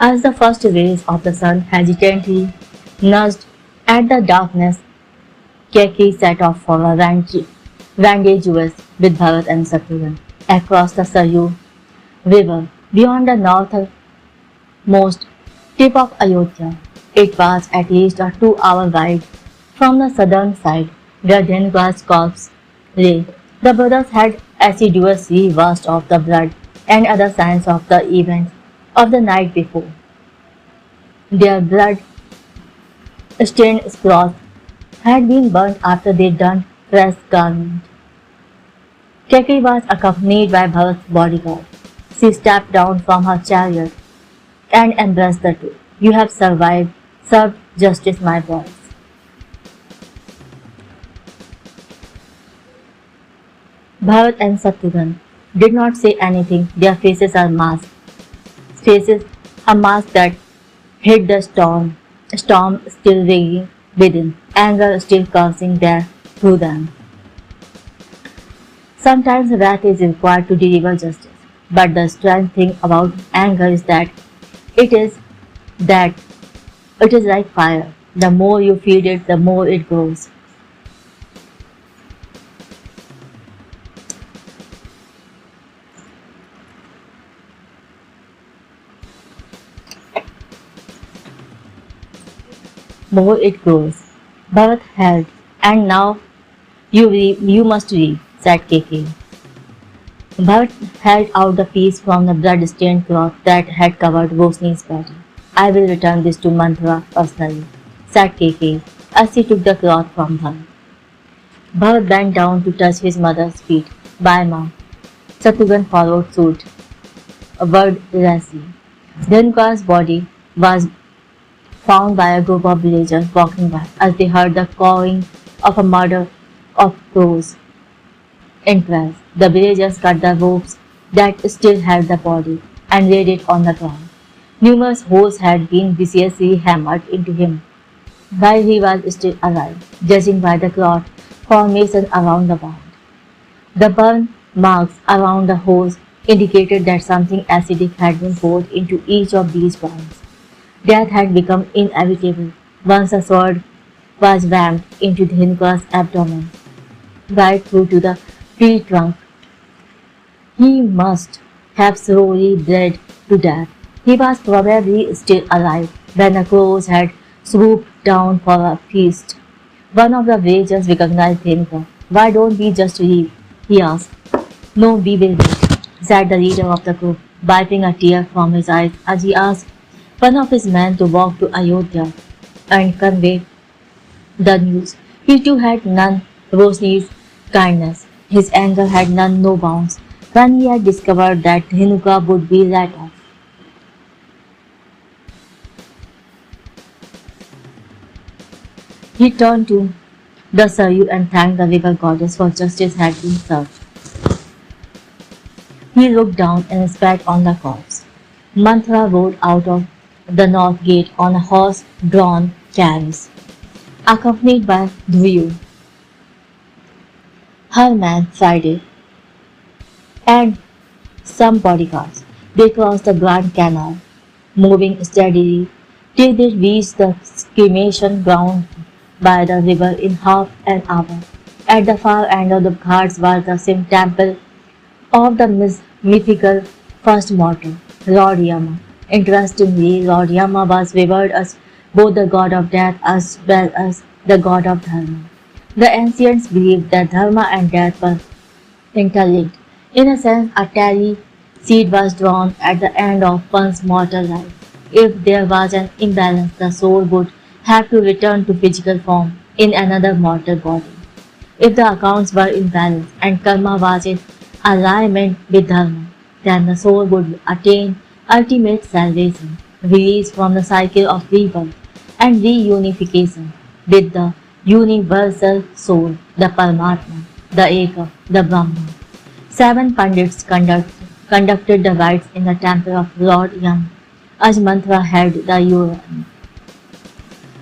As the first rays of the sun hesitantly nudged at the darkness, Keki set off for a rendezvous with Bharat and Satrughn across the Saryu river beyond the northernmost tip of Ayodhya. It was at least a 2-hour ride from the southern side where Dhenuka's corpse lay. The brothers had assiduously washed off the blood and other signs of the events of the night before. Their blood-stained clothes had been burnt after they donned fresh garment. Keki was accompanied by Bharat's bodyguard. She stepped down from her chariot and embraced the two. You have survived, served justice, my boys. Bharat and Satrughn did not say anything. Their faces are masked. Faces a mask that hid the storm still raging within, anger still coursing there through them. Sometimes wrath is required to deliver justice, but the strange thing about anger is that it is like fire. The more you feed it, the more it grows. More it grows. Bharat held, and now you must reap, said Keke. Bharat held out the piece from the blood-stained cloth that had covered Rosni's body. I will return this to Manthara personally, said Keke as he took the cloth from Bharat. Bharat bent down to touch his mother's feet. Bye, Mom. Satrughn followed suit, a word rashly. Dhenuka's body was found by a group of villagers walking by as they heard the cawing of a murder of crows. In press, the villagers cut the ropes that still held the body and laid it on the ground. Numerous holes had been viciously hammered into him while he was still alive, judging by the cloth formation around the wound. The burn marks around the holes indicated that something acidic had been poured into each of these wounds. Death had become inevitable once a sword was rammed into Dhenuka's abdomen, right through to the tree trunk. He must have slowly bled to death. He was probably still alive when the crows had swooped down for a feast. One of the villagers recognized Dhenuka. Why don't we just leave? He asked. No, we will wait, said the leader of the group, wiping a tear from his eyes as he asked one of his men to walk to Ayodhya and convey the news. He too had none Rosni's kindness. His anger had none no bounds when he had discovered that Dhenuka would be let off. He turned to the Saryu and thanked the river goddess for justice had been served. He looked down and spat on the corpse. Manthra rode out of the north gate on a horse-drawn carriage, accompanied by Dhruv, her man Friday, and some bodyguards. They crossed the Grand Canal, moving steadily till they reached the cremation ground by the river in half an hour. At the far end of the ghats was the same temple of the mythical first mortal, Lord Yama. Interestingly, Lord Yama was revered as both the god of death as well as the god of dharma. The ancients believed that dharma and death were interlinked. In a sense, a tally seed was drawn at the end of one's mortal life. If there was an imbalance, the soul would have to return to physical form in another mortal body. If the accounts were imbalanced and karma was in alignment with dharma, then the soul would attain ultimate salvation, release from the cycle of rebirth and reunification with the universal soul, the Paramatma, the Eka, the Brahman. Seven Pandits conducted the rites in the temple of Lord Yama. As mantra held the urn,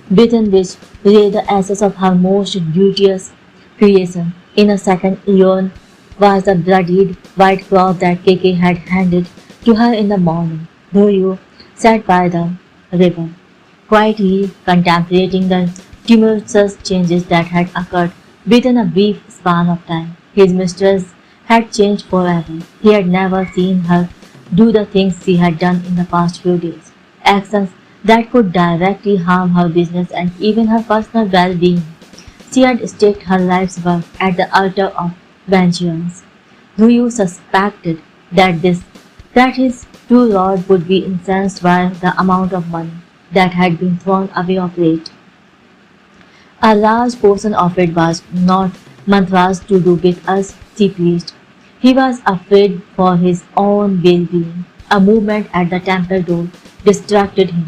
within which lay the essence of her most beauteous creation. In a second urn was the bloodied white cloth that Keke had handed to her in the morning. Dhruv sat by the river, quietly contemplating the tumultuous changes that had occurred within a brief span of time. His mistress had changed forever. He had never seen her do the things she had done in the past few days, actions that could directly harm her business and even her personal well-being. She had staked her life's work at the altar of vengeance. Dhruv suspected that his true lord would be incensed by the amount of money that had been thrown away of late. A large portion of it was not Mantra's to do with us, she pleased. He was afraid for his own well-being. A movement at the temple door distracted him.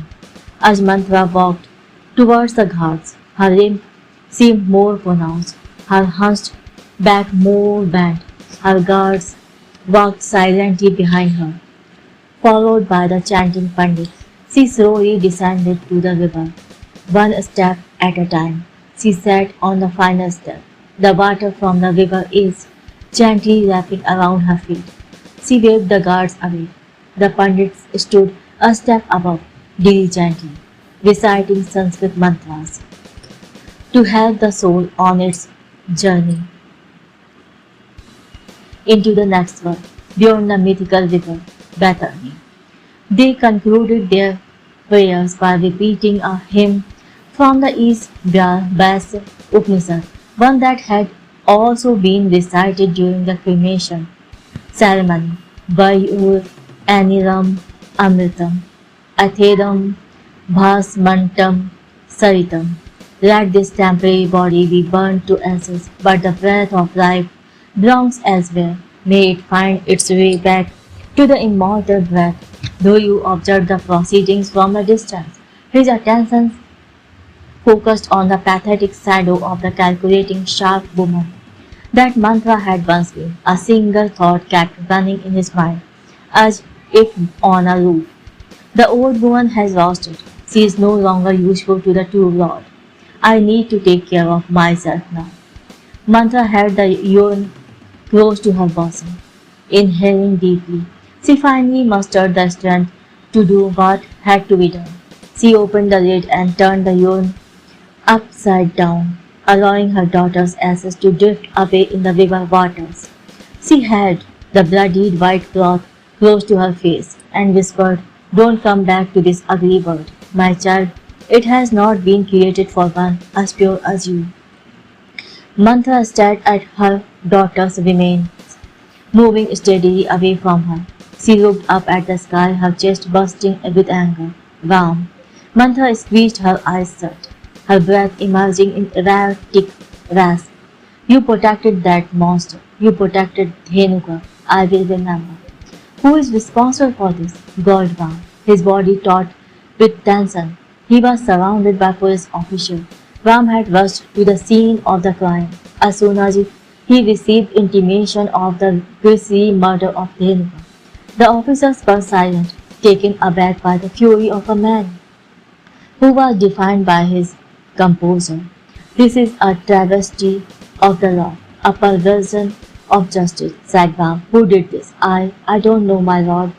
As Mantra walked towards the ghats, her limp seemed more pronounced, her hunched back more bent. Her guards walked silently behind her, followed by the chanting Pandit. She slowly descended to the river, one step at a time. She sat on the final step. The water from the river is gently lapping around her feet. She waved the guards away. The Pandits stood a step above, diligently, reciting Sanskrit mantras to help the soul on its journey into the next world, beyond the mythical river, Bethany. They concluded their prayers by repeating a hymn from the East Vyas Upanishad, one that had also been recited during the cremation ceremony. Vayur Aniram Amritam Athedam Bhasmantam Saritam. Let this temporary body be burned to ashes, but the breath of life belongs elsewhere. May it find its way back to the immortal breath. Though you observed the proceedings from a distance, his attention focused on the pathetic shadow of the calculating, sharp woman that mantra had once been. A single thought kept running in his mind, as if on a loop. The old woman has lost it. She is no longer useful to the true Lord. I need to take care of myself now. Mantra held the urn close to her bosom. Inhaling deeply, she finally mustered the strength to do what had to be done. She opened the lid and turned the urn upside down, allowing her daughter's ashes to drift away in the river waters. She held the bloodied white cloth close to her face and whispered, "Don't come back to this ugly world, my child. It has not been created for one as pure as you." Mantra stared at her daughter's remains, moving steadily away from her. She looked up at the sky, her chest bursting with anger. Ram. Mantra squeezed her eyes shut, her breath emerging in erratic rasp. You protected that monster. You protected Dhenuka. I will remember. Who is responsible for this? God Ram. His body taut with tension. He was surrounded by police officials, Ram had rushed to the scene of the crime as soon as he received intimation of the grisly murder of Renuka. The officers were silent, taken aback by the fury of a man who was defined by his composure. This is a travesty of the law, a perversion of justice, said Ram. Who did this? I don't know, my lord,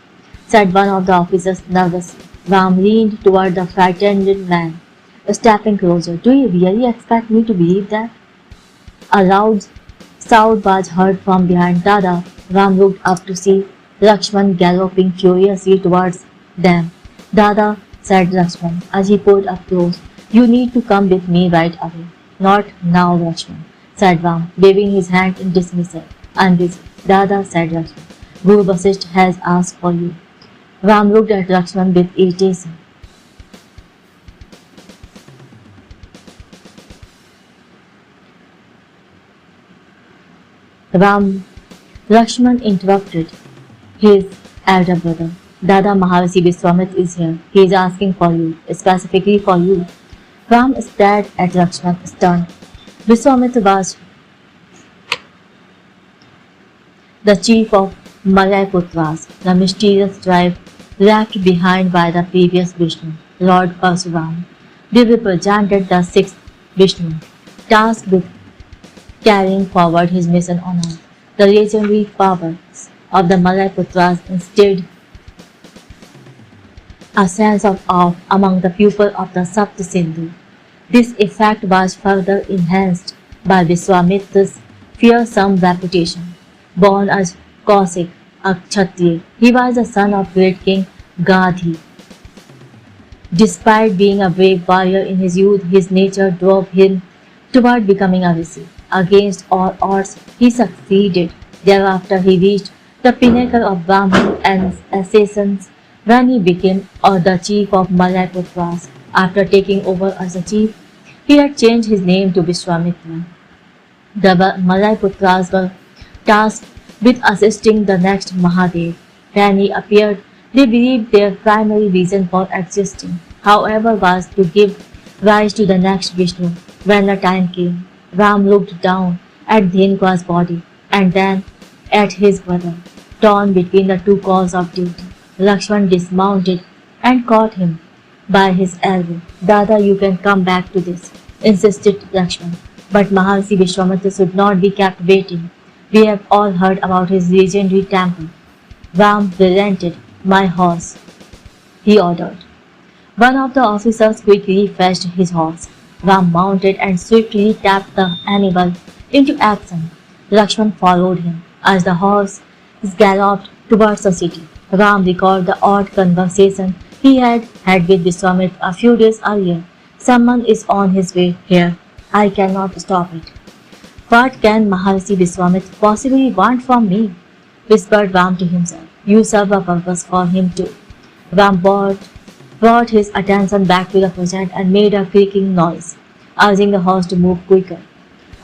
said one of the officers nervously. Ram leaned toward the frightened man, stepping closer. Do you really expect me to believe that? A loud shout was heard from behind Dada. Ram looked up to see Lakshman galloping furiously towards them. Dada, said Lakshman as he pulled up close, you need to come with me right away. Not now, Lakshman, said Ram, waving his hand in dismissal. I'm busy. Dada, said Lakshman. Guru Vasisht has asked for you. Ram looked at Lakshman with irritation. Lakshman interrupted his elder brother. Dada Maharishi Viswamit is here. He is asking for you, specifically for you. Ram stared at Lakshman, stunned. Viswamitra was the chief of Malayaputras, the mysterious tribe left behind by the previous Vishnu, Lord Parsuram. They represented the sixth Vishnu, tasked with carrying forward his mission on earth. The legendary powers of the Malayaputras instilled a sense of awe among the people of the Sapt Sindhu. This effect was further enhanced by Viswamitra's fearsome reputation. Born as Kausik, a Kshatriya, he was the son of great king Gadhi. Despite being a brave warrior in his youth, his nature drove him toward becoming a rishi. Against all odds, he succeeded. Thereafter, he reached the pinnacle of Brahmin and assassins when he became the chief of Malayaputras. After taking over as a chief, he had changed his name to Vishwamitra. The Malayaputras were tasked with assisting the next Mahadev. When he appeared, they believed their primary reason for existing, however, was to give rise to the next Vishnu. When the time came, Ram looked down at Dhenka's body and then at his brother, torn between the two calls of duty. Lakshman dismounted and caught him by his elbow. Dada, you can come back to this, insisted Lakshman. But Maharishi Vishwamitra should not be kept waiting. We have all heard about his legendary temple. Ram relented. My horse, he ordered. One of the officers quickly fetched his horse. Ram mounted and swiftly tapped the animal into action. Lakshman followed him. As the horse galloped towards the city, Ram recalled the odd conversation he had had with Vishwamitra a few days earlier. Someone is on his way here. I cannot stop it. What can Maharishi Vishwamitra possibly want from me? Whispered Ram to himself. You serve a purpose for him too. Ram brought his attention back to the present and made a creaking noise, urging the horse to move quicker.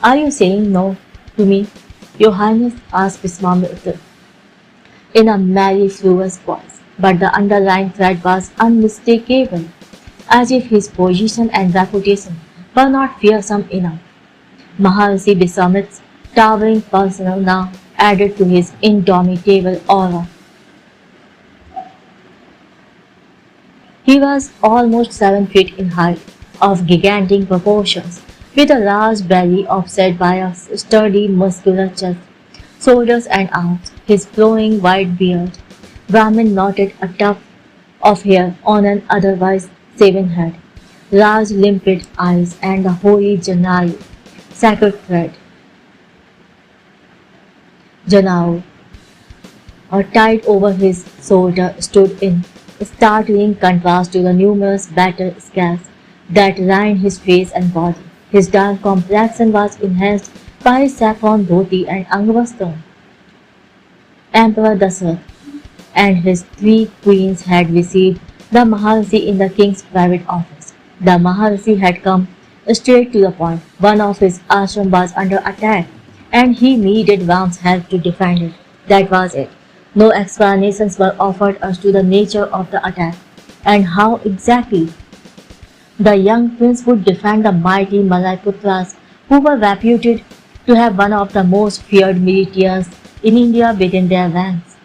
Are you saying no to me, Your Highness? Asked Vishwamitra in a mellifluous voice, but the underlying threat was unmistakable, as if his position and reputation were not fearsome enough. Maharishi Vishwamitra's towering persona now added to his indomitable aura. He was almost 7 feet in height, of gigantic proportions, with a large belly offset by a sturdy muscular chest, shoulders and arms. His flowing white beard, Brahmin knotted a tuft of hair on an otherwise shaven head, large limpid eyes and a holy Janayu, sacred thread. Janau, tied over his shoulder, stood in startling contrast to the numerous battle scars that lined his face and body. His dark complexion was enhanced by his saffron dhoti and angvastra. Emperor Dasarath and his 3 queens had received the Maharishi in the king's private office. The Maharishi had come straight to the point. One of his ashram was under attack, and he needed Ram's help to defend it. That was it. No explanations were offered as to the nature of the attack and how exactly The young prince would defend the mighty Malayaputras, who were reputed to have one of the most feared militias in India within their ranks.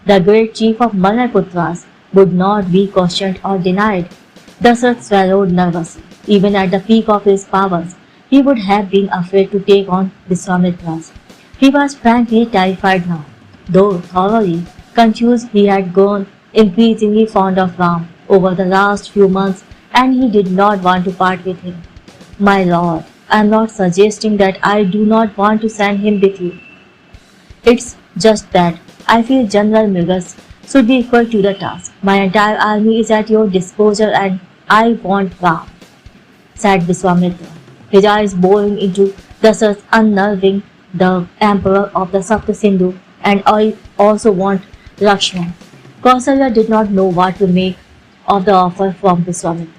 The great chief of Malayaputras would not be questioned or denied. Dasarat swallowed nervously. Even at the peak of his powers, he would have been afraid to take on Viswamitra's. He was frankly terrified now. Though thoroughly confused, he had grown increasingly fond of Ram over the last few months, and he did not want to part with him. My lord, I am not suggesting that I do not want to send him with you. It's just that I feel General Murgas should be equal to the task. My entire army is at your disposal and I want Ram, said Viswamitra, his eyes boring into Dasarat's unnerving the emperor of the Sapta and I also want Lakshman. Kausalya did not know what to make of the offer from Viswamitra.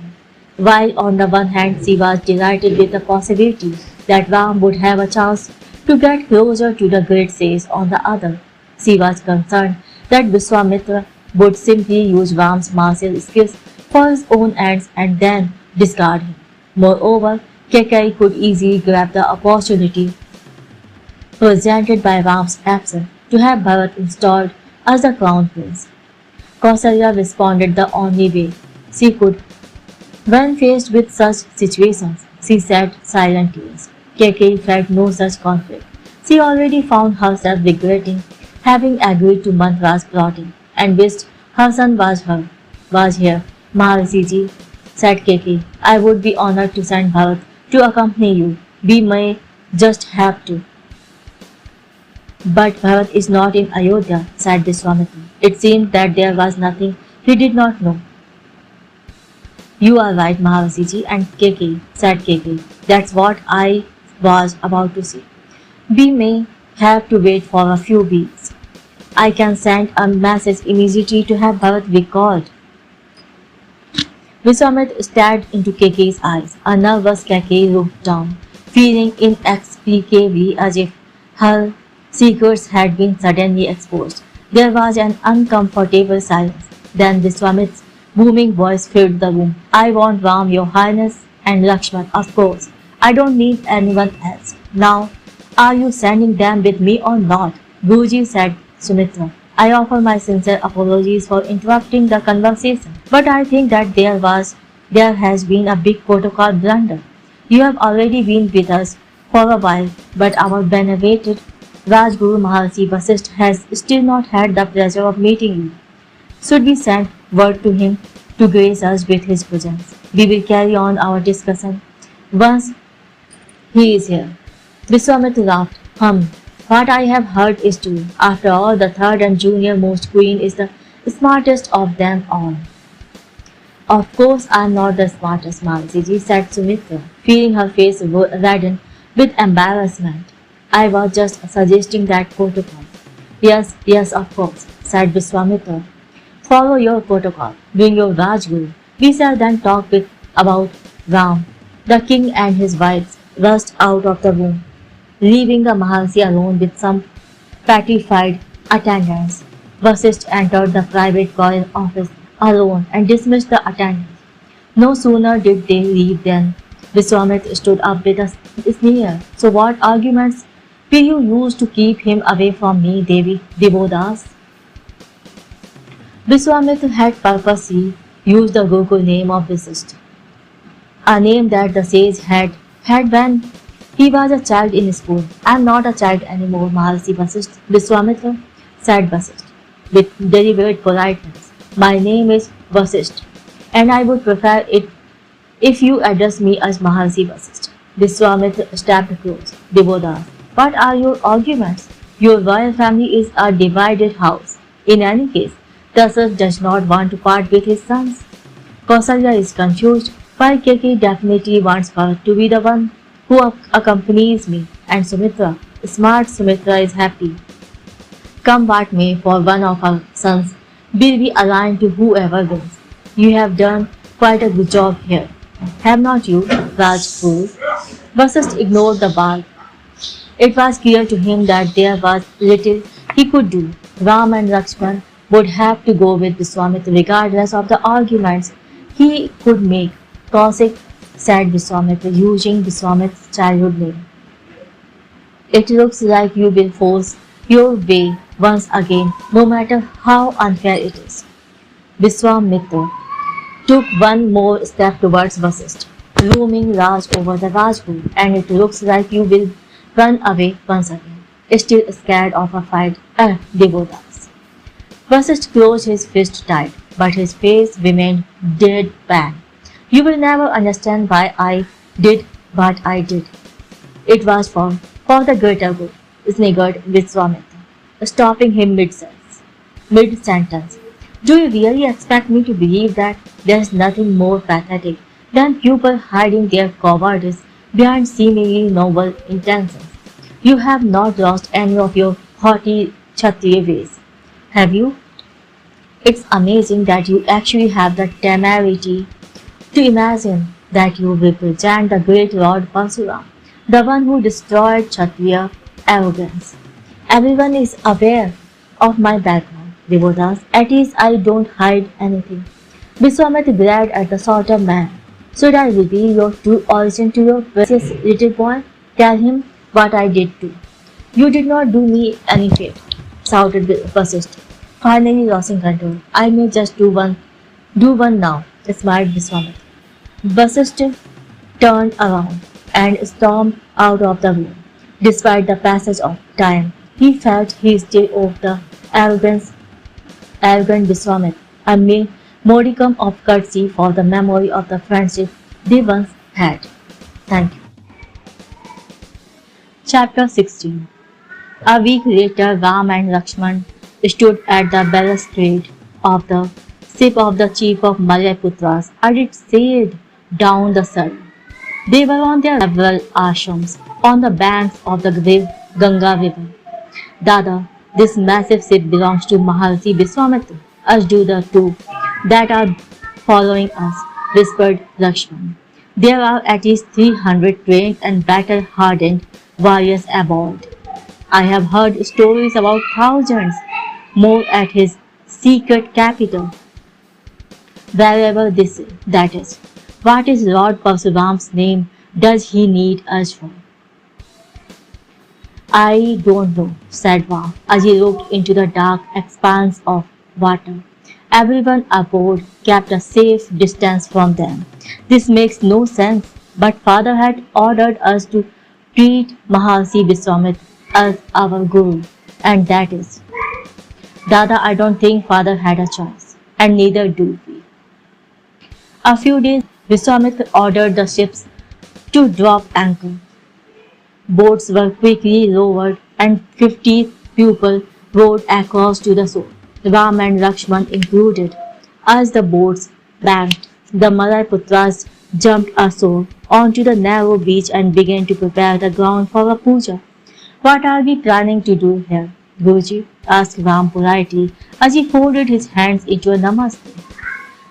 While on the one hand she was delighted with the possibility that Ram would have a chance to get closer to the great sage, on the other, she was concerned that Viswamitra would simply use Ram's martial skills for his own ends and then discard him. Moreover, Kekai could easily grab the opportunity presented by Ram's absence to have Bharat installed as the crown prince. Kausalya responded the only way she could when faced with such situations. She shed silent tears. Kekai felt no such conflict. She already found herself regretting having agreed to Mantra's plotting and wished her son was here. Maharshi, said Kekai, I would be honored to send Bharat to accompany you. We may just have to. But Bharat is not in Ayodhya, said Vishwamitra. It seemed that there was nothing he did not know. You are right, Maharshi, and Kekai, said Kekai. That's what I was about to say. We may have to wait for a few weeks. I can send a message immediately to have Bharat recalled. Vishwamitra stared into Kekai's eyes. A nervous Kekai looked down, feeling inexplicably as if her secrets had been suddenly exposed. There was an uncomfortable silence. Then Vishwamitra's booming voice filled the room. I want Ram, your highness, and Lakshman, of course. I don't need anyone else. Now, are you sending them with me or not? Guruji, said Sumitra. I offer my sincere apologies for interrupting the conversation, but I think that there has been a big protocol blunder. You have already been with us for a while, but our venerated Rajguru Maharshi Vasisht has still not had the pleasure of meeting you. Should we send word to him to grace us with his presence? We will carry on our discussion once he is here. Vishwamitra laughed. What I have heard is true. After all, the third and junior most queen is the smartest of them all. Of course, I am not the smartest, Maharshi, said Sumitra, feeling her face redden with embarrassment. I was just suggesting that protocol. Yes, of course, said Vishwamitra. Follow your protocol. Bring your Rajguru. We shall then talk about Ram. The king and his wives rushed out of the room, leaving the Maharshi alone with some petrified attendants. Vasisht entered the private royal office alone and dismissed the attendants. No sooner did they leave than Vishwamitra stood up with a sneer. So what arguments will you use to keep him away from me, Devi Devodas? Vishwamitra had purposely used the Gurukul name of Vasisht, a name that the sage had when he was a child in school. I am not a child anymore, Maharshi Vasisht, Vishwamitra, said Vasisht, with deliberate politeness. My name is Vasisht, and I would prefer it if you address me as Maharshi Vasisht. Vishwamitra stepped close. Devodas, what are your arguments? Your royal family is a divided house. In any case, Dasarat does not want to part with his sons. Kausalya is confused, while Kekai definitely wants her to be the one who accompanies me, and Sumitra, smart Sumitra, is happy. Come what may, for one of our sons will be aligned to whoever wins. You have done quite a good job here, have not you, Rajguru? Vasisht ignored the bark. It was clear to him that there was little he could do. Ram and Lakshman would have to go with Vishwamitra regardless of the arguments he could make. Kaushik, said Viswamitra, using Viswamitra's childhood name. It looks like you will force your way once again, no matter how unfair it is. Viswamitra took one more step towards Vasisht, looming large over the Rajguru, and it looks like you will run away once again, still scared of a fight. Devodas. Vasisht closed his fist tight, but his face remained deadpan. You will never understand why I did what I did. It was for the greater good, sniggered Viswamitra, stopping him mid-sentence. Do you really expect me to believe that there's nothing more pathetic than people hiding their cowardice behind seemingly noble intentions? You have not lost any of your haughty Kshatriya ways, have you? It's amazing that you actually have the temerity to imagine that you represent the great Lord Parsuram, the one who destroyed Kshatriya arrogance. Everyone is aware of my background, Devodas. At least I don't hide anything. Viswamitra glared at the sort of man. Should I reveal your true origin to your precious little boy? Tell him what I did too. You did not do me any favor, shouted Vasisht, finally losing control. I may just do one now, smiled Viswamitra. Vasisht turned around and stormed out of the room. Despite the passage of time, he felt he still owed the arrogant Viswamitra a modicum of courtesy for the memory of the friendship they once had. Thank you. Chapter 16. A week later, Ram and Lakshman stood at the balustrade of the ship of the chief of Malayaputras as it sailed down the Surrey. They were on their several ashrams on the banks of the great Ganga river. Dada, this massive ship belongs to Maharshi Viswamitra, as do the two that are following us, whispered Lakshman. There are at least 300 trained and battle-hardened warriors aboard. I have heard stories about thousands more at his secret capital, wherever that is. What is Lord Parsuram's name does he need us for? I don't know, said Ram as he looked into the dark expanse of water. Everyone aboard kept a safe distance from them. This makes no sense, but Father had ordered us to treat Maharshi Viswamitra as our guru, and that is. Dada, I don't think Father had a choice, and neither do we. A few days, Viswamitra ordered the ships to drop anchor. Boats were quickly lowered and 50 people rowed across to the shore, Ram and Lakshman included. As the boats banked, the Malayaputras jumped ashore onto the narrow beach and began to prepare the ground for a puja. What are we planning to do here, Guruji? Asked Ram politely as he folded his hands into a namaste.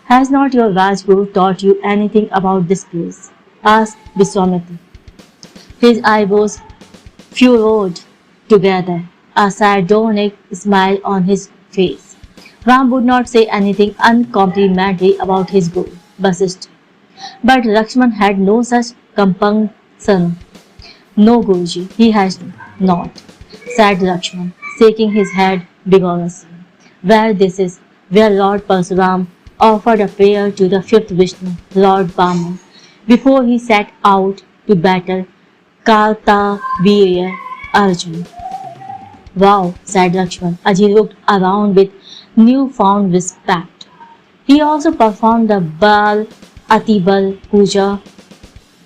Has not your Rajguru taught you anything about this place? Asked Viswamitra. His eyebrows furrowed together, a sardonic smile on his face. Ram would not say anything uncomplimentary about his guru, Vasisht. But Lakshman had no such compunction. No, Guruji, he has not, said Lakshman, shaking his head vigorously. Well, this is where Lord Parsuram offered a prayer to the fifth Vishnu, Lord Brahma, before he set out to battle Kartavirya Arjun. Wow, said Lakshman as he looked around with newfound respect. He also performed the Bal Atibal Puja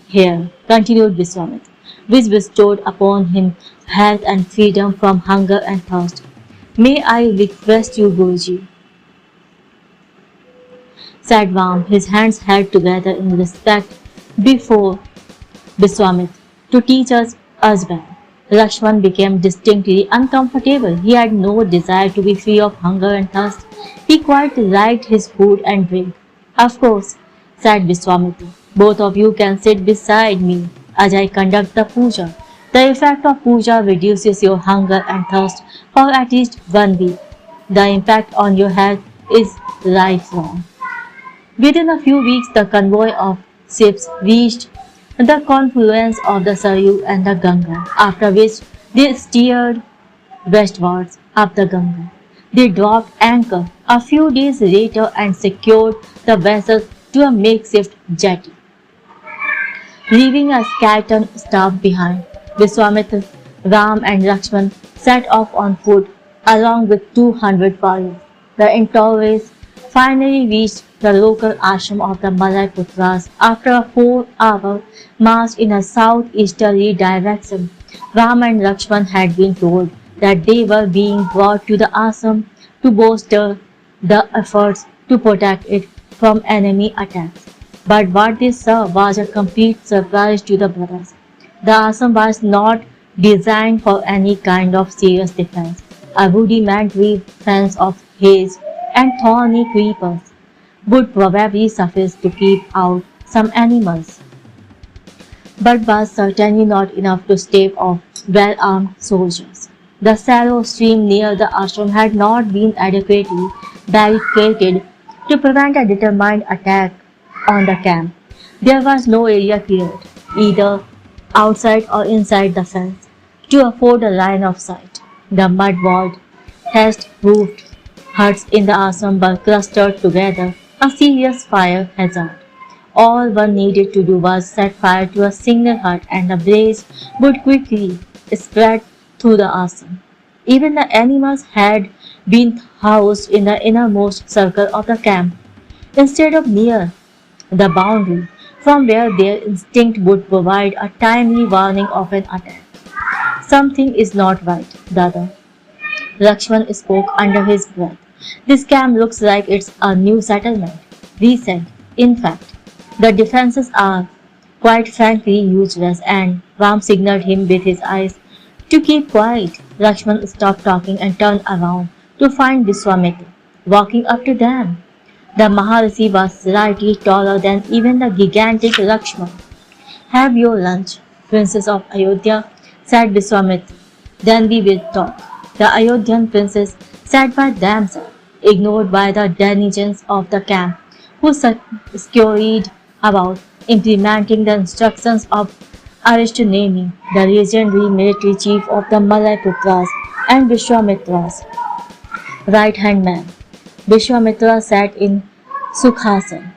here, continued Viswamitra, which bestowed upon him health and freedom from hunger and thirst. May I request you, Guruji, said Ram, his hands held together in respect before Viswamitra, to teach us as well. Lakshman became distinctly uncomfortable. He had no desire to be free of hunger and thirst. He quite liked his food and drink. Of course, said Viswamitra, both of you can sit beside me as I conduct the puja. The effect of puja reduces your hunger and thirst for at least 1 week. The impact on your health is lifelong. Within a few weeks, the convoy of ships reached the confluence of the Saryu and the Ganga, after which they steered westwards up the Ganga. They dropped anchor a few days later and secured the vessel to a makeshift jetty, leaving a skeleton staff behind. Vishwamitra, Ram and Lakshman set off on foot along with 200 warriors. The entourage finally reached the local ashram of the Malay Putras after a 4-hour march in a southeasterly direction. Ram and Lakshman had been told that they were being brought to the ashram to bolster the efforts to protect it from enemy attacks. But what they saw was a complete surprise to the brothers. The ashram was not designed for any kind of serious defense. A rudimentary fence of haze and thorny creepers would probably suffice to keep out some animals, but was certainly not enough to stave off well-armed soldiers. The shallow stream near the ashram had not been adequately barricaded to prevent a determined attack on the camp. There was no area cleared, either outside or inside the fence, to afford a line of sight. The mud-walled, thatched-roofed huts in the ashram were clustered together, a serious fire hazard. All one needed to do was set fire to a single hut and the blaze would quickly spread through the ashram. Even the animals had been housed in the innermost circle of the camp, instead of near the boundary, from where their instinct would provide a timely warning of an attack. Something is not right, Dada. Lakshman spoke under his breath. This camp looks like it's a new settlement. We said, in fact, the defenses are quite frankly useless, and Ram signaled him with his eyes to keep quiet. Lakshman stopped talking and turned around to find Vishwamitra walking up to them. The Maharishi was slightly taller than even the gigantic Lakshman. Have your lunch, Princess of Ayodhya, said Vishwamitra. Then we will talk. The Ayodhyan princes sat by themselves, ignored by the denizens of the camp, who scurried about implementing the instructions of Arishtonemi, the legendary military chief of the Malay Putras and Vishwamitra's right-hand man. Vishwamitra sat in Sukhasan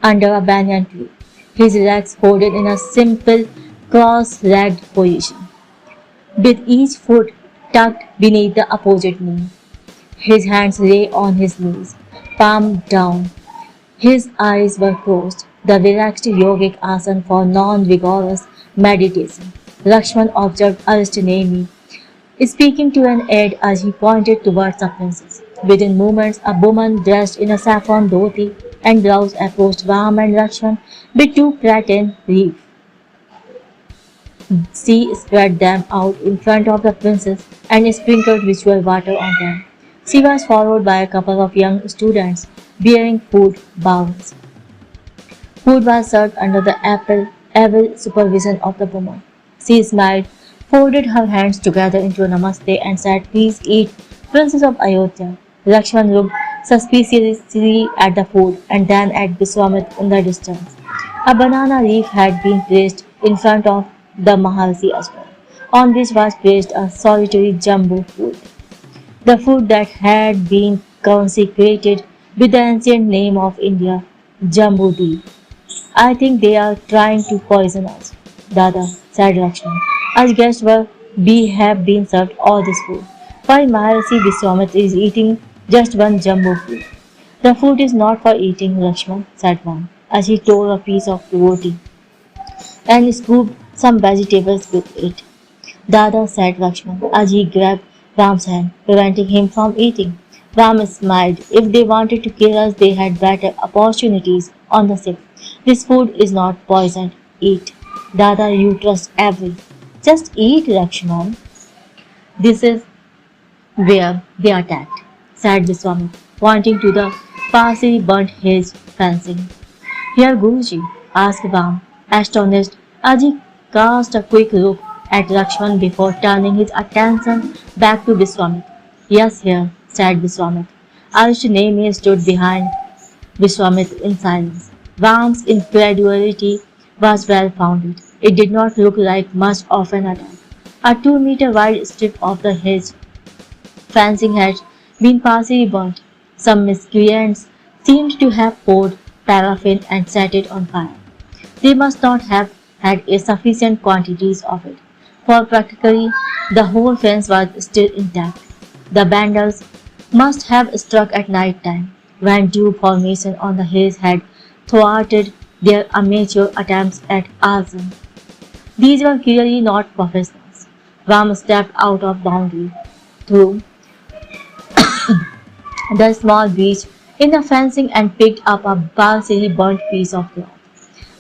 under a banyan tree, his legs folded in a simple cross-legged position, with each foot tucked beneath the opposite knee. His hands lay on his knees, palm down. His eyes were closed, the relaxed yogic asana for non-vigorous meditation. Lakshman observed Arishtonemi, speaking to an aide as he pointed towards the princess. Within moments, a woman dressed in a saffron dhoti and blouse approached Ram and Lakshman with 2 platen leaves. She spread them out in front of the princess and sprinkled ritual water on them. She was followed by a couple of young students bearing food bowls. Food was served under the able supervision of the woman. She smiled, folded her hands together into a namaste and said, "Please eat, Princess of Ayodhya." Lakshman looked suspiciously at the food and then at Vishwamitra in the distance. A banana leaf had been placed in front of the Maharishi as well, on which was placed a solitary jumbo fruit. The fruit that had been consecrated with the ancient name of India, Jambudi. "I think they are trying to poison us, Dada," said Lakshman, "as guests we have been served all this food, while Maharishi Vishwamitra is eating just one jumbo fruit." "The fruit is not for eating, Lakshman," said Ram, as he tore a piece of roti and scooped some vegetables with it. "Dada," said Lakshman, as he grabbed Ram's hand, preventing him from eating. Ram smiled. If they wanted to kill us, they had better opportunities on the ship. "This food is not poisoned. Eat. Dada, you trust every. Just eat, Lakshman." "This is where they attacked," said Vishwamitra, pointing to the partially burnt hedge fencing. "Here, Guruji?" asked Ram, astonished, as he cast a quick look at Lakshman before turning his attention back to Vishwamitra. "Yes, here," said Vishwamitra. Arishtonemi stood behind Vishwamitra in silence. Ram's incredulity was well founded. It did not look like much of an attack. A 2-meter wide strip of the hedge fencing had been partially burnt. Some miscreants seemed to have poured paraffin and set it on fire. They must not have had a sufficient quantities of it, for practically the whole fence was still intact. The vandals must have struck at night time, when dew formation on the hills had thwarted their amateur attempts at arson. These were clearly not professionals. Ram stepped out of boundary through the small breach in the fencing and picked up a partially burnt piece of cloth.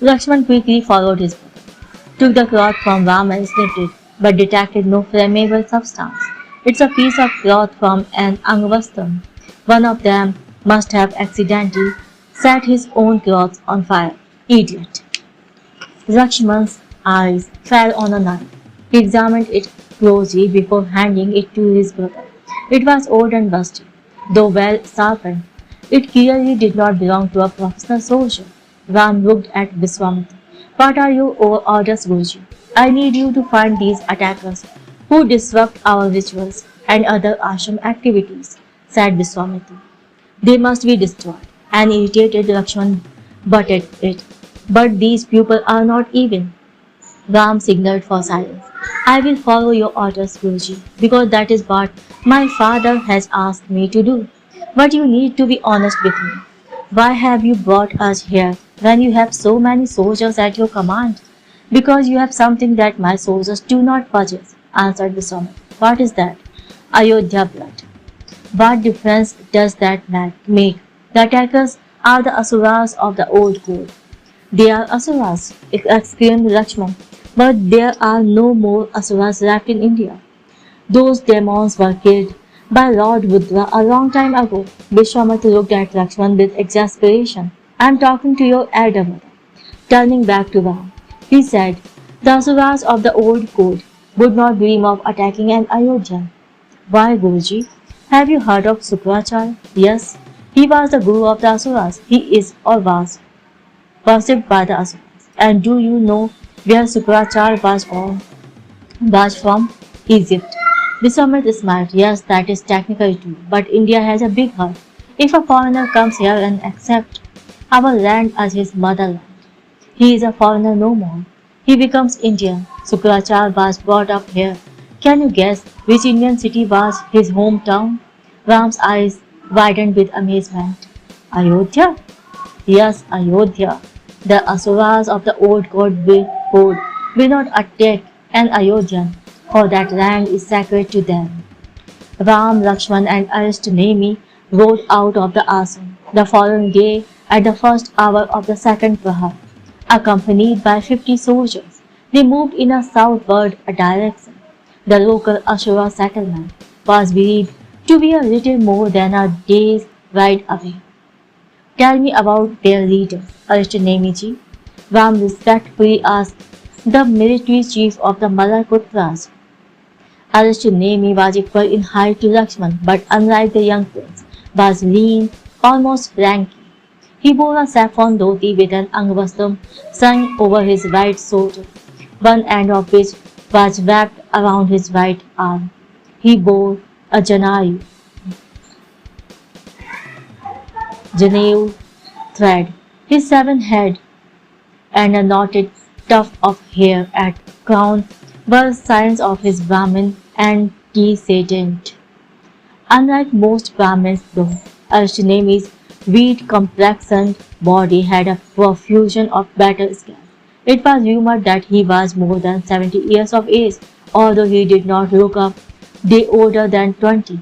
Lakshman quickly followed his brother, took the cloth from Ram and sniffed it, but detected no flammable substance. It's a piece of cloth from an Angvastam. One of them must have accidentally set his own clothes on fire. Idiot. Lakshman's eyes fell on the knife. He examined it closely before handing it to his brother. It was old and rusty, though well sharpened. It clearly did not belong to a professional soldier. Ram looked at Viswamitra. What are your orders, Guruji? I need you to find these attackers who disrupt our rituals and other ashram activities, said Viswamitra. They must be destroyed. An irritated Lakshman butted it. But these people are not evil. Ram signaled for silence. I will follow your orders, Guruji, because that is what my father has asked me to do. But you need to be honest with me. Why have you brought us here when you have so many soldiers at your command? Because you have something that my soldiers do not possess, answered Viswamitra. What is that? Ayodhya blood. What difference does that make? The attackers are the asuras of the old code. They are asuras, exclaimed Lakshman. But there are no more asuras left in India. Those demons were killed by Lord Rudra a long time ago. Vishwamitra looked at Lakshman with exasperation. I am talking to your elder brother. Turning back to Ram, he said, the asuras of the old code would not dream of attacking an Ayodhya. Why, Guruji? Have you heard of Sukracharya? Yes, he was the guru of the asuras. He is or was worshipped by the asuras. And do you know where Sukracharya was from? Egypt. Vishwamitra smiled. Yes, that is technically true, but India has a big heart. If a foreigner comes here and accepts our land as his motherland, he is a foreigner no more. He becomes Indian. Sukracharya was brought up here. Can you guess which Indian city was his hometown? Ram's eyes widened with amazement. Ayodhya? Yes, Ayodhya. The asuras of the old code will not attack an Ayodhyan, for that land is sacred to them. Ram, Lakshman and Arishtanemi rode out of the ashram the following day at the first hour of the second prahar. Accompanied by 50 soldiers, they moved in a southward direction. The local Asura settlement was believed to be a little more than a day's ride away. Tell me about their leaders, Arishtanemi-ji. Ram respectfully asked the military chief of the Malaputras. Arishtanemi was equal in height to Lakshman, but unlike the young prince, was lean, almost lanky. He wore a saffron dhoti with an angvastam slung over his right shoulder, one end of which was wrapped around his right arm. He bore a Janeu thread. His 7 head and a knotted tuft of hair at crown were signs of his Brahmin antecedent. Unlike most Brahmins though, Arishtanemi's wheat-complexioned body had a profusion of better skin. It was rumored that he was more than 70 years of age, although he did not look a day older than 20.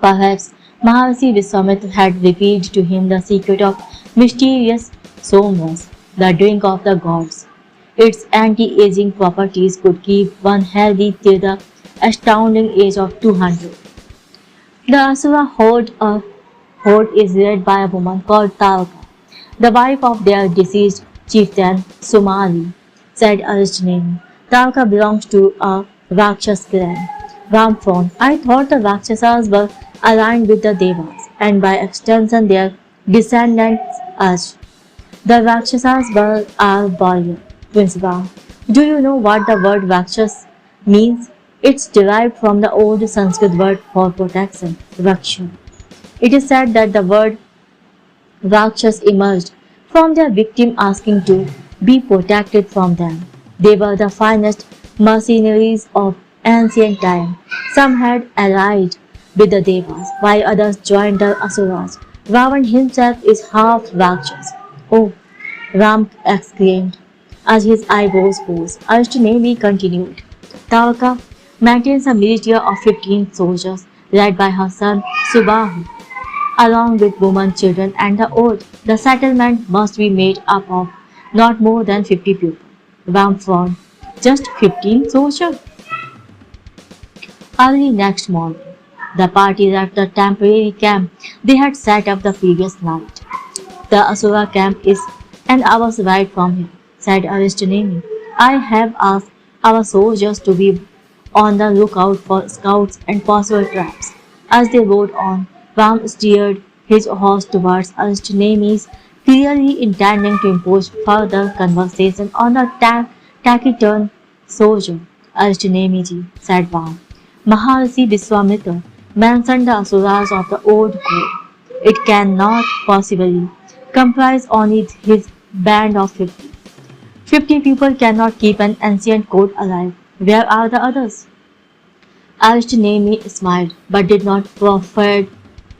Perhaps Maharishi Vishwamitra had revealed to him the secret of mysterious somras, the drink of the gods. Its anti-aging properties could keep one healthy till the astounding age of 200. The Asura horde is led by a woman called Taraka, the wife of their deceased chieftain Sumali, said Arishtanemi. Taraka belongs to a Rakshas clan. Ram frowned. I thought the Rakshasas were aligned with the Devas, and by extension their descendants us. The Rakshasas were our warrior, Prince Ram. Do you know what the word Rakshas means? It's derived from the old Sanskrit word for protection, Raksha. It is said that the word Rakshas emerged from their victim asking to be protected from them. They were the finest mercenaries of ancient time. Some had allied with the Devas, while others joined the Asuras. Ravan himself is half Rakshas. Oh, Ram exclaimed as his eyebrows rose. Ashtonemi continued. Tavaka maintains a militia of 15 soldiers led by her son Subahu along with women, children, and the old. The settlement must be made up of not more than 50 people. Ram frowned. Just 15 soldiers? Early next morning, the party left the temporary camp they had set up the previous night. The Asura camp is an hour's ride from here, said Aristonemi. I have asked our soldiers to be on the lookout for scouts and possible traps. As they rode on, Ram steered his horse towards Aristonemi's, clearly intending to impose further conversation on the taciturn soldier. Aristonemi said Ram. Maharishi Viswamitra mentioned the asuras of the old code. It cannot possibly comprise only his band of 50. 50 people cannot keep an ancient code alive. Where are the others? Aristonemi smiled, but did not proffer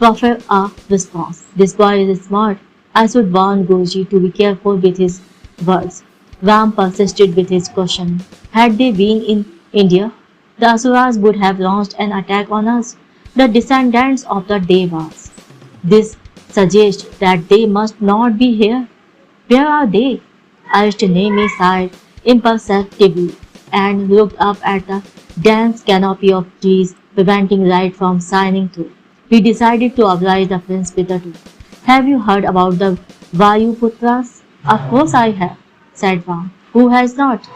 a response. This boy is smart. I should warn Guruji to be careful with his words. Ram persisted with his question. Had they been in India, the Asuras would have launched an attack on us, the descendants of the Devas. This suggests that they must not be here. Where are they? Aristonemi sighed imperceptibly and looked up at the dense canopy of trees preventing light from shining through. We decided to oblige the prince with the two. Have you heard about the Vayuputras? Of course I have, said Ram. Who has not?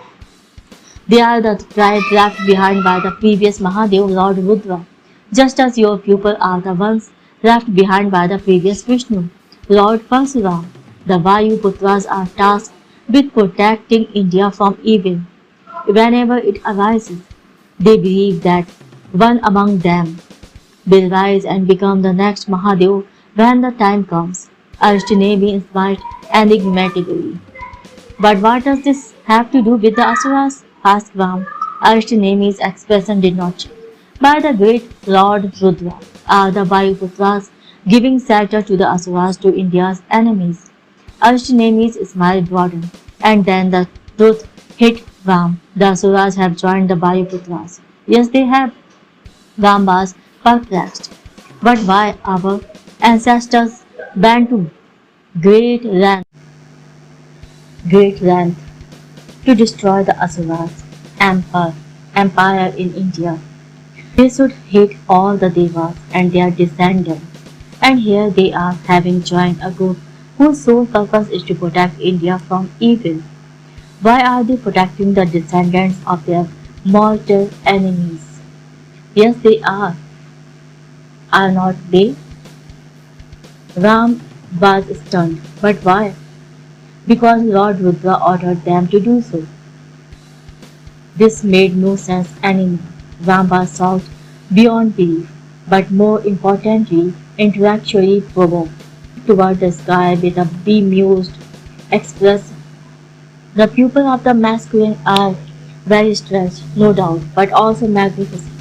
They are the tribe left behind by the previous Mahadev Lord Rudra, just as your people are the ones left behind by the previous Vishnu, Lord Parsuram. The Vayuputras are tasked with protecting India from evil whenever it arises. They believe that one among them will rise and become the next Mahadev when the time comes. Aristonemi smiled enigmatically. But what does this have to do with the Asuras? Asked Ram. Aristonemi's expression did not change. By the great Lord Rudra are the Vayuputras giving shelter to the Asuras to India's enemies. Aristonemi's smile broadened, and then the truth hit Ram. The Asuras have joined the Vayuputras. Yes, they have. Ram was perplexed. But why our ancestors band to great length, great length to destroy the Asuras empire in India? They should hate all the Devas and their descendants. And here they are having joined a group whose sole purpose is to protect India from evil. Why are they protecting the descendants of their mortal enemies? Yes, they are. Are not they? Ram was stunned. But why? Because Lord Rudra ordered them to do so. This made no sense anymore. Ram was shocked beyond belief, but more importantly, intellectually provoked. Toward the sky with a bemused expression. The pupil of the masculine are very stretched, no doubt, but also magnificent.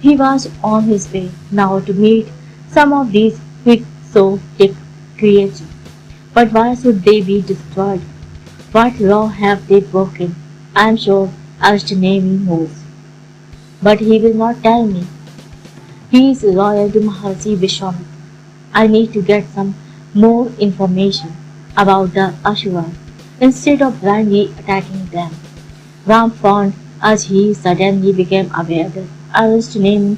He was on his way now to meet some of these quixotic creatures. But why should they be destroyed? What law have they broken? I am sure Ashtonemi knows. But he will not tell me. He is loyal to Maharishi Vishwamitra. I need to get some more information about the Asuras instead of blindly attacking them. Ram frowned as he suddenly became aware that Aristonemi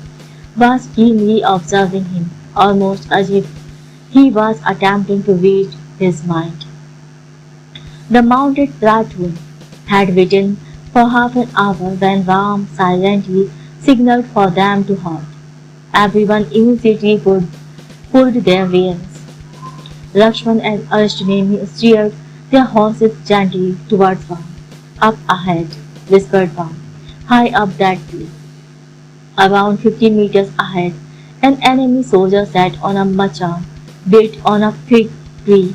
was keenly observing him, almost as if he was attempting to read his mind. The mounted platoon had waited for half an hour when Ram silently signaled for them to halt. Everyone immediately pulled their weapons. Lakshman and Aristonemi steered their horses gently towards Vam. Up ahead, whispered Vam. High up that cliff, around 15 meters ahead, an enemy soldier sat on a macham built on a fig tree,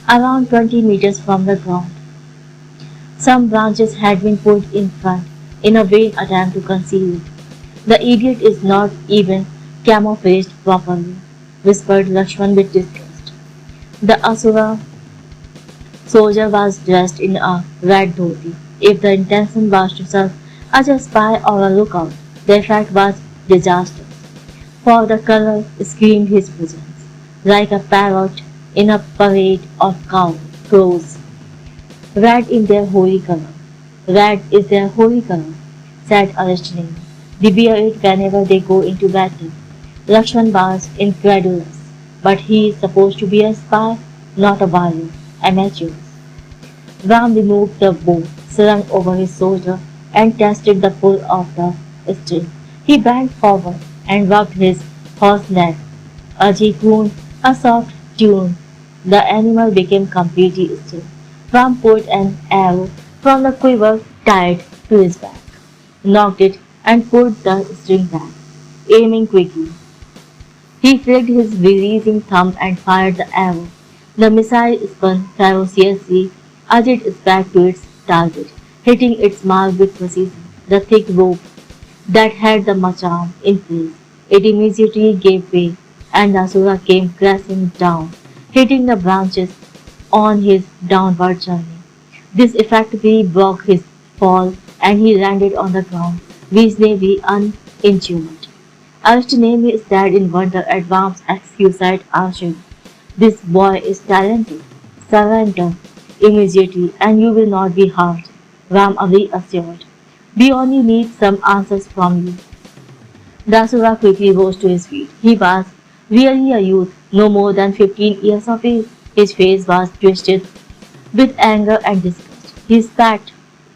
around 20 meters from the ground. Some branches had been pulled in front in a vain attempt to conceal it. The idiot is not even camouflaged properly, whispered Lakshman with disgust. The Asura soldier was dressed in a red dhoti. If the intention was to serve as a spy or a lookout, the effect was disastrous, for the color screamed his presence, like a parrot in a parade of crows. Red in their holy color. Red is their holy color, said Arishni. They wear it whenever they go into battle. Lakshman was incredulous, but he is supposed to be a spy, not a warrior. Amateur. Ram removed the bow slung over his shoulder and tested the pull of the string. He bent forward and rubbed his horse's neck. As he crooned a soft tune, the animal became completely still. Ram pulled an arrow from the quiver tied to his back, knocked it, and pulled the string back, aiming quickly. He flicked his releasing thumb and fired the arrow. The missile spun ferociously as it sped to its target, hitting its mark with precision. The thick rope that held the macham in place. It immediately gave way, and the Asura came crashing down, hitting the branches on his downward journey. This effectively broke his fall, and he landed on the ground, reasonably uninjured. Arshtanemi stared in wonder at Vam's exquisite archery. This boy is talented. Surrender immediately, and you will not be harmed, Vam assured. We only need some answers from you. Dasura quickly rose to his feet. He was really a youth, no more than 15 years of age. His face was twisted with anger and disgust. He spat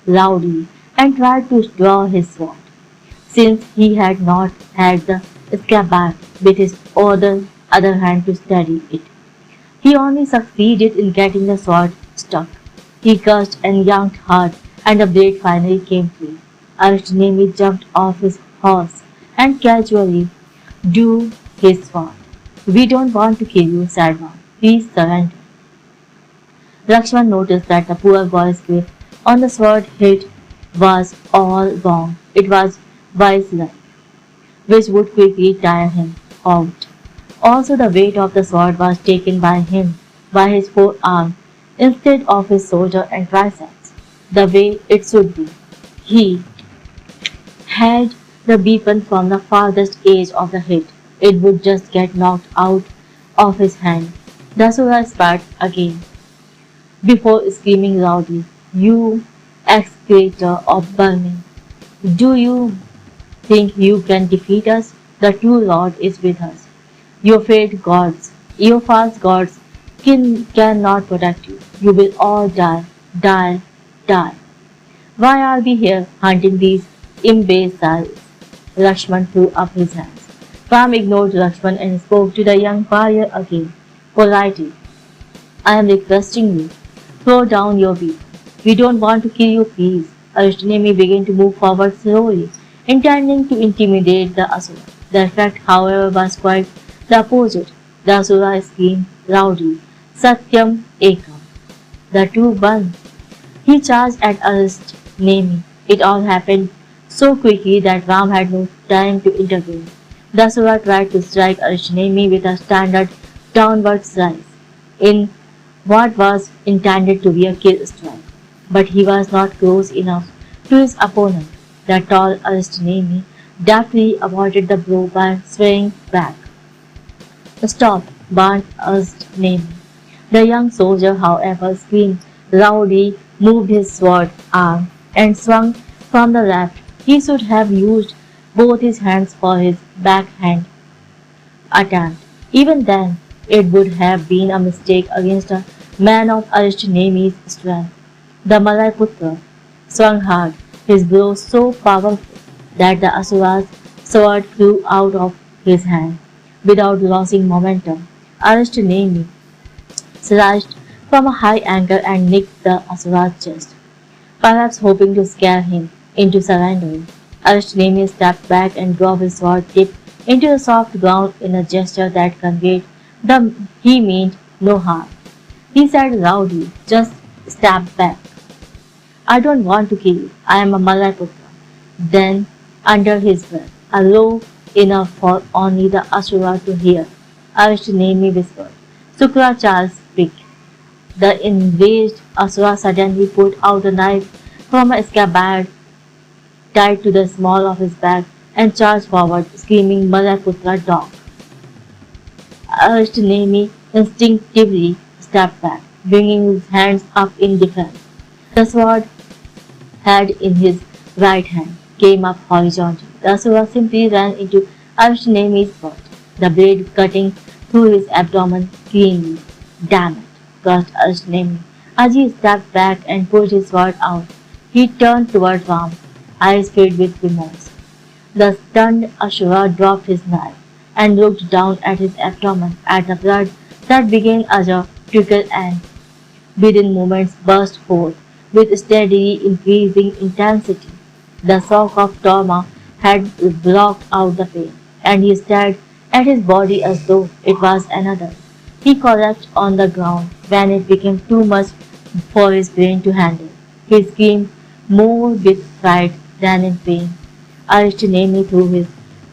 loudly and tried to draw his sword, since he had not had the scabbard with his other hand to steady it. He only succeeded in getting the sword stuck. He cursed and yanked hard, and the blade finally came free. Arishtanemi jumped off his horse and casually drew his sword. We don't want to kill you, said Ram. Please surrender. Lakshman noticed that the poor boy's grip on the sword hilt was all wrong. It was vice-like, which would quickly tire him out. Also, the weight of the sword was taken by him by his forearm instead of his shoulder and triceps, the way it should be. He held the weapon from the farthest edge of the hilt. It would just get knocked out of his hand. Dasura spat again before screaming loudly, "You execrator of burning! Do you think you can defeat us? The true Lord is with us. Your fate gods, your false gods cannot protect you. You will all die, die, die. Why are we here hunting these imbeciles?" Lakshman threw up his hands. Ram ignored Lakshman and spoke to the young warrior again, politely. "I am requesting you, throw down your weapon. We don't want to kill you, please." Arishtanemi began to move forward slowly, intending to intimidate the Asura. The effect, however, was quite the opposite. The Asura screamed loudly, "Satyam Ekam!" The two won. He charged at Arishtanemi. It all happened so quickly that Ram had no time to intervene. The Asura tried to strike Arishtanemi with a standard downward slice in what was intended to be a kill strike, but he was not close enough to his opponent. The tall Arishtanemi deftly avoided the blow by swaying back. "Stop!" barked Arishtanemi. The young soldier, however, screamed loudly, moved his sword arm, and swung from the left. He should have used both his hands for his backhand attempt. Even then, it would have been a mistake against a man of Arishtanemi's strength. The Malay Putra swung hard, his blow so powerful that the Asura's sword flew out of his hand. Without losing momentum, Arishtanemi slashed from a high angle and nicked the Asura's chest, perhaps hoping to scare him into surrendering. Aristonemi stepped back and drove his sword tip into the soft ground in a gesture that conveyed that he meant no harm. He said loudly, "Just step back. I don't want to kill you. I am a Malayaputra." Then, under his breath, a low enough for only the Asura to hear, Aristonemi whispered, "Sukrachar's prick." The enraged Asura suddenly pulled out a knife from a scabbard tied to the small of his back and charged forward, screaming, "Malayaputra dog!" Aristonemi instinctively stepped back, bringing his hands up in defense. The sword had in his right hand came up horizontally. The Asura simply ran into Aristonemi's butt, the blade cutting through his abdomen cleanly. "Damn it!" cursed Aristonemi. As he stepped back and pulled his sword out, he turned toward Ram, eyes filled with remorse. The stunned Asura dropped his knife and looked down at his abdomen, at the blood that began as a trickle and within moments burst forth with steadily increasing intensity. The shock of trauma had blocked out the pain, and he stared at his body as though it was another. He collapsed on the ground when it became too much for his brain to handle. He screamed more with fright than in pain. Aristonemi threw his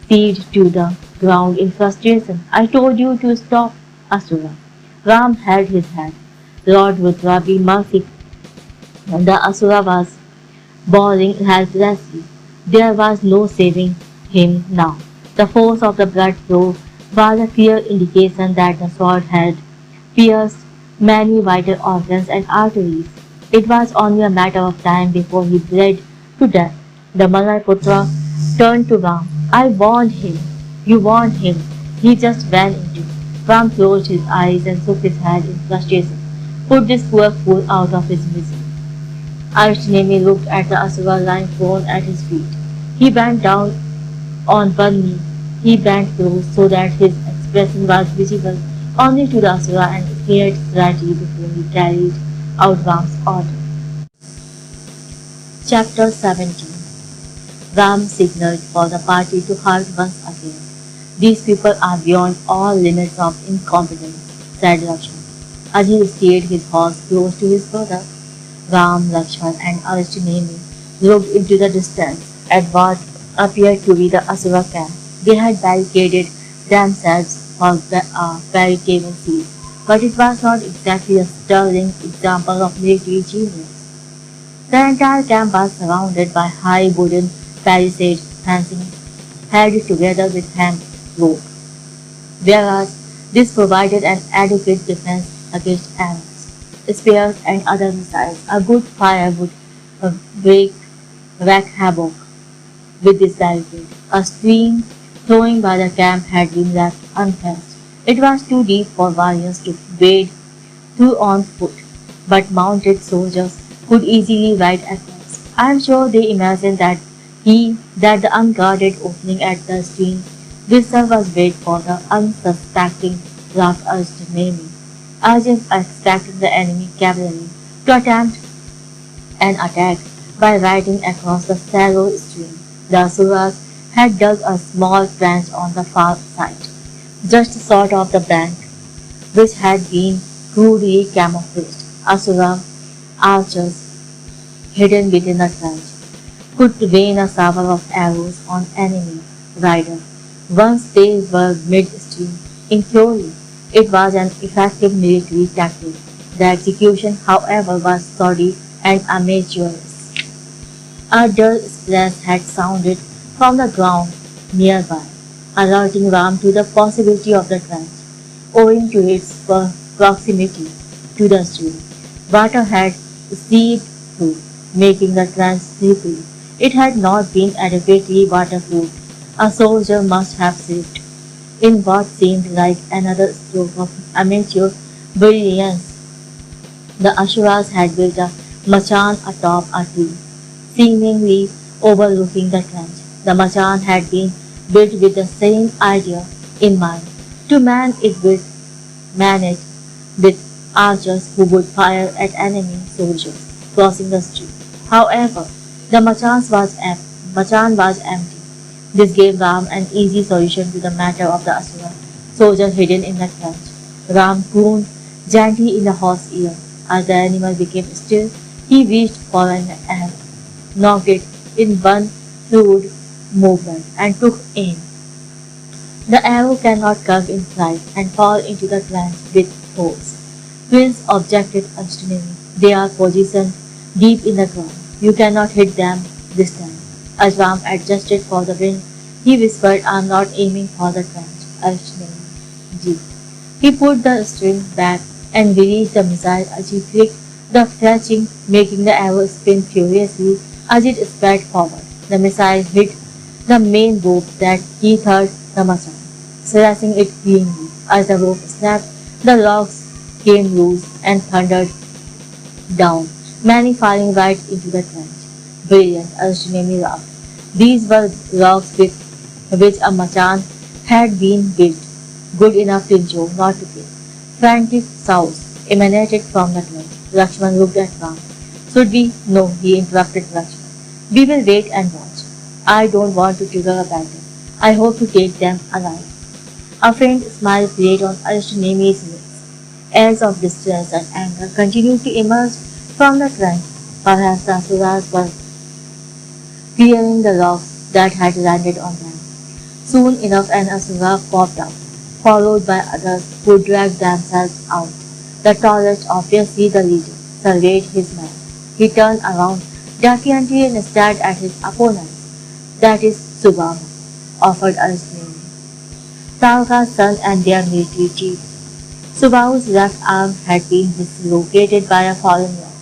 seed to the ground in frustration. "I told you to stop, Asura." Ram held his head. "Lord Rudra, be merciful." The Asura was bawling helplessly. There was no saving him now. The force of the blood flow was a clear indication that the sword had pierced many vital organs and arteries. It was only a matter of time before he bled to death. The Malaiputra turned to Ram. "I warned him. You warned him. He just ran into." Ram closed his eyes and shook his head in frustration. "Put this poor fool out of his misery." Aristonemi looked at the Asura lying prone at his feet. He bent down on one knee. He bent close so that his expression was visible only to the Asura and sneered slightly before he carried out Ram's order. Chapter 17. Ram signaled for the party to halt once again. "These people are beyond all limits of incompetence," said Lakshman, as he steered his horse close to his brother. Ram, Lakshman, and Aristonemi looked into the distance at what appeared to be the Asura camp. They had barricaded themselves for a veritable siege, but it was not exactly a sterling example of military genius. The entire camp was surrounded by high wooden palisade fencing held together with hemp rope, whereas this provided an adequate defense against arrows, spears, and other missiles. A good fire would break wreak havoc with this barricade. A stream flowing by the camp had been left unfenced. It was too deep for warriors to wade through on foot, but mounted soldiers could easily ride across. I am sure they imagined that the unguarded opening at the stream will serve as bait for the unsuspecting draft Aristonemi, as if expecting the enemy cavalry to attempt an attack by riding across the shallow stream. The Asuras had dug a small trench on the far side, just short of the bank, which had been crudely camouflaged. Asura archers, hidden within the trench, could rain a shower of arrows on enemy rider once they were mid-stream. In theory, it was an effective military tactic. The execution, however, was shoddy and amateurish. A dull splash had sounded from the ground nearby, alerting Ram to the possibility of the trench, owing to its proximity to the stream. Water had seeped through, making the trench slippery. It had not been adequately waterproof. A soldier must have slipped in what seemed like another stroke of amateur brilliance. The Asuras had built a machan atop a tree, seemingly overlooking the trench. The machan had been built with the same idea in mind, to man it with archers who would fire at enemy soldiers crossing the street. However, the Machan was empty. This gave Ram an easy solution to the matter of the Asura soldier hidden in the trench. Ram crooned gently in the horse's ear. As the animal became still, he reached for an arrow, knocked it in one fluid movement, and took aim. The arrow cannot curve in flight and fall into the trench with force. Twins objected obstinately. They are positioned deep in the ground. You cannot hit them this time. As Ram adjusted for the wind, he whispered, I am not aiming for the trench. Obstinately. G. He put the string back and released the missile as he clicked the fletching, making the arrow spin furiously as it sped forward. The missile hit the main rope that tethered the machine, slashing it cleanly. As the rope snapped, the logs came loose and thundered down, many falling right into the trench. Brilliant, Astronomy laughed. These were logs with which a machan had been built, good enough to enjoy, not to kill. Frantic shouts emanated from the trench. Lakshman looked at Ram. Should we? No, he interrupted Lakshman. We will wait and watch. I don't want to trigger a battle. I hope to take them alive. A faint smile played on Astronomy's lips. Airs of distress and anger continued to emerge from the trench. Perhaps the Asuras were clearing the logs that had landed on them. Soon enough an Asura popped up, followed by others who dragged themselves out. The tallest, obviously the leader, surveyed his men. He turned around defiantly and stared at his opponents. That is Subama, offered Astronomy, Talka's son and their military chief. Subahu's left arm had been dislocated by a fallen log,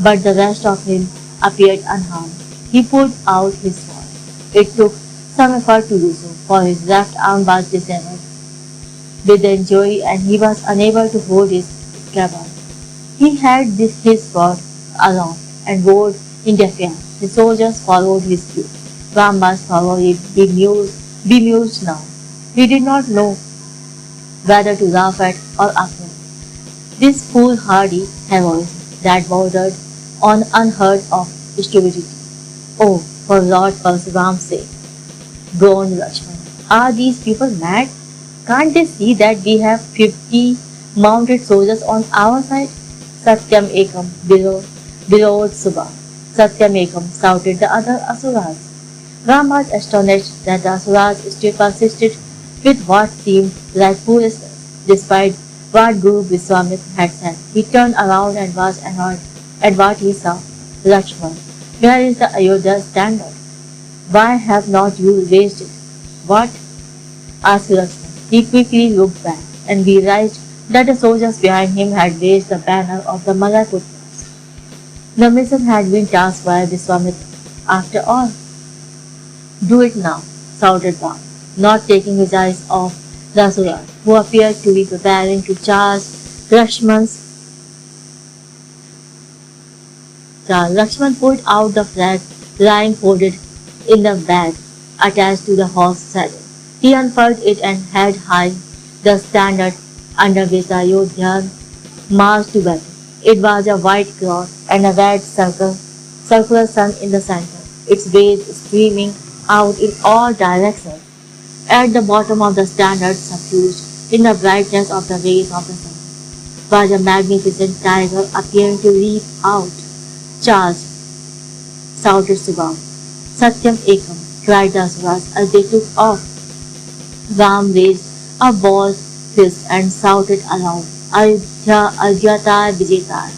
but the rest of him appeared unharmed. He pulled out his sword. It took some effort to do so, for his left arm was disabled with the injury and he was unable to hold his scabbard. He had his sword along and roared in defiance. The soldiers followed his cue. Ram was thoroughly bemused now. He did not know whether to laugh at or applaud. This foolhardy heroism that bordered on unheard of stupidity. Oh, for Lord Parsuram's sake, groaned Lakshman. Are these people mad? Can't they see that we have 50 mounted soldiers on our side? Satyam Ekam, bellowed Subha. Satyam Ekam, shouted the other Asuras. Ram was astonished that the Asuras still persisted with what seemed like foolishness, despite what Guru Viswamitra had said. He turned around and was annoyed at what he saw. Lakshman, where is the Ayodhya standard? Why have not you raised it? What? Asked Lakshman. He quickly looked back and realized that the soldiers behind him had raised the banner of the Malaputras. The mission had been tasked by Viswamitra. After all, do it now, shouted Ram, not taking his eyes off the Asuras, who appeared to be preparing to charge Lakshman's. Lakshman pulled out the flag lying folded in the bag attached to the horse saddle. He unfurled it and held high the standard under which the Ayodhyan marched to battle. It was a white cross and a red circular sun in the center, its rays streaming out in all directions. At the bottom of the standard, suffused in the brightness of the rays of the sun, was a magnificent tiger appearing to leap out. Charge! Shouted Subham. Satyam Ekam! Cried the Asuras as they took off. Ram raised a bald fist and shouted aloud, Ayodhya, Ayodhyatar, Vijetar.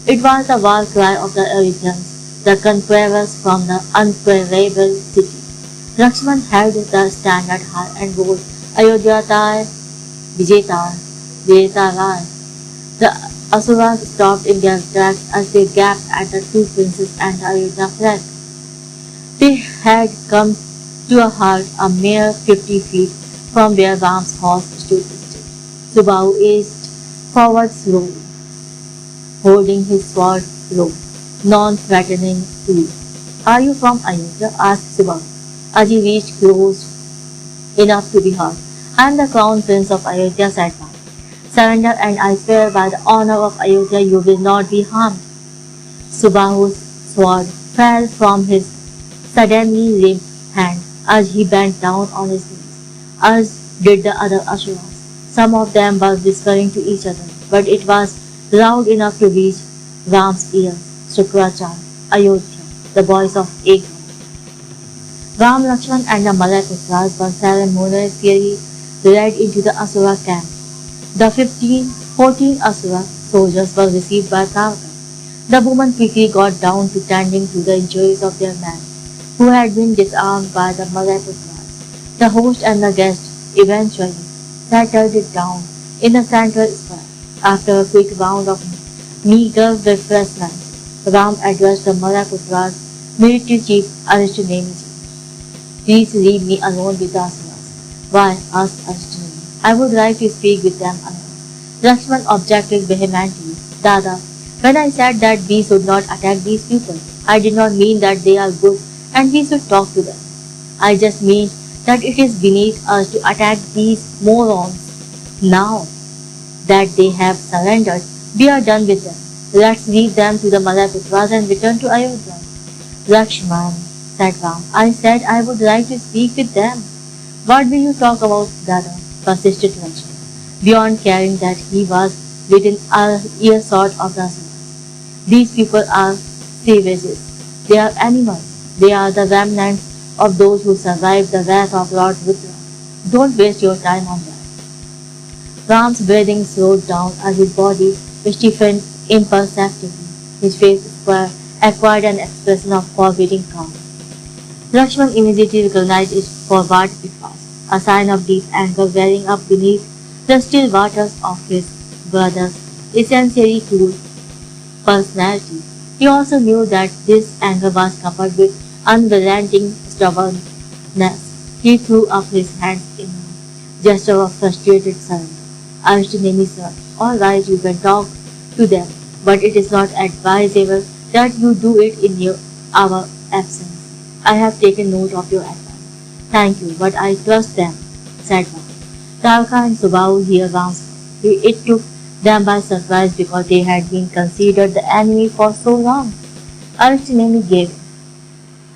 It was the war cry of the Ayodhyans, the conquerors from the unconquerable city. Lakshman held the standard high and roared, Ayodhyatar, Vijetar, Vijetar. The Asuras stopped in their tracks as they gaped at the two princes and the Ayodhya flag. They had come to a halt a mere 50 feet from where Ram's horse stood still. Subahu edged forward slowly, holding his sword low, non-threateningly. Are you from Ayodhya? Asked Subahu, as he reached close enough to be heard. I am the crown prince of Ayodhya, said Ram. Surrender, and I swear by the honor of Ayodhya you will not be harmed. Subahu's sword fell from his suddenly limp hand as he bent down on his knees, as did the other Asuras. Some of them were whispering to each other, but it was loud enough to reach Ram's ears. Shukracharya, Ayodhya, the voice of Ekam. Ram, Lakshman and the Malay-Putras were ceremoniously led into the Asura camp. The 14 Asura soldiers were received by Tavaka. The women quickly got down to tending to the injuries of their men, who had been disarmed by the Malay-Putras. The host and the guest eventually settled it down in the central square. After a quick round of meager refreshment, Ram addressed the Malay-Putras military chief Arishtanemiji. Please leave me alone with the Asuras. Why? Asked Arjuna. I would like to speak with them alone. Lakshman objected vehemently. Dada, when I said that we should not attack these people, I did not mean that they are good and we should talk to them. I just mean that it is beneath us to attack these morons. Now that they have surrendered, we are done with them. Let's leave them to the Malay-Putras and return to Ayodhya. Lakshman, said Ram, I said I would like to speak with them. What will you talk about, Dada? Persisted Lakshman, beyond caring that he was within earshot of the Asuras. These people are savages. They are animals. They are the remnants of those who survived the wrath of Lord Rudra. Don't waste your time on that. Ram's breathing slowed down as his body stiffened imperceptibly. His face acquired an expression of forbidding calm. Lakshman immediately recognized it for what it was, a sign of deep anger welling up beneath the still waters of his brother's essentially cool personality. He also knew that this anger was coupled with unrelenting stubbornness. He threw up his hands in a gesture of frustrated surrender. Arishtanemi said, all right, you can talk to them, but it is not advisable that you do it in our absence. I have taken note of your advice. Thank you, but I trust them, said Ram. Tarka and Subahu here Ram's word. It took them by surprise because they had been considered the enemy for so long. Arishtanemi gave in.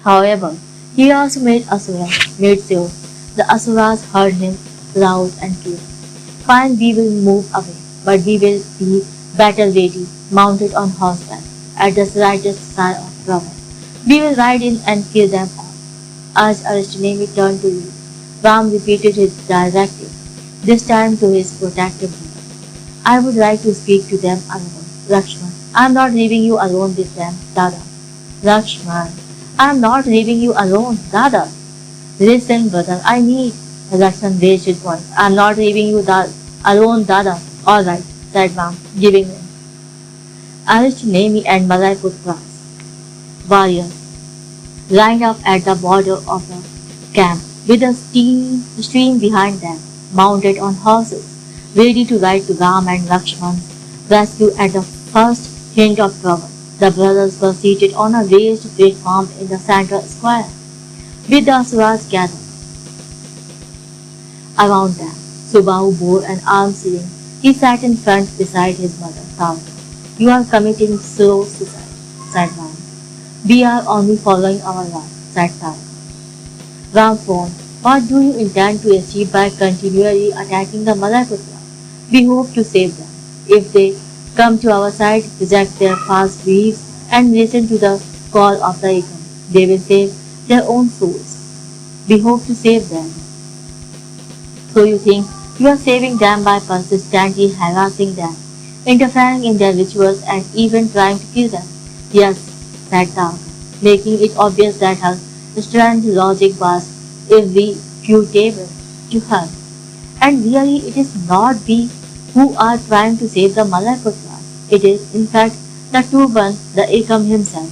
However, he also made sure the Asuras heard him loud and clear. Fine, we will move away, but we will be battle ready, mounted on horseback, at the slightest sign of trouble. We will ride in and kill them all. As Arishtanemi turned to leave, Ram repeated his directive, this time to his protective brother. I would like to speak to them alone. Lakshman, I am not leaving you alone with them, Dada. Lakshman, I am not leaving you alone, Dada. Listen, brother, I need. Lakshman raised his voice. I am not leaving you alone, Dada. All right, said Ram, giving in. Arishtanemi and Malay-Putras, warriors, lined up at the border of the camp with a stream behind them, mounted on horses, ready to ride to Ram and Lakshman's rescue at the first hint of trouble. The brothers were seated on a raised platform in the central square, with the Asuras gathered around them. Subahu bore an arm sling. He sat in front beside his mother, Tavaka. You are committing slow suicide, said Ram. We are only following our law, said Tavaka. Ram frowned. What do you intend to achieve by continually attacking the Malay-Putra? We hope to save them. If they come to our side, reject their false beliefs, and listen to the call of the Ekam, they will save their own souls. We hope to save them. So you think you are saving them by persistently harassing them, interfering in their rituals, and even trying to kill them? Yes, said Tavaka, making it obvious that her strange logic was irrefutable to her. And really, it is not we who are trying to save the Malay-Putras. It is, in fact, the true one, the Ekam himself.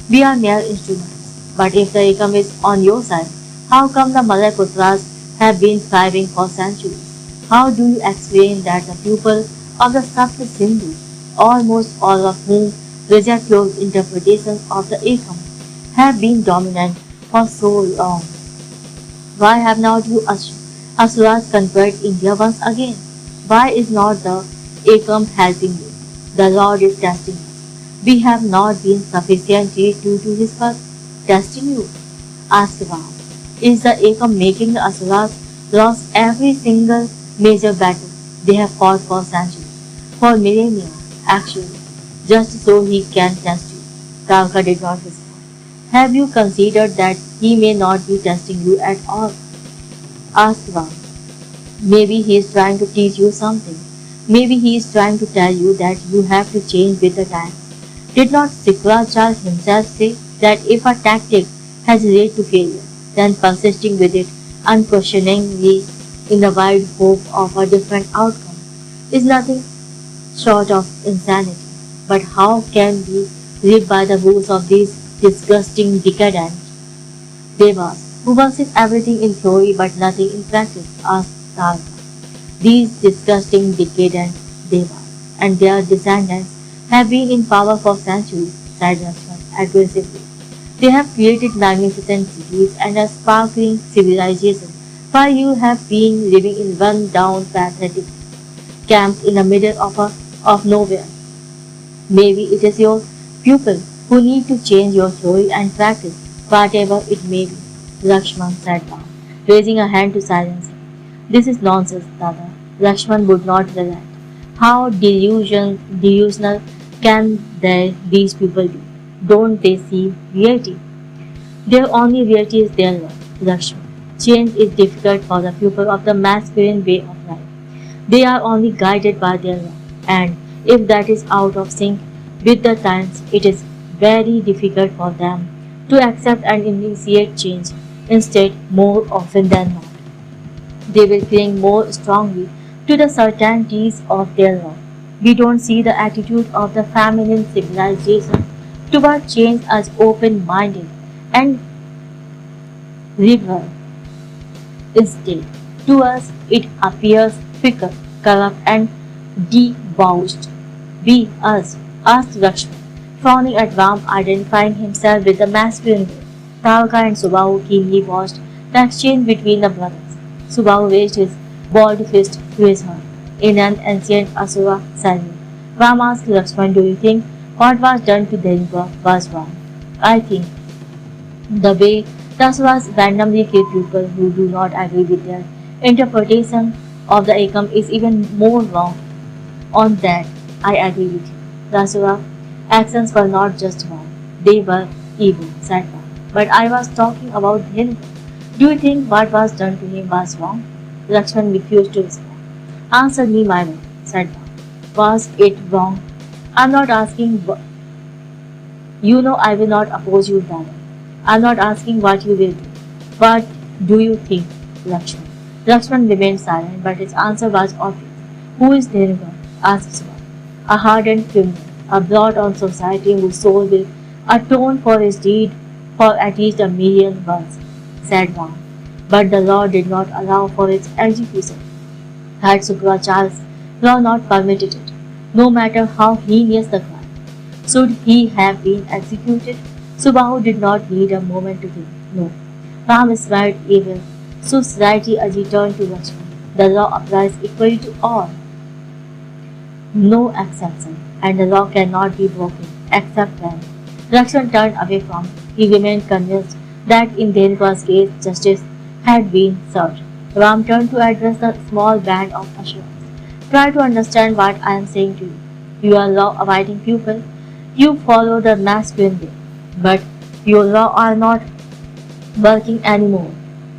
We are mere instruments. But if the Ekam is on your side, how come the Malay-Putras have been thriving for centuries? How do you explain that the people of the Sapta Sindhu, almost all of whom reject your interpretations of the Ekam, have been dominant for so long? Why have not you Asuras conquered India once again? Why is not the Akam helping you? The Lord is testing us. We have not been sufficiently true to his word. Testing you? Ask Ram. Is the Akam making the Asuras lost every single major battle they have fought for centuries, for millennia, actually, just so he can test you? Tarka did not respond. Have you considered that he may not be testing you at all? Asked Ram. Maybe he is trying to teach you something. Maybe he is trying to tell you that you have to change with the times. Did not Sikrachar himself say that if a tactic has led to failure, then persisting with it unquestioningly in the wild hope of a different outcome is nothing short of insanity? But how can we live by the rules of these disgusting decadent devas who worship everything in theory but nothing in practice? Asked Tarka. These disgusting decadent devas and their descendants have been in power for centuries, said Rashwan aggressively. They have created magnificent cities and a sparkling civilization, while you have been living in run-down, pathetic camps in the middle of nowhere. Maybe it is your pupil who need to change your theory and practice, whatever it may be. Lakshman sat down, raising a hand to silence him. This is nonsense, Dada. Lakshman would not relent. How delusional can these people be? Don't they see reality? Their only reality is their love, Lakshman. Change is difficult for the people of the masculine way of life. They are only guided by their love, and if that is out of sync with the times, it is very difficult for them to accept and initiate change. Instead, more often than not, they will cling more strongly to the certainties of their love. We don't see the attitude of the feminine civilization toward change as open-minded and liberal. Instead, to us it appears fickle, corrupt, and debauched. We, us, asked Lakshman, frowning at Ram, identifying himself with the masculine way. Tarka and Subahu keenly watched the exchange between the brothers. Subahu raised his bald fist to his heart in an ancient Asura salute. Ram asked Lakshman, do you think what was done to Dhenka was wrong? I think the way Asuras randomly kill people who do not agree with their interpretation of the Ekam is even more wrong. On that, I agree with you. The Asura actions were not just wrong, they were evil, said Ram. But I was talking about Dhenka. Do you think what was done to him was wrong? Lakshman refused to respond. Answer me, my lord, said Ram. Was it wrong? I'm not asking. You know I will not oppose you, Dada. I'm not asking what you will do. What do you think, Lakshman? Lakshman remained silent, but his answer was obvious. Who is Dhenka? Asked Swan. A hardened criminal, a blot on society whose soul will atone for his deed for at least 1,000,000 words, said Ram. But the law did not allow for its execution. Had Sukrachar's law not permitted it, no matter how heinous the crime, should he have been executed? Subahu did not need a moment to think. No. Ram smiled evil. So slightly as he turned to Lakshman. The law applies equally to all. No exception. And the law cannot be broken, except when. Lakshman turned away from him. He remained convinced that in Dhenka's case justice had been served. Ram turned to address the small band of assurance. Try to understand what I am saying to you. You are law-abiding people. You follow the masculine way. But your law are not working anymore.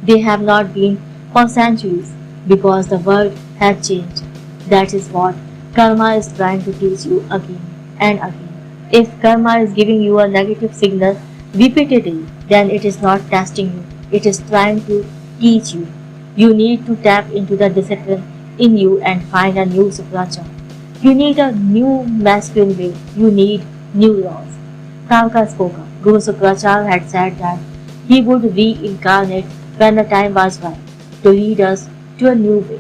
They have not been for centuries because the world has changed. That is what karma is trying to teach you again and again. If karma is giving you a negative signal repeatedly, then it is not testing you. It is trying to teach you. You need to tap into the discipline in you and find a new supracha. You need a new masculine way. You need new laws. Tarka spoke up. Guru Sukrachar had said that he would reincarnate when the time was right to lead us to a new way.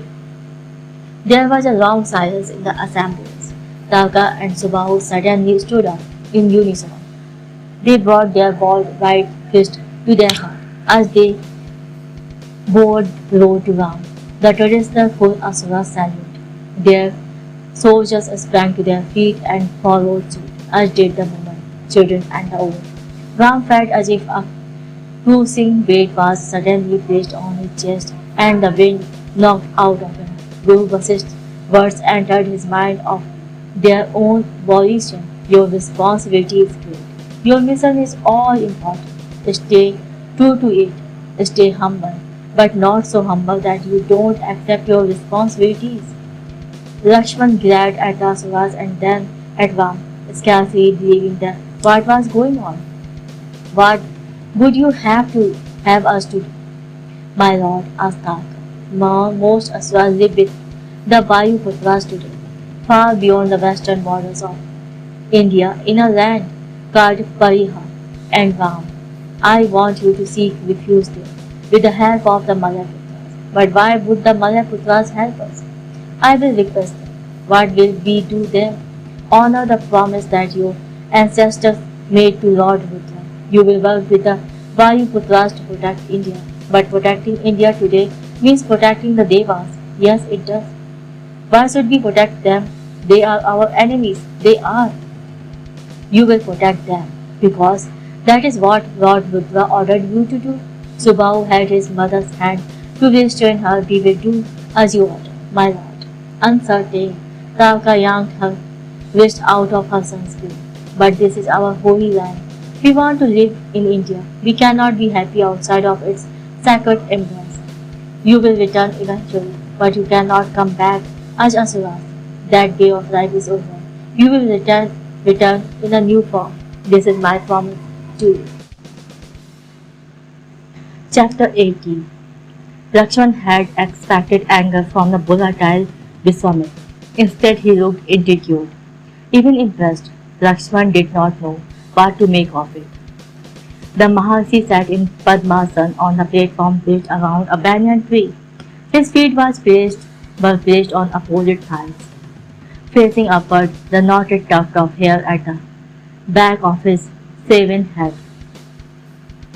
There was a long silence in the assemblies. Tarka and Subahu suddenly stood up in unison. They brought their bald right fist to their heart as they bowed low to Ram, the traditional full Asura salute. Their soldiers sprang to their feet and followed suit, as did the women, children, and the old. Ram felt as if a cruising weight was suddenly placed on his chest, and the wind knocked out of him. Guru Vasisht's words entered his mind of their own volition. Your responsibility is great. Your mission is all important. Stay true to it. Stay humble, but not so humble that you don't accept your responsibilities. Lakshman glared at the asuras and then at Ram, scarcely believing that what was going on. What would you have to have us to do? My lord, asked Tarka. Most asuras live with the Vayuputras today, far beyond the western borders of India, in a land called Pariha and Ram. I want you to seek refuge there, with the help of the Malayaputras. But why would the Malayaputras help us? I will request them. What will we do there? Honor the promise that your ancestors made to Lord Rudra. You will work with the Vayuputras to protect India. But protecting India today means protecting the Devas. Yes, it does. Why should we protect them? They are our enemies. They are. You will protect them because that is what Lord Rudra ordered you to do. Subhahu held his mother's hand to restrain her. We will do as you order, my lord. Uncertain, Tarka yanked her wrist out of her son's grip. But this is our holy land. We want to live in India. We cannot be happy outside of its sacred embrace. You will return eventually, but you cannot come back as Asuras. That day of life is over. You will return in a new form. This is my promise to you. Chapter 18. Lakshman had expected anger from the volatile Viswamitra. Instead, he looked indignant. Even impressed, Lakshman did not know what to make of it. The Maharshi sat in Padmasana on the platform built around a banyan tree. His feet were placed on opposite thighs. Facing upward, the knotted tuft of hair at the back of his shaven head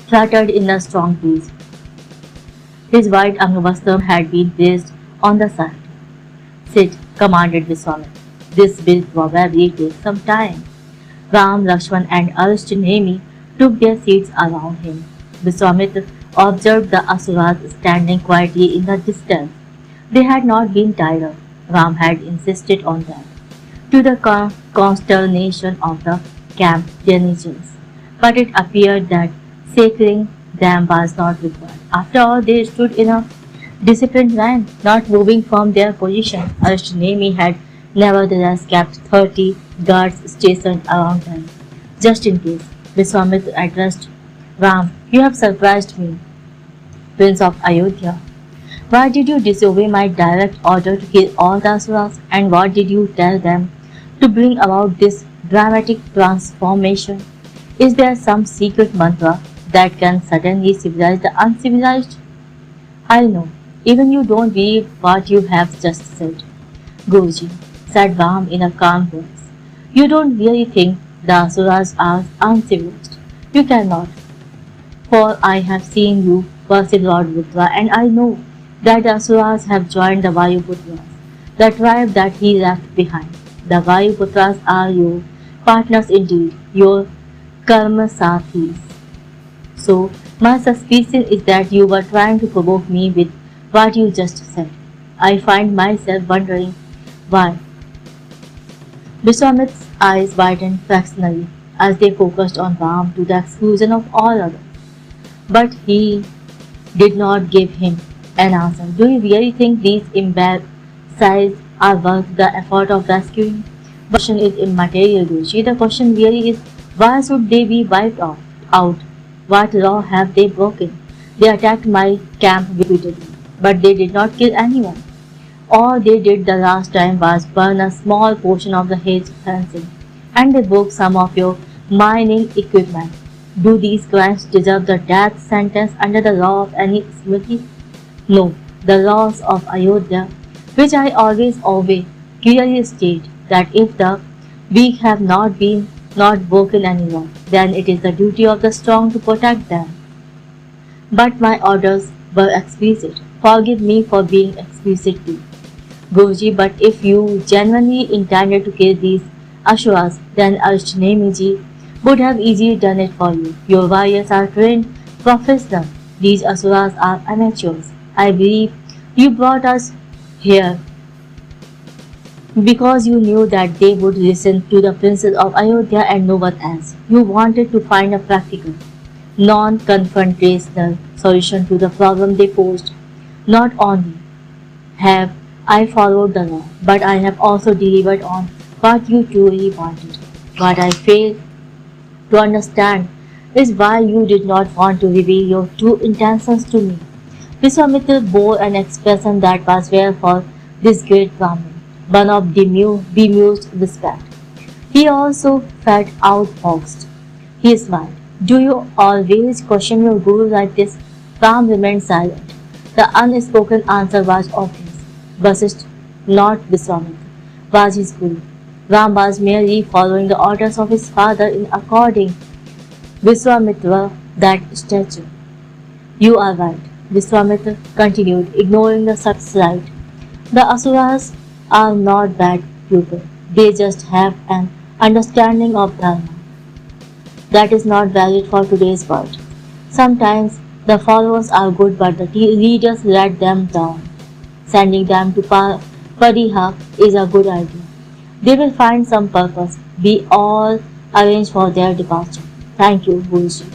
fluttered in a strong breeze. His white angavastram had been placed on the side. Sit, commanded Viswamitra. This will probably take some time. Ram, Lakshman, and Arishtanemi took their seats around him. Viswamitra observed the asuras standing quietly in the distance. They had not been tired. Ram had insisted on that, to the consternation of the camp denizens. But it appeared that sacring them was not required. After all, they stood in a disciplined line, not moving from their position. Arishtanemi had nevertheless kept 30 guards stationed around them, just in case. Viswamitra addressed Ram, you have surprised me, Prince of Ayodhya. Why did you disobey my direct order to kill all the asuras, and what did you tell them to bring about this dramatic transformation? Is there some secret mantra that can suddenly civilize the uncivilized? I know, even you don't believe what you have just said, Guruji, said Ram in a calm voice. You don't really think the asuras are uncivilized. You cannot, for I have seen you worship Lord Rudra, and I know that the asuras have joined the Vayuputras, the tribe that he left behind. The Vayuputras are your partners indeed, your karma sathis. So, my suspicion is that you were trying to provoke me with what you just said. I find myself wondering why. Vishwamitra's eyes widened fractionally as they focused on Ram to the exclusion of all others. But he did not give him an answer. Do you really think these imbeciles are worth the effort of rescuing? The question is immaterial, Guruji. The question really is, why should they be wiped out? What law have they broken? They attacked my camp repeatedly, but they did not kill anyone. All they did the last time was burn a small portion of the hedge fencing, and they broke some of your mining equipment. Do these crimes deserve the death sentence under the law of any Smriti? No, the laws of Ayodhya, which I always obey, clearly state that if the weak have not broken any law, then it is the duty of the strong to protect them. But my orders were explicit. Forgive me for being explicit too. Guruji, but if you genuinely intended to kill these Asuras, then Ashtanemi would have easily done it for you. Your warriors are trained professionals. These Asuras are amateurs. I believe you brought us here because you knew that they would listen to the princess of Ayodhya and no one else. You wanted to find a practical, non-confrontational solution to the problem they posed. Not only have I followed the law, but I have also delivered on what you truly wanted. What I failed to understand is why you did not want to reveal your true intentions to me. Vishwamitra bore an expression that was rare for this great Brahmin, one of bemused respect. He also felt outfoxed. He smiled. Do you always question your guru like this? Ram remained silent. The unspoken answer was obvious. Vasisht, not Vishwamitra, was his guru. Ram was merely following the orders of his father in according Vishwamitra that statue. You are right, Vishwamitra continued, ignoring the subtle. The Asuras are not bad people. They just have an understanding of Dharma that is not valid for today's world. Sometimes the followers are good, but the leaders let them down. Sending them to Pariha is a good idea. They will find some purpose. We all arrange for their departure. Thank you, Guruji,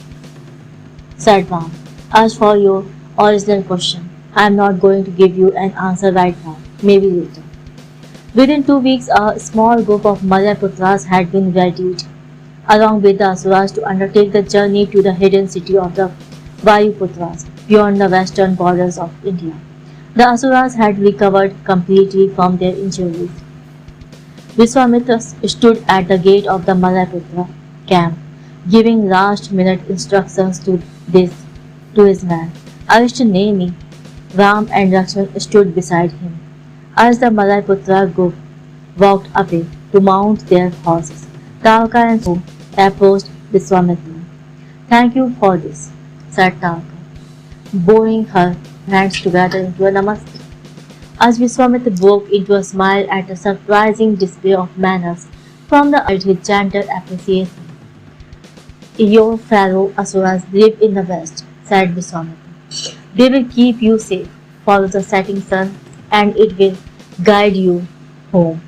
said Ram. As for your original question, I am not going to give you an answer right now. Maybe later. Within 2 weeks, a small group of Malayaputras had been readied, along with the Asuras, to undertake the journey to the hidden city of the Vayuputras, beyond the western borders of India. The Asuras had recovered completely from their injuries. Vishwamitra stood at the gate of the Malayaputra camp, giving last-minute instructions to his men. Arishtanemi, Ram and Lakshman stood beside him. As the Malayaputra group walked away to mount their horses, Tarka and Su approached Vishwamitra. Thank you for this, said Tarka, bowing her hands together into a namaste. As Vishwamitra broke into a smile at the surprising display of manners from the earth, his gentle appreciation. Your fellow Asuras live in the west, said Vishwamitra. They will keep you safe. Follow the setting sun, and it will guide you home.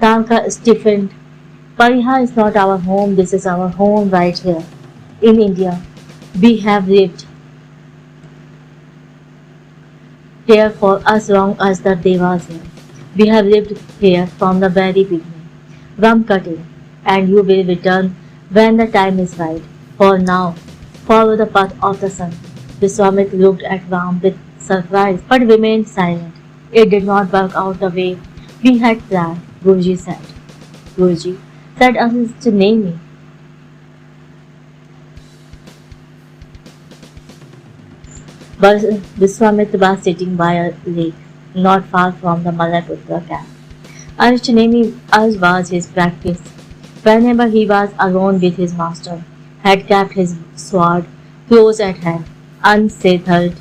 Tanka stiffened. Pariha is not our home, this is our home right here. In India, we have lived here for as long as the Devas here. We have lived here from the very beginning. Ram Kate, and you will return when the time is right. For now, follow the path of the sun. Vishwamitra looked at Ram with surprise, but remained silent. It did not work out the way we had planned, Guruji said. Guruji said us to name me. But Vishwamitra was sitting by a lake, not far from the Malayaputra camp. Arishtanemi, as was his practice, whenever he was alone with his master, had kept his sword close at hand, unsathled,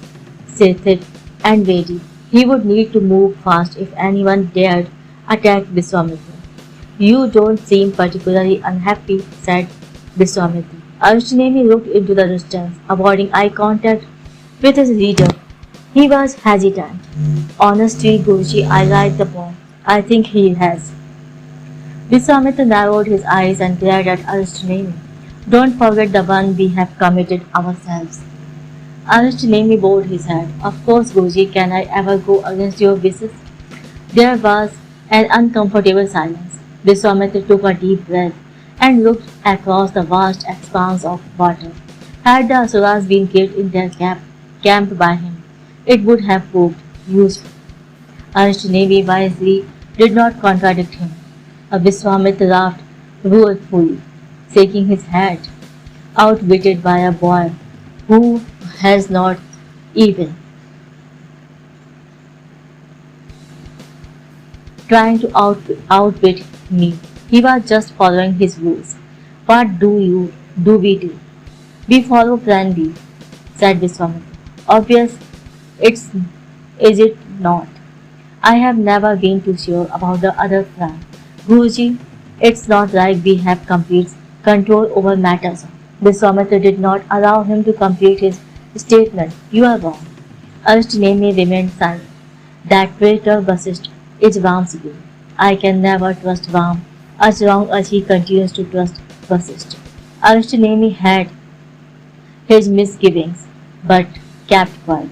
and ready. He would need to move fast if anyone dared attack Vishwamitra. You don't seem particularly unhappy, said Vishwamitra. Arishtanemi looked into the distance, avoiding eye contact with his leader. He was hesitant. Honestly, Guruji, I like the boy. I think he has. Vishwamitra narrowed his eyes and glared at Arishtanemi. Don't forget the one we have committed ourselves. Arishtanemi bowed his head. Of course, Guruji, can I ever go against your wishes? There was an uncomfortable silence. Vishwamitra took a deep breath and looked across the vast expanse of water. Had the Asuras been killed in their camp by him, it would have proved useful. Arishtanemi wisely did not contradict him. Vishwamitra laughed ruefully, shaking his head, outwitted by a boy who has not even trying to outwit me. He was just following his rules. What do we do? We follow plan B, said Vishwamitra. Obvious, is it not? I have never been too sure about the other plan. Guruji, it's not like we have complete control over matters. Vishwamitra did not allow him to complete his statement. You are wrong. Arshtinemi remained silent. That traitor Vasisht is Ram's guru. I can never trust Ram as long as he continues to trust Vasisht. Arshtinemi had his misgivings, but kept quiet.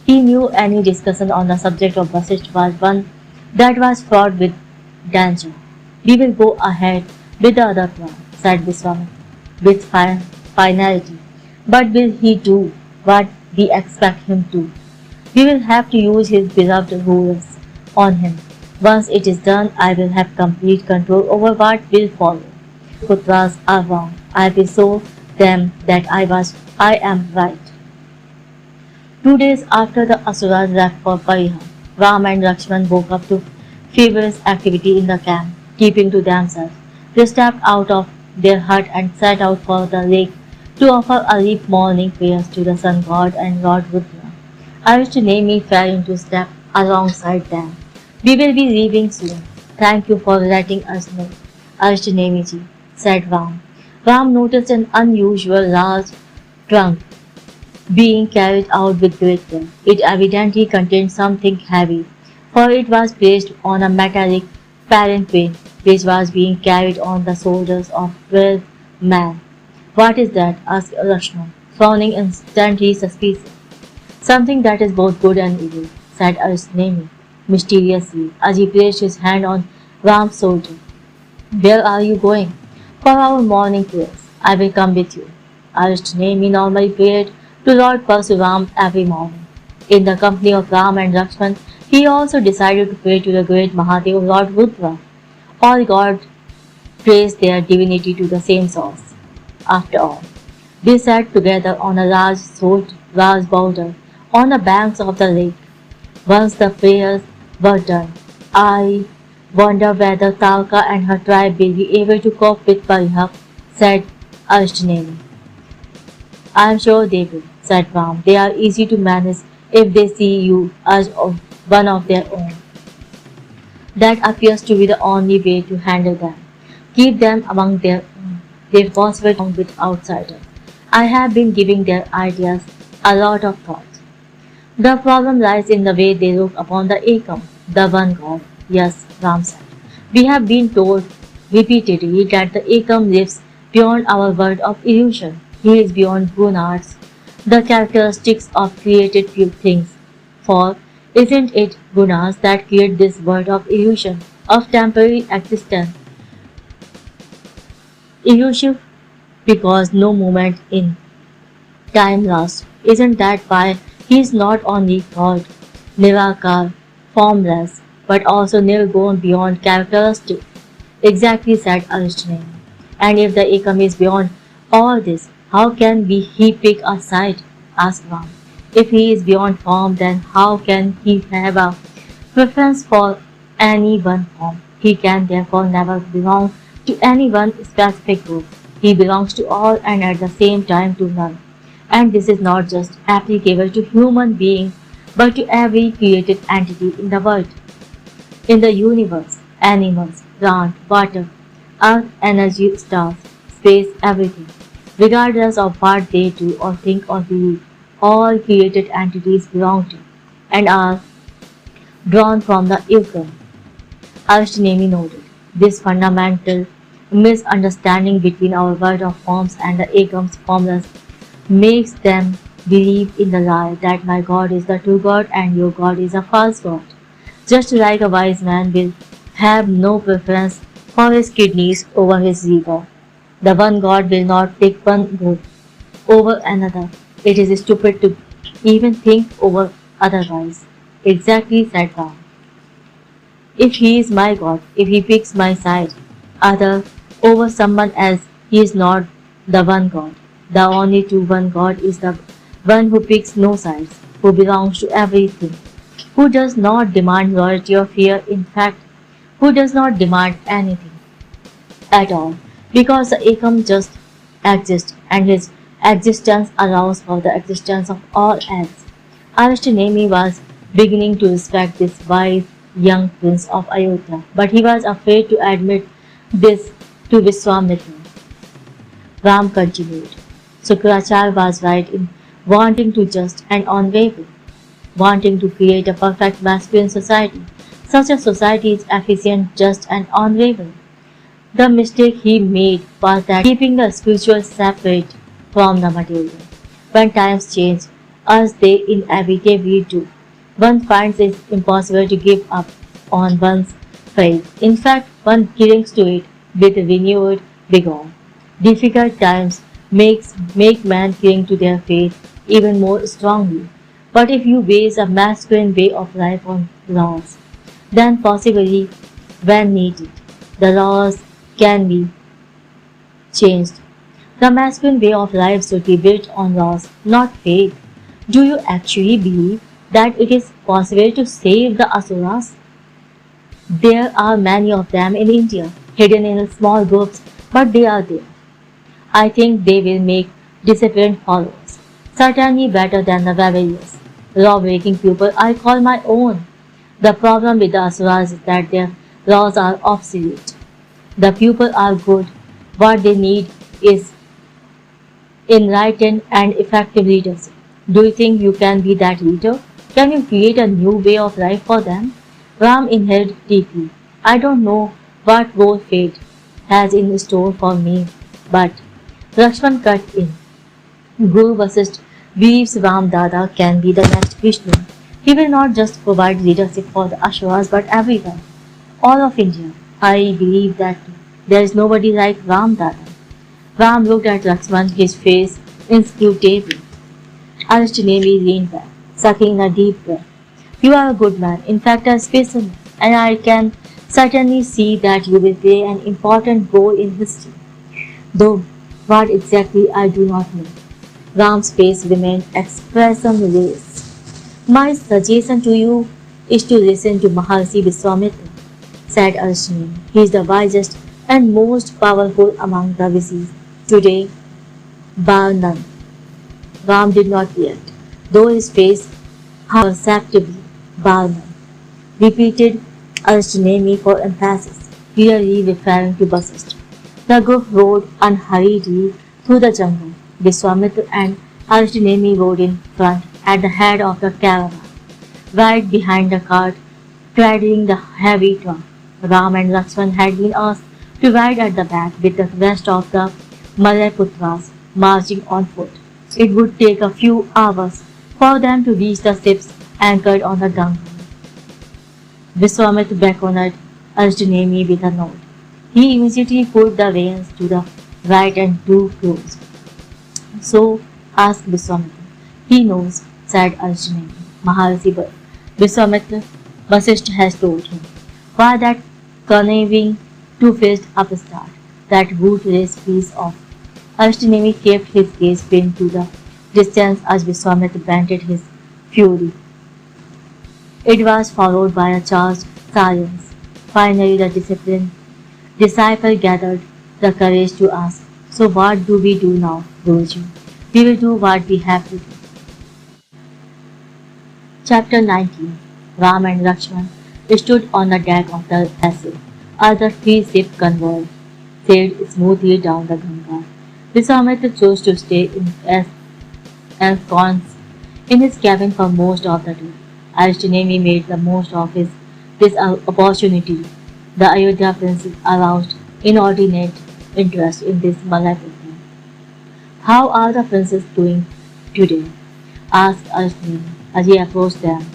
He knew any discussion on the subject of Vasisht was one that was fraught with danger. We will go ahead with the other plan, said Viswamitra, with finality. But will he do what we expect him to? We will have to use his beloved rules on him. Once it is done, I will have complete control over what will follow. Putras are wrong. I will show them that I am right. 2 days after the Asuras left for Pariha, Ram and Lakshman woke up to feverish activity in the camp, keeping to themselves. They stepped out of their hut and set out for the lake to offer early morning prayers to the sun god and Lord Rudra. Arishtunemi fell into step alongside them. We will be leaving soon. Thank you for letting us know, Arishtunemi ji, said Ram. Ram noticed an unusual large trunk being carried out with great care. It evidently contained something heavy, for it was placed on a metallic palanquin which was being carried on the shoulders of 12 men. What is that? Asked Lakshman, frowning instantly suspicious. Something that is both good and evil, said Arsnemi mysteriously as he placed his hand on Ram's shoulder. Where are you going? For our morning prayers. I will come with you. Arsnemi normally prayed to Lord Parsuram every morning. In the company of Ram and Lakshman, he also decided to pray to the great Mahadev Lord Rudra. All gods praise their divinity to the same source. After all, they sat together on a large boulder on the banks of the lake. Once the prayers were done, I wonder whether Talka and her tribe will be able to cope with Parihap, said Arshtineni. I am sure they will, said Ram. They are easy to manage if they see you as one of their own. That appears to be the only way to handle them. Keep them among their own. They possibly along with outsiders. I have been giving their ideas a lot of thought. The problem lies in the way they look upon the Ekam, the one God. Yes, Ram said. We have been told repeatedly that the Ekam lives beyond our world of illusion. He is beyond gunas, the characteristics of created few things. For isn't it gunas that create this world of illusion, of temporary existence? Illusive because no moment in time lasts. Isn't that why he is not only God, Nirakar, formless, but also nirgone beyond characteristic? Exactly, said Arishne. And if the Ekam is beyond all this, how can he pick a side? Asked Ram. If he is beyond form, then how can he have a preference for any one form? He can therefore never belong to any one specific group. He belongs to all and at the same time to none. And this is not just applicable to human beings, but to every created entity in the world, in the universe, animals, plant, water, earth, energy, stars, space, everything. Regardless of what they do or think or believe, all created entities belong to and are drawn from the Ekam. Arshtinemi noted. This fundamental misunderstanding between our world of forms and the Ekam's formless makes them believe in the lie that my God is the true God and your God is a false God. Just like a wise man will have no preference for his kidneys over his liver, the one God will not pick one group over another. It is stupid to even think over otherwise. Exactly, said Ram. If he is my God, if he picks my side, other over someone else, he is not the one God. The only true one God is the one who picks no sides, who belongs to everything, who does not demand loyalty or fear, in fact, who does not demand anything at all, because the Ekam just exists and his existence allows for the existence of all else. Arishtinemi was beginning to respect this wise young prince of Ayodhya, but he was afraid to admit this to Viswamitra. Ram continued. Sukracharya was right in wanting to just and unwaver, wanting to create a perfect masculine society. Such a society is efficient, just and unwavering. The mistake he made was that keeping the spiritual separate from the material. When times change, as they inevitably do, one finds it impossible to give up on one's faith. In fact, one clings to it with renewed vigor. Difficult times make men cling to their faith even more strongly. But if you base a masculine way of life on laws, then possibly, when needed, the laws can be changed. The masculine way of life should be built on laws, not faith. Do you actually believe that it is possible to save the asuras? There are many of them in India, hidden in small groups, but they are there. I think they will make disciplined followers, certainly better than the rebellious, law-breaking people I call my own. The problem with the asuras is that their laws are obsolete. The people are good. What they need is enlightened and effective leadership. Do you think you can be that leader? Can you create a new way of life for them? Ram inhaled deeply. I don't know what role fate has in store for me, but Lakshman cut in. Guru Vasisht believes Ram Dada can be the next Vishnu. He will not just provide leadership for the Ashuras but everyone, all of India. I believe that too. There is nobody like Ram Dada. Ram looked at Lakshman, his face inscrutable. Arjunemi leaned back, sucking a deep breath. You are a good man, in fact a special man, and I can certainly see that you will play an important role in history. Though what exactly I do not know. Ram's face remained expressionless. My suggestion to you is to listen to Maharshi Viswamitra, said Arjunemi. He is the wisest and most powerful among the rishis. Today, bar none. Ram did not react, though his face hardened perceptibly. Bar none, repeated Arjunemi for emphasis, clearly referring to Vasisht. The group rode unhurriedly through the jungle. Viswamitra and Arjunemi rode in front at the head of the caravan, right behind the cart, carrying the heavy trunk. Ram and Lakshman had been asked to ride at the back with the rest of the Malayaputras marching on foot. It would take a few hours for them to reach the ships anchored on the Ganga. Viswamitra beckoned Arjunemi with a nod. He immediately put the reins to the right and drew close. So asked Viswamitra. He knows, said Arjunemi. Maharshi Viswamitra, Vasisht has told him. Why that conniving, two-faced upstart, that ruthless piece of. Arjunemi kept his gaze pinned to the distance as Viswamitra vented his fury. It was followed by a charged silence. Finally the disciple gathered the courage to ask, so what do we do now, Guruji? We will do what we have to do. Chapter 19. Ram and Lakshman stood on the deck of the vessel as the three-ship convoy sailed smoothly down the Ganga. Viswamitra chose to stay ensconced in his cabin for most of the day. Arjunemi made the most of this opportunity. The Ayodhya princes aroused inordinate interest in this Malayaputram. How are the princes doing today? Asked Arjunemi as he approached them.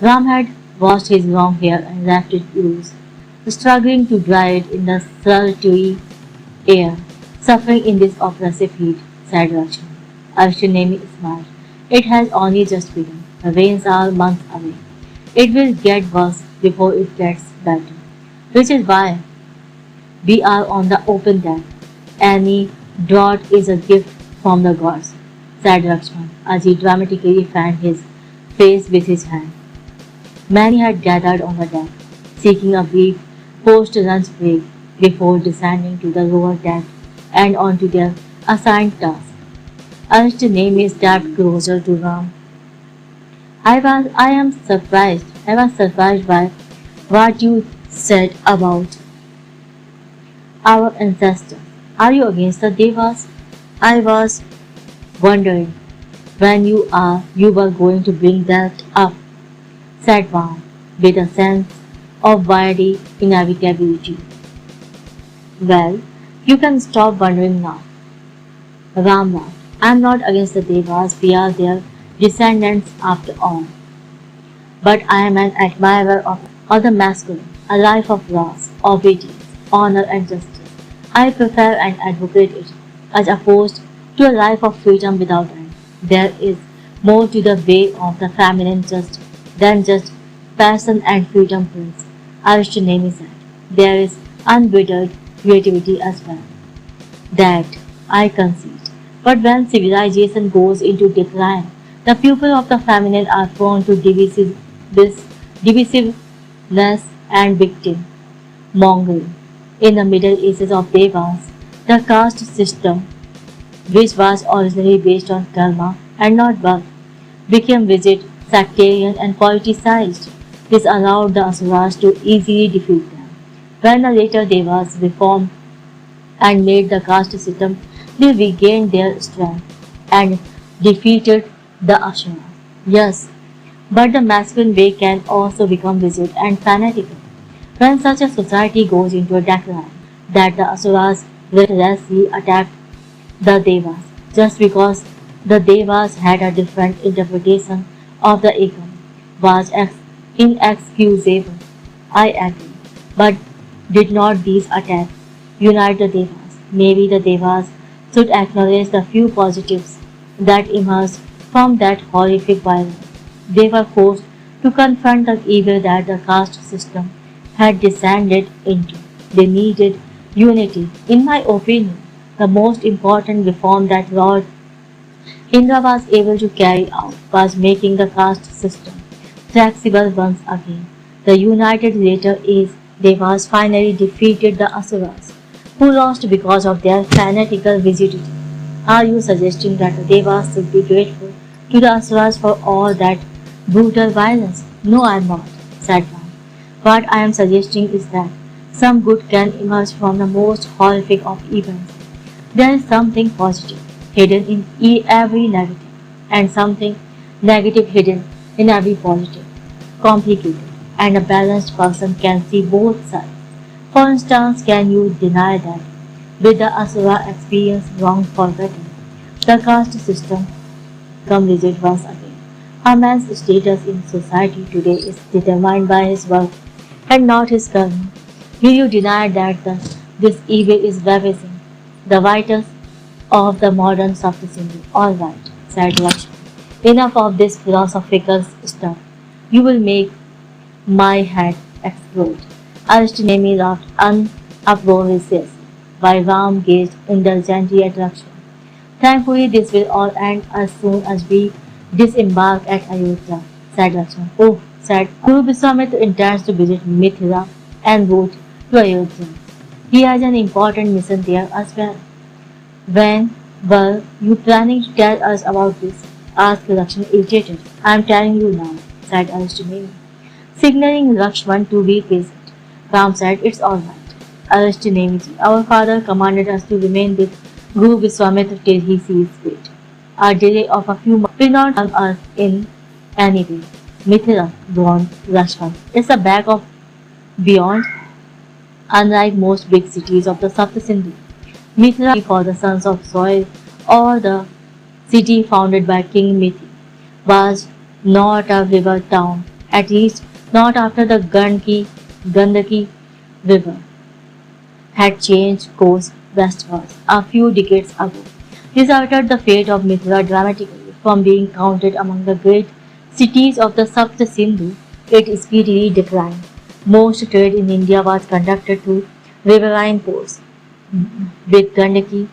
Ram had washed his long hair and left it loose, struggling to dry it in the sultry air. Suffering in this oppressive heat, said Lakshman. Arjunemi smiled. It has only just begun. The rains are months away. It will get worse before it gets better. Which is why we are on the open deck. Any drought is a gift from the gods, said Lakshman as he dramatically fanned his face with his hand. Many had gathered on the deck, seeking a brief post-lunch break before descending to the lower deck and onto their assigned task. Arjunemi stepped closer to Ram. I was surprised by what you said about our ancestors. Are you against the Devas? I was wondering when you were going to bring that up, said Vam, with a sense of wiry inevitability. Well, you can stop wondering now. Ram laughed. I'm not against the Devas, we are their descendants after all. But I am an admirer of the masculine, a life of laws, obedience, honor and justice. I prefer and advocate it, as opposed to a life of freedom without end. There is more to the way of the feminine just than just passion and freedom pills. Aristotle said. There is unbridled creativity as well. That I concede. But when civilization goes into decline, the people of the feminine are prone to divisiveness and victim mongering. In the Middle Ages of Devas, the caste system, which was originally based on karma and not birth, became rigid, sectarian, and politicized. This allowed the asuras to easily defeat them. When the later Devas reformed and made the caste system, they regained their strength and defeated the asuras. Yes, but the masculine way can also become rigid and fanatical. When such a society goes into a decline, that the asuras relentlessly attacked the devas, just because the devas had a different interpretation of the ego, was inexcusable. I agree. But did not these attacks unite the devas? Maybe the devas should acknowledge the few positives that emerged from that horrific violence. They were forced to confront the evil that the caste system had descended into. They needed unity. In my opinion, the most important reform that Lord Indra was able to carry out was making the caste system flexible once again. The united later age Devas finally defeated the Asuras, who lost because of their fanatical rigidity. Are you suggesting that the Devas should be grateful to the Asuras for all that brutal violence? No, I am not, said Ram. What I am suggesting is that some good can emerge from the most horrific of events. There is something positive hidden in every negative, and something negative hidden in every positive. Complicated, and a balanced person can see both sides. For instance, can you deny that with the Asura experience wrong forgotten, the caste system become rigid once again? A man's status in society today is determined by his work and not his karma. Will you deny that this evil is ravaging the vitals of the modern Saptasindhu? All right, said Lakshmi. Enough of this philosophical stuff. You will make my head explode. Aristonemi laughed unuproariously, while Ram gazed indulgently at Lakshmi. Thankfully, this will all end as soon as we disembark at Ayodhya, said Lakshmi. Oh, said Guru Viswamitra intends to visit Mithila en route to Ayodhya. He has an important mission there as well. When were you planning to tell us about this? Asked Lakshman irritated. I am telling you now, said Aristomeni. Signaling Lakshman to be present. Ram said, it's all right. Aristomeni, our father commanded us to remain with Guru Viswamitra till he sees fit. A delay of a few months will not harm us in any way. Mithila, warned Lakshman, is a bag of beyond, unlike most big cities of the Saptasindhu. Mithila for the sons of soil, or the city founded by King Mithi, was not a river town, at least not after the Gandaki River had changed course westwards a few decades ago. This altered the fate of Mithila dramatically. From being counted among the great cities of the Saptasindhu, it speedily declined. Most trade in India was conducted through riverine ports, with Gandaki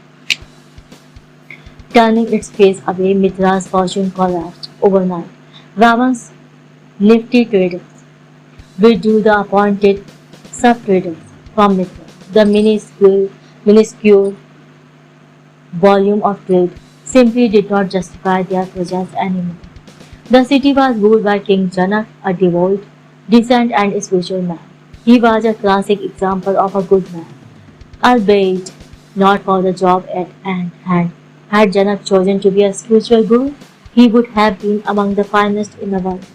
turning its face away. Mithila's fortune collapsed overnight. Ravan's nifty traders withdrew the appointed sub-traders from Mithila. The minuscule volume of trade simply did not justify their presence anymore. The city was ruled by King Janak, a devout, decent and spiritual man. He was a classic example of a good man, albeit not for the job at hand. Had Janak chosen to be a spiritual guru, he would have been among the finest in the world.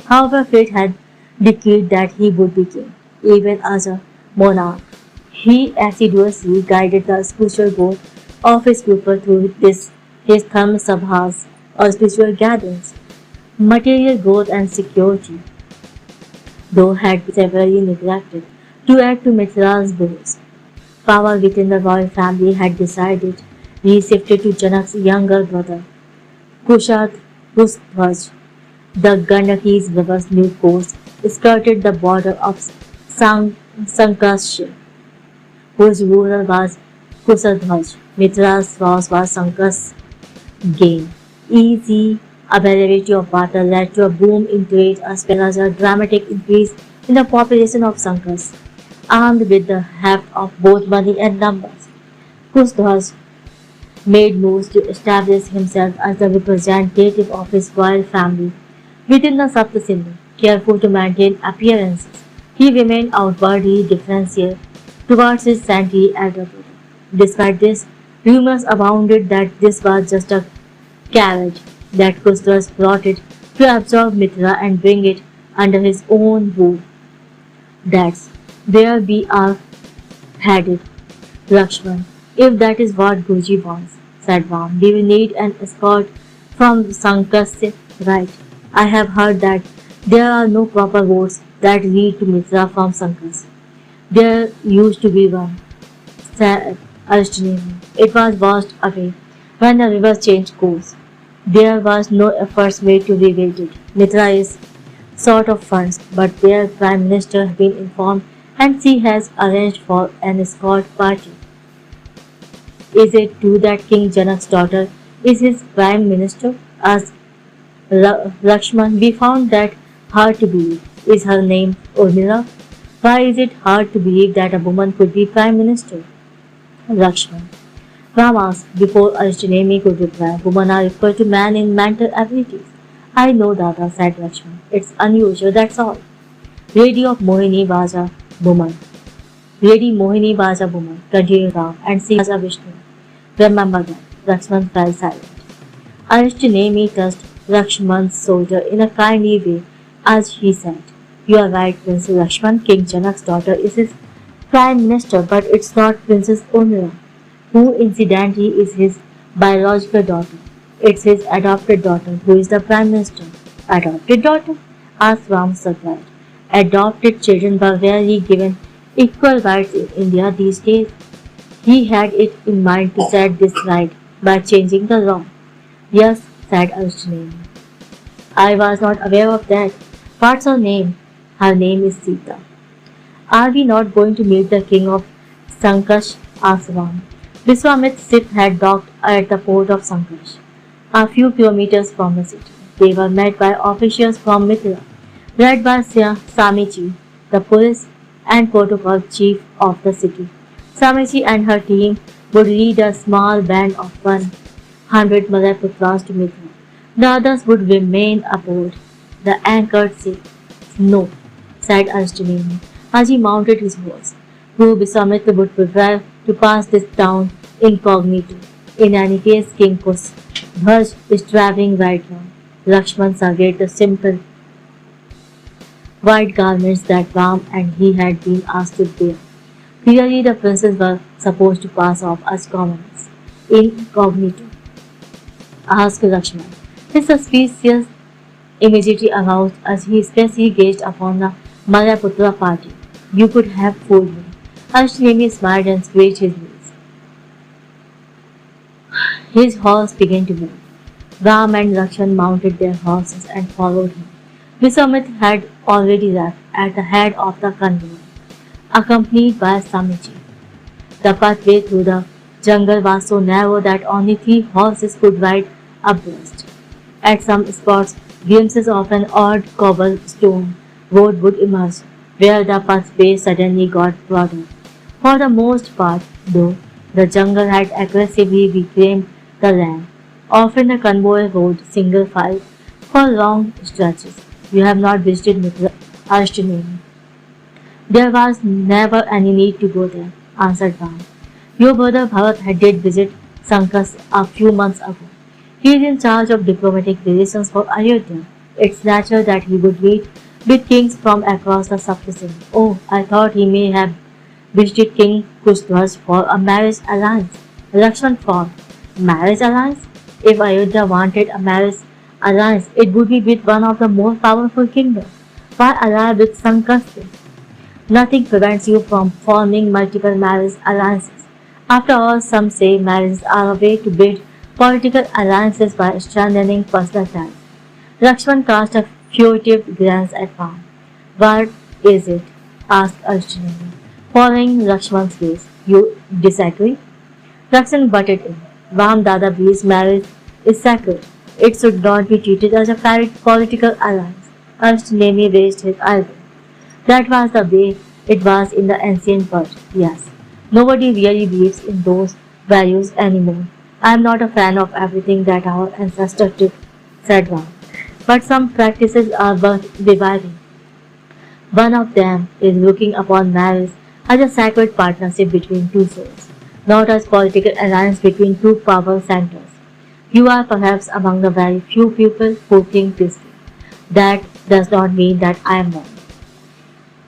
However, fate had decreed that he would be king, even as a monarch. He assiduously guided the spiritual growth of his people through his Dharma sabhas or spiritual gatherings. Material growth and security, though, had been severely neglected to add to Mithra's woes. Power within the royal family had decided he shifted to Janak's younger brother, Kushathwaj. The Gandaki's river's new course skirted the border of Sankash, whose ruler was Kusadhwaj. Mithra's source was Sanka's gain. Easy availability of water led to a boom in trade as well as a dramatic increase in the population of Sankas. Armed with the heft of both money and numbers, Kusdhwaj made moves to establish himself as the representative of his royal family within the Saptasindhu. Careful to maintain appearances, he remained outwardly defensive towards his saintly elder brother. Despite this, rumors abounded that this was just a carriage that Kusras plotted to absorb Mithra and bring it under his own rule. That's where we are headed, Lakshman. If that is what Guruji wants, said Ram, we will need an escort from Sankasya, right? I have heard that there are no proper roads that lead to Mithra from Sankas. There used to be one, said Arjunini. It was washed away when the river changed course. There was no efforts made to rebuild it. Mithra is sort of funds, but their prime minister has been informed and she has arranged for an escort party. Is it true that King Janak's daughter is his prime minister? Asked Lakshman. We found that hard to believe. Is her name Urmila? Why is it hard to believe that a woman could be prime minister? Lakshman. Ram asked before Arjunemi could reply. Women are equal to man in mental abilities. I know, Dada, said Lakshman. It's unusual, that's all. Lady of Mohini was a woman. Lady Mohini was a woman, continued Ram, and she was a Vishnu. Remember that. Lakshman fell silent. Arjunemi touched Lakshman's shoulder in a kindly way as he said, You are right, Prince Lakshman. King Janak's daughter is his prime minister, but it's not Princess Urmila, who incidentally is his biological daughter. It's his adopted daughter who is the prime minister. Adopted daughter? Asked Ram surprised. Adopted children were rarely given equal rights in India these days. He had it in mind to set this right by changing the law. Yes, said Arjunani. I was not aware of that. What's her name? Her name is Sita. Are we not going to meet the king of Sankash? Asked Ram. Viswamit's ship had docked at the port of Sankash, a few kilometers from the city. They were met by officials from Mithila, led by Samichi, the police and protocol chief of the city. Samichi and her team would lead a small band of 100 Malay-Putras to Mithila. The others would remain aboard the anchored ship. No, said Arjunani as he mounted his horse. Guru Viswamitra would prefer to pass this town incognito. In any case, King Kusdhwaj is traveling right now. Lakshman surveyed the simple white garments that Ram and he had been asked to wear. Clearly, the princes were supposed to pass off as commoners. Incognito, asked Lakshman. His suspicious immediately aroused as he especially gazed upon the Malaputra party. You could have fooled me. Arjunani smiled and scratched his knees. His horse began to move. Ram and Lakshman mounted their horses and followed him. Viswamitra had already left at the head of the convoy, accompanied by Samichi. The pathway through the jungle was so narrow that only 3 horses could ride abreast. At some spots, glimpses of an odd cobblestone road would emerge, where the pathway suddenly got broader. For the most part, though, the jungle had aggressively reclaimed the land. Often the convoy rode single file for long stretches. You have not visited Mithila, Arjunani. There was never any need to go there, answered Ram. Your brother Bharat had did visit Sankas a few months ago. He is in charge of diplomatic relations for Ayodhya. It's natural that he would meet with kings from across the Saptasim. Oh, I thought he may have visited King Kushtwas for a marriage alliance. Lakshman frowned. Marriage alliance? If Ayodhya wanted a marriage alliance, it would be with one of the most powerful kingdoms. Why ally with Sankastin? Nothing prevents you from forming multiple marriage alliances. After all, some say marriages are a way to build political alliances by strengthening personal ties. Lakshman cast a furtive glance at Ram. What is it? Asked Arjuna. Following Lakshman's gaze, you disagree? Lakshman butted in. Ram Dada believes marriage is sacred. It should not be treated as a political alliance. Arjuna raised his eyebrow. That was the way it was in the ancient world, yes. Nobody really believes in those values anymore. I am not a fan of everything that our ancestors did, said Ram. But some practices are worth reviving. One of them is looking upon marriage as a sacred partnership between two souls, not as political alliance between two power centers. You are perhaps among the very few people who think this way. That does not mean that I am wrong.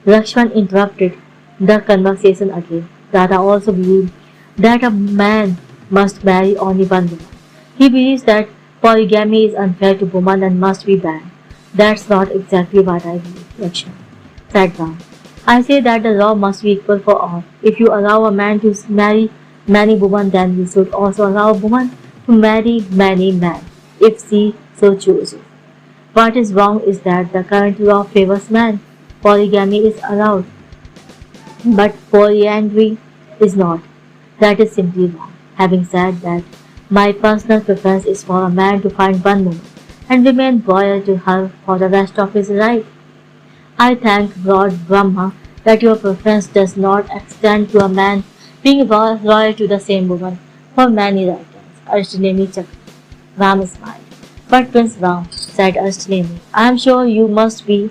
Lakshman interrupted the conversation again. Dada also believed that a man must marry only one woman. He believes that polygamy is unfair to women and must be banned. That's not exactly what I believe, Lakshman, said Ram. I say that the law must be equal for all. If you allow a man to marry many women, then you should also allow a woman to marry many men, if she so chooses. What is wrong is that the current law favors men. Polygamy is allowed, but polyandry is not. That is simply wrong. Having said that, my personal preference is for a man to find one woman and remain loyal to her for the rest of his life. I thank Lord Brahma that your preference does not extend to a man being loyal to the same woman for many lifetimes. Ashtanemi chuckled. Ram smiled. But Prince Ram, said Ashtanemi, I am sure you must be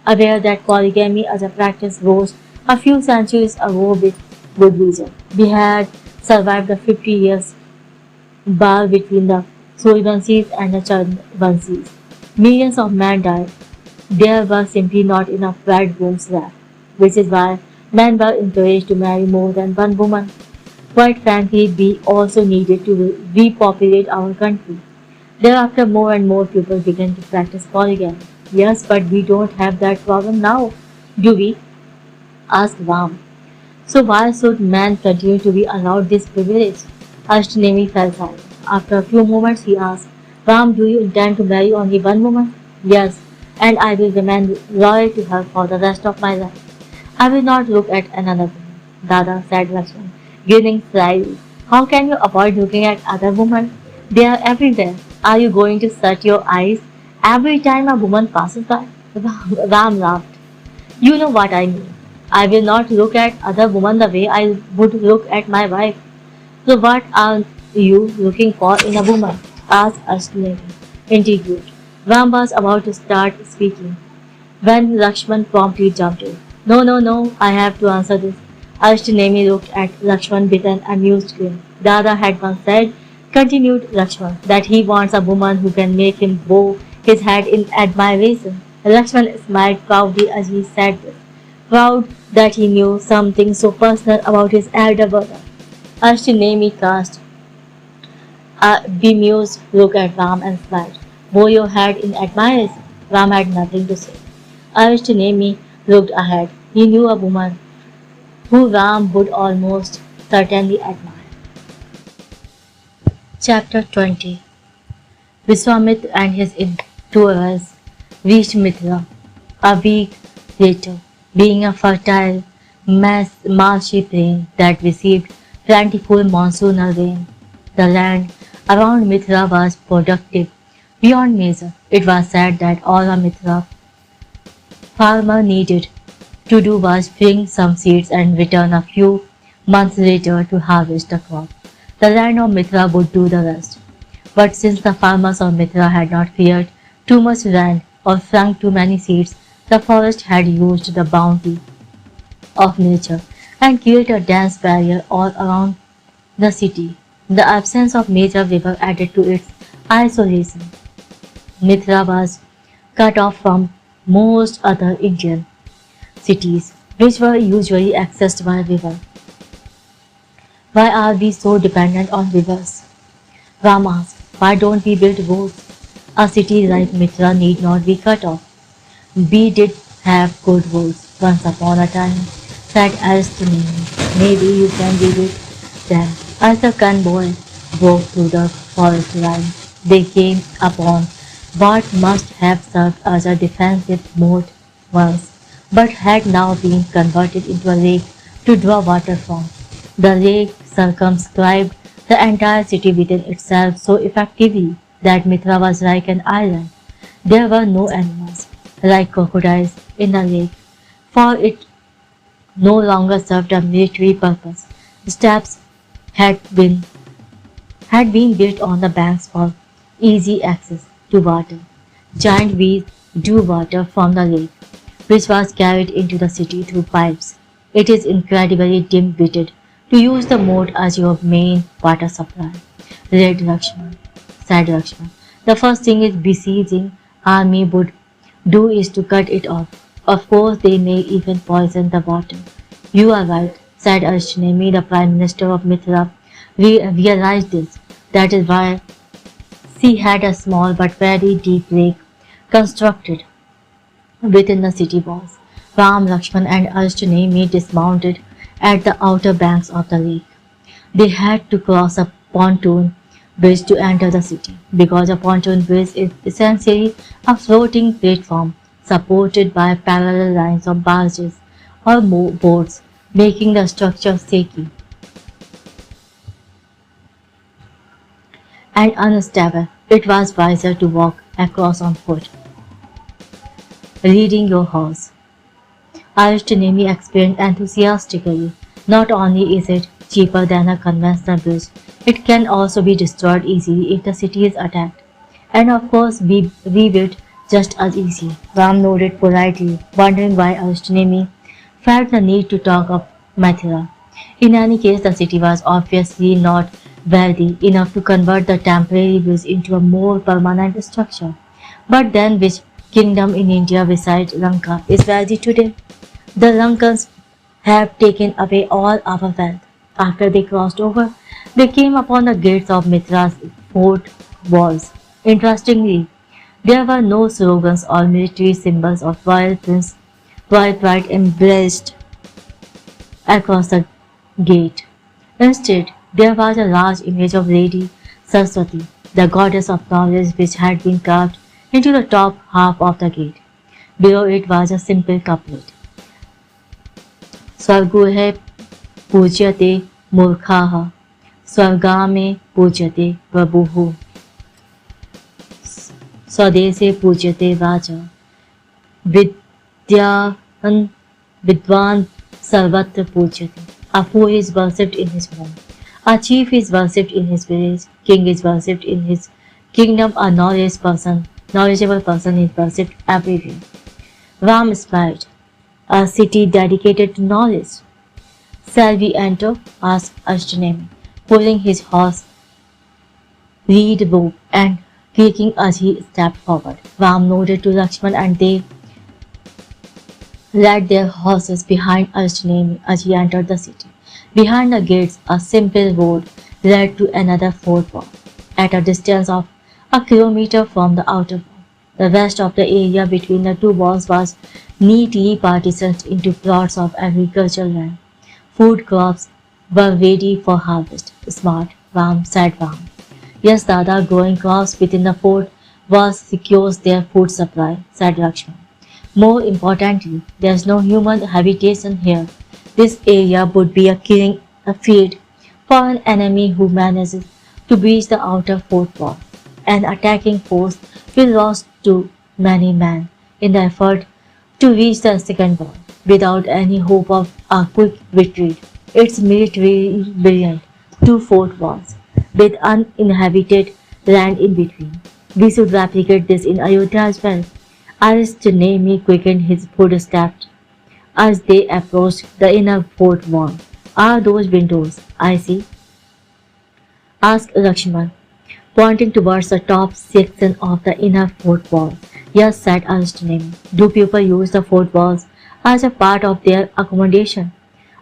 aware that polygamy as a practice rose a few centuries ago with good reason. We had survived the 50 years war between the Soyvansis and the Chanvansis. Millions of men died. There were simply not enough bridegrooms left, which is why men were encouraged to marry more than one woman. Quite frankly, we also needed to repopulate our country. Thereafter, more and more people began to practice polygamy. Yes, but we don't have that problem now, do we? Asked Ram. So why should men continue to be allowed this privilege? Ashtanemi fell silent. After a few moments he asked, Ram, do you intend to marry only one woman? Yes, and I will remain loyal to her for the rest of my life. I will not look at another woman, Dada said Lakshman, grinning slyly. How can you avoid looking at other women? They are everywhere. Are you going to shut your eyes every time a woman passes by? Ram laughed. You know what I mean. I will not look at other women the way I would look at my wife. So what are you looking for in a woman? Asked Ashtanemi, intrigued. Ram was about to start speaking when Lakshman promptly jumped in. No, no, no, I have to answer this. Ashtanemi looked at Lakshman with an amused grin. Dada had once said, continued Lakshman, that he wants a woman who can make him bow his head in admiration. Lakshman smiled proudly as he said this, proud that he knew something so personal about his elder brother. Ashtanemi cast a bemused look at Ram and smiled. Bow your head in admiration. Ram had nothing to say. Ashtanemi looked ahead. He knew a woman who Ram would almost certainly admire. Chapter 20 Vishwamitra and his entourage reached Mithila a week later, being a fertile, marshy plain that received plentiful monsoonal rain. The land around Mithila was productive beyond measure. It was said that all a Mithila farmer needed to do was bring some seeds and return a few months later to harvest the crop. The land of Mithila would do the rest. But since the farmers of Mithila had not cleared too much land or flung too many seeds, the forest had used the bounty of nature and create a dense barrier all around the city. The absence of major river added to its isolation. Mithra was cut off from most other Indian cities, which were usually accessed by river. Why are we so dependent on rivers? Ram asked, why don't we build roads? A city like Mithra need not be cut off. We did have good roads once upon a time, said Aristotelian. Maybe you can rebuild them. As the convoy broke through the forest line, they came upon what must have served as a defensive moat once, but had now been converted into a lake to draw water from. The lake circumscribed the entire city within itself so effectively that Mithra was like an island. There were no animals, like crocodiles, in the lake, for it no longer served a military purpose. Steps had been had been built on the banks for easy access to water. Giant wheels drew water from the lake, which was carried into the city through pipes. It is incredibly dim-witted to use the moat as your main water supply, said Lakshman. The first thing is besieging army would do is to cut it off. Of course, they may even poison the water. You are right, said Ashtanemi, the Prime Minister of Mithra. We realized this. That is why she had a small but very deep lake constructed within the city walls. Ram, Lakshman and Ashtanemi dismounted at the outer banks of the lake. They had to cross a pontoon bridge to enter the city, because a pontoon bridge is essentially a floating platform supported by parallel lines of barges or boats, making the structure shaky and unstable. It was wiser to walk across on foot, leading your horse. Arishtonemi explained enthusiastically. Not only is it cheaper than a conventional bridge, it can also be destroyed easily if the city is attacked. And of course, be rebuilt just as easy. Ram nodded politely, wondering why Arishtonemi felt the need to talk of Mathura. In any case, the city was obviously not wealthy enough to convert the temporary bridge into a more permanent structure. But then which kingdom in India besides Lanka is wealthy today? The Lankans have taken away all our wealth. After they crossed over, they came upon the gates of Mithra's fort walls. Interestingly, there were no slogans or military symbols of royal pride emblazoned across the gate. Instead, there was a large image of Lady Saraswati, the goddess of knowledge, which had been carved into the top half of the gate. Below it was a simple couplet. Swarguhe पूज्यते मूर्खाः स्वर्गामे पूज्यते प्रभुः स्वदेशे पूज्यते राजा विद्वान सर्वत्र पूज्यते. A fool is worshipped in his home, a chief is worshipped in his village, king is worshipped in his kingdom, a knowledgeable person is worshipped everywhere. Ram smiled. A city dedicated to knowledge. Shall we enter? Asked Ashtanemi, pulling his horse lead rope and creaking as he stepped forward. Ram nodded to Lakshman and they led their horses behind Ashtanemi as he entered the city. Behind the gates, a simple road led to another fort wall, at a distance of a kilometer from the outer wall. The rest of the area between the two walls was neatly partitioned into plots of agricultural land. Food crops were ready for harvest. Smart, Ram, said Ram. Yes, Dada, growing crops within the fort was secures their food supply, said Lakshman. More importantly, there is no human habitation here. This area would be a killing field for an enemy who manages to breach the outer fort wall. An attacking force will lose too many men in the effort to reach the second wall without any hope of a quick retreat. It's military brilliant, 2 fort walls with uninhabited land in between. We should replicate this in Ayodhya as well. Aristotle's quickened his footsteps as they approached the inner fort wall. Are those windows I see? Asked Lakshman, pointing towards the top section of the inner fort wall. Yes, said Arjun. Do people use the fort walls as a part of their accommodation?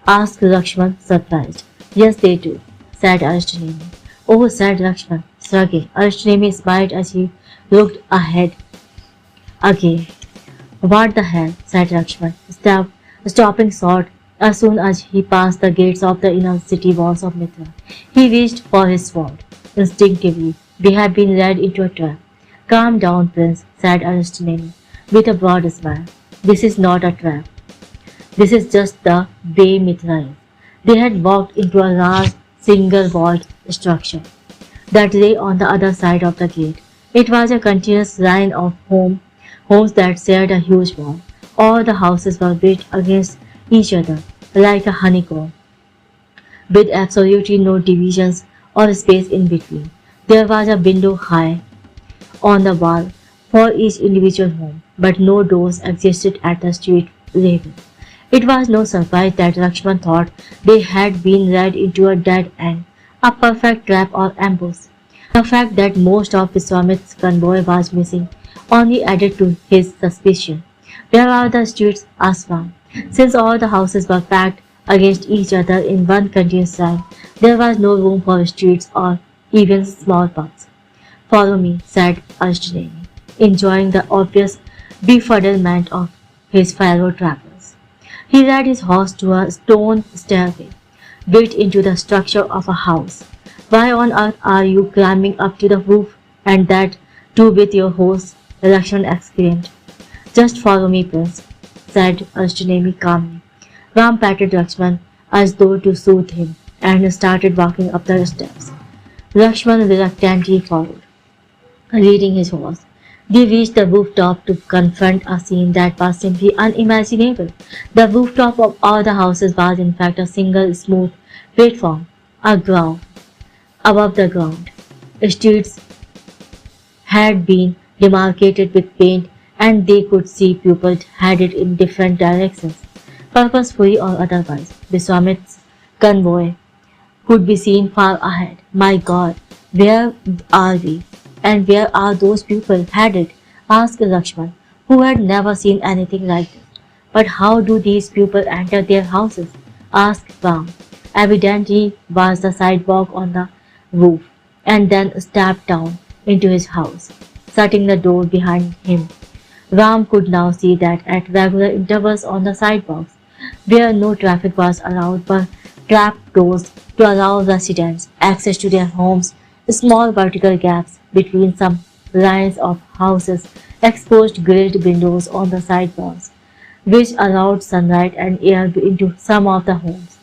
Asked Lakshman, surprised. Yes, they do, said Arjun. Oh, said Lakshman, shrugging. Arjun smiled as he looked ahead again. What the hell, said Lakshman, stopping short as soon as he passed the gates of the inner city walls of Mithra. He reached for his sword. Instinctively, we have been led into a trap. Calm down, Prince, said Arjun with a broad smile. This is not a trap. This is just the way Mithra is. They had walked into a large, single-walled structure that lay on the other side of the gate. It was a continuous line of homes that shared a huge wall. All the houses were built against each other, like a honeycomb, with absolutely no divisions or space in between. There was a window high on the wall for each individual home, but no doors existed at the street level. It was no surprise that Lakshman thought they had been led into a dead end, a perfect trap or ambush. The fact that most of Viswamit's convoy was missing only added to his suspicion. Where are the streets? Asked Ram. Since all the houses were packed against each other in one continuous line, there was no room for streets or even small paths. Follow me, said Arjun, enjoying the obvious befuddlement of his fellow travelers. He led his horse to a stone stairway built into the structure of a house. Why on earth are you climbing up to the roof, and that too with your horse? Lakshman exclaimed. Just follow me, Prince, said Arjun calmly. Ram patted Lakshman as though to soothe him and started walking up the steps. Lakshman reluctantly followed, leading his horse. They reached the rooftop to confront a scene that was simply unimaginable. The rooftop of all the houses was in fact a single smooth platform, a ground above the ground. Streets had been demarcated with paint and they could see people headed in different directions, purposefully or otherwise. Viswamit's convoy could be seen far ahead. My God, where are we? And where are those people headed? Asked Lakshman, who had never seen anything like this. But how do these people enter their houses? Asked Ram. Evidently was the sidewalk on the roof, and then stepped down into his house, shutting the door behind him. Ram could now see that at regular intervals on the sidewalks, where no traffic was allowed, were trap doors to allow residents access to their homes. Small vertical gaps between some lines of houses exposed grilled windows on the side walls, which allowed sunlight and air into some of the homes.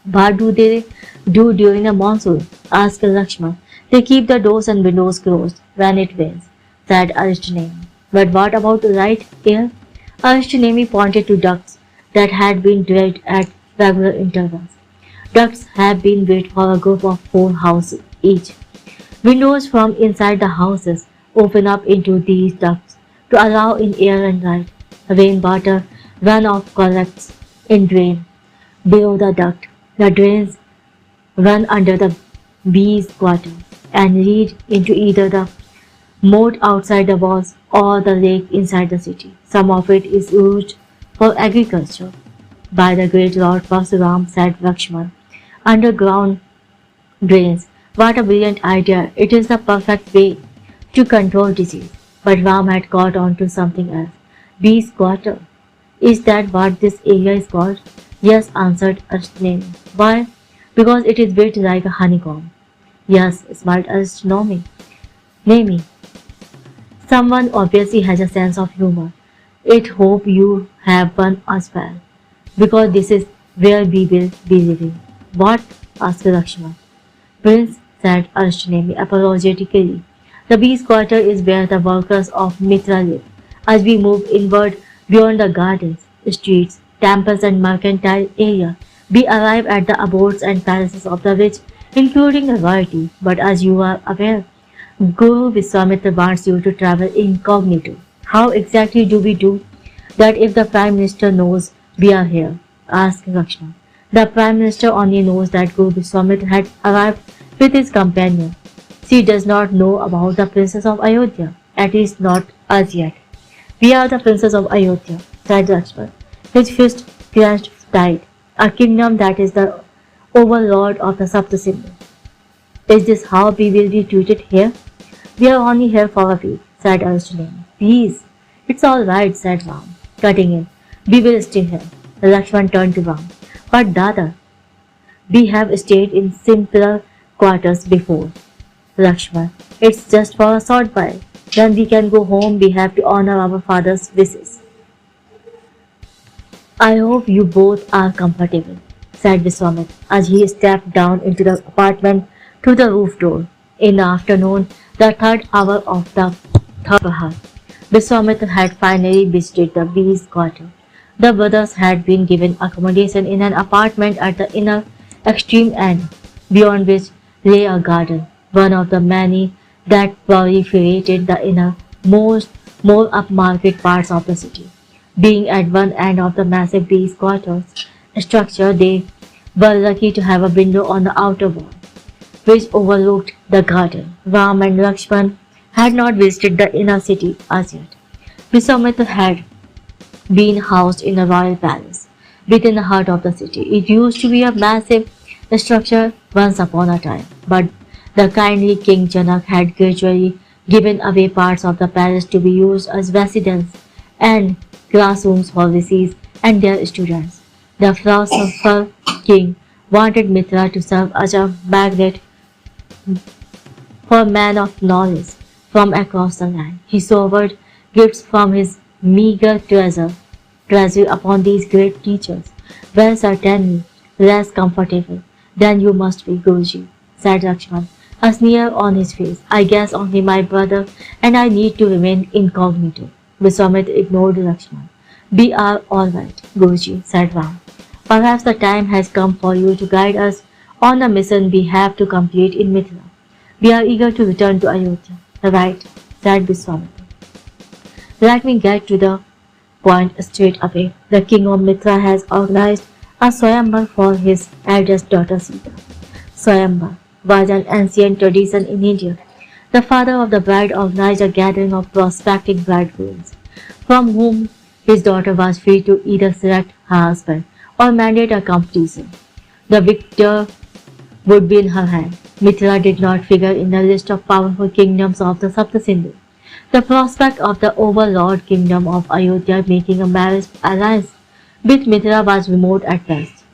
What do they do during a monsoon? Asked Lakshman. They keep the doors and windows closed when it rains, said Arjun. But what about the right air? Arjun pointed to ducts that had been drilled at regular intervals. Ducts have been built for a group of 4 houses each. Windows from inside the houses open up into these ducts to allow in air and light. Rainwater runoff collects in drain below the duct. The drains run under the bees' quarter and lead into either the moat outside the walls or the lake inside the city. Some of it is used for agriculture. By the great Lord Parsuram, said Lakshman. Underground drains. What a brilliant idea. It is the perfect way to control disease. But Ram had caught on to something else. Bees' quarter. Is that what this area is called? Yes, answered Astronomy. Why? Because it is built like a honeycomb. Yes, smiled Astronomy. Name. Someone obviously has a sense of humor. It hope you have one as well. Because this is where we will be living. What? Asked Lakshman. Prince, said Arjun apologetically. The bees' quarter is where the workers of Mithra live. As we move inward beyond the gardens, streets, temples and mercantile area, we arrive at the abodes and palaces of the rich, including the royalty. But as you are aware, Guru Viswamitra wants you to travel incognito. How exactly do we do that if the Prime Minister knows We are here, asked Lakshman. The Prime Minister only knows that Guru Swamit had arrived with his companion. She does not know about the Princess of Ayodhya, at least not as yet. We are the Princess of Ayodhya, said Lakshman, his fist clenched tight. A kingdom that is the overlord of the Saptasindhu. Is this how we will be treated here? We are only here for a week, said Arjuna. Please. It's all right, said Ram, cutting in. We will stay here. Lakshman turned to Ram. But Dada, we have stayed in simpler quarters before. Lakshman, it's just for a short while. Then we can go home. We have to honor our father's wishes. I hope you both are comfortable, said Viswamit as he stepped down into the apartment through the roof door. In the afternoon, the third hour of the third Prahar, Viswamitra had finally visited the bees' quarter. The brothers had been given accommodation in an apartment at the inner extreme end, beyond which lay a garden, one of the many that proliferated the inner, more upmarket parts of the city. Being at one end of the massive bees' quarters structure, they were lucky to have a window on the outer wall, which overlooked the garden. Ram and Lakshman had not visited the inner city as yet. Viswamitra had been housed in a royal palace within the heart of the city. It used to be a massive structure once upon a time, but the kindly King Janak had gradually given away parts of the palace to be used as residence and classrooms for VCs and their students. The philosopher king wanted Mitra to serve as a magnet for men of knowledge from across the land. He showered gifts from his meager treasure upon these great teachers. Well, certainly less comfortable than you must be, Guruji, said Lakshman, a sneer on his face. I guess only my brother and I need to remain incognito. Viswamitra ignored Lakshman. We are all right, Guruji, said Ram. Perhaps the time has come for you to guide us on the mission we have to complete in Mithila. We are eager to return to Ayodhya. Right, said Viswamitra. Let me get to the point straight away. The king of Mithra has organized a Swayamvar for his eldest daughter Sita. Swayamvar was an ancient tradition in India. The father of the bride organized a gathering of prospective bridegrooms, from whom his daughter was free to either select her husband or mandate a competition. The victor would be in her hand. Mithila did not figure in the list of powerful kingdoms of the Saptasindhu. The prospect of the overlord kingdom of Ayodhya making a marriage alliance with Mithila was remote at best.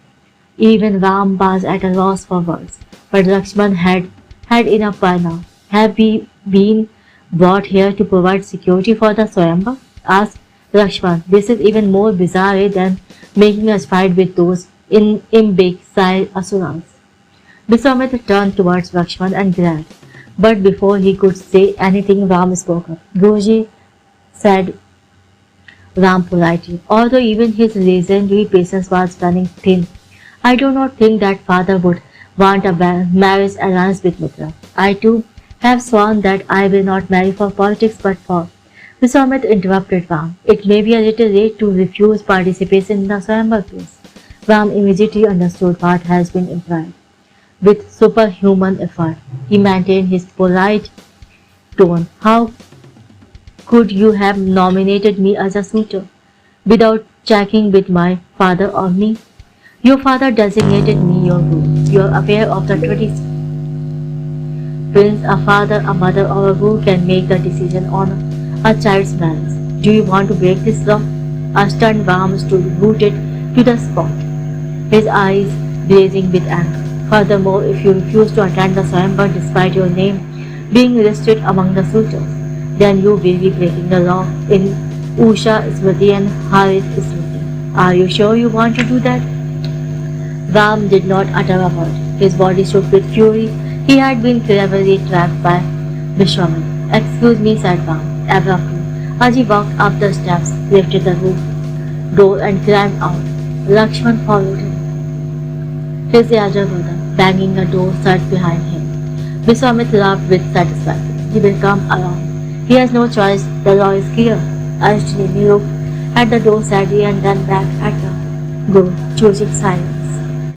Even Ram was at a loss for words, but Lakshman had enough by now. Have we been brought here to provide security for the Swayamvar? Asked Lakshman. This is even more bizarre than making us fight with those imbecile asuras. Viswamitra turned towards Lakshman and glared, but before he could say anything, Ram spoke up. Guruji, said Ram politely, although even his legendary patience was running thin. I do not think that father would want a marriage alliance with Mithra. I too have sworn that I will not marry for politics but for. Viswamitra interrupted Ram. It may be a little late to refuse participation in the Swayamvar place. Ram immediately understood what has been implied. With superhuman effort, he maintained his polite tone. How could you have nominated me as a suitor without checking with my father or me? Your father designated me your guru. You are aware of the tradition. Prince, a father, a mother, or a guru can make the decision on a child's marriage. Do you want to break this law? A stunned Ram stood rooted to the spot, his eyes blazing with anger. Furthermore, if you refuse to attend the Swayamvar despite your name being listed among the suitors, then you will be breaking the law in Usha Smriti and Harit Smriti. Are you sure you want to do that? Ram did not utter a word. His body shook with fury. He had been cleverly trapped by Vishwamitra. Excuse me, said Ram, abruptly, as he walked up the steps, lifted the roof door and climbed out. Lakshman followed him. His elder brother, banging the door shut behind him. Viswamitra laughed with satisfaction. He will come along. He has no choice. The law is clear. Ashtini looked at the door sadly and then back at her. Go, choosing silence.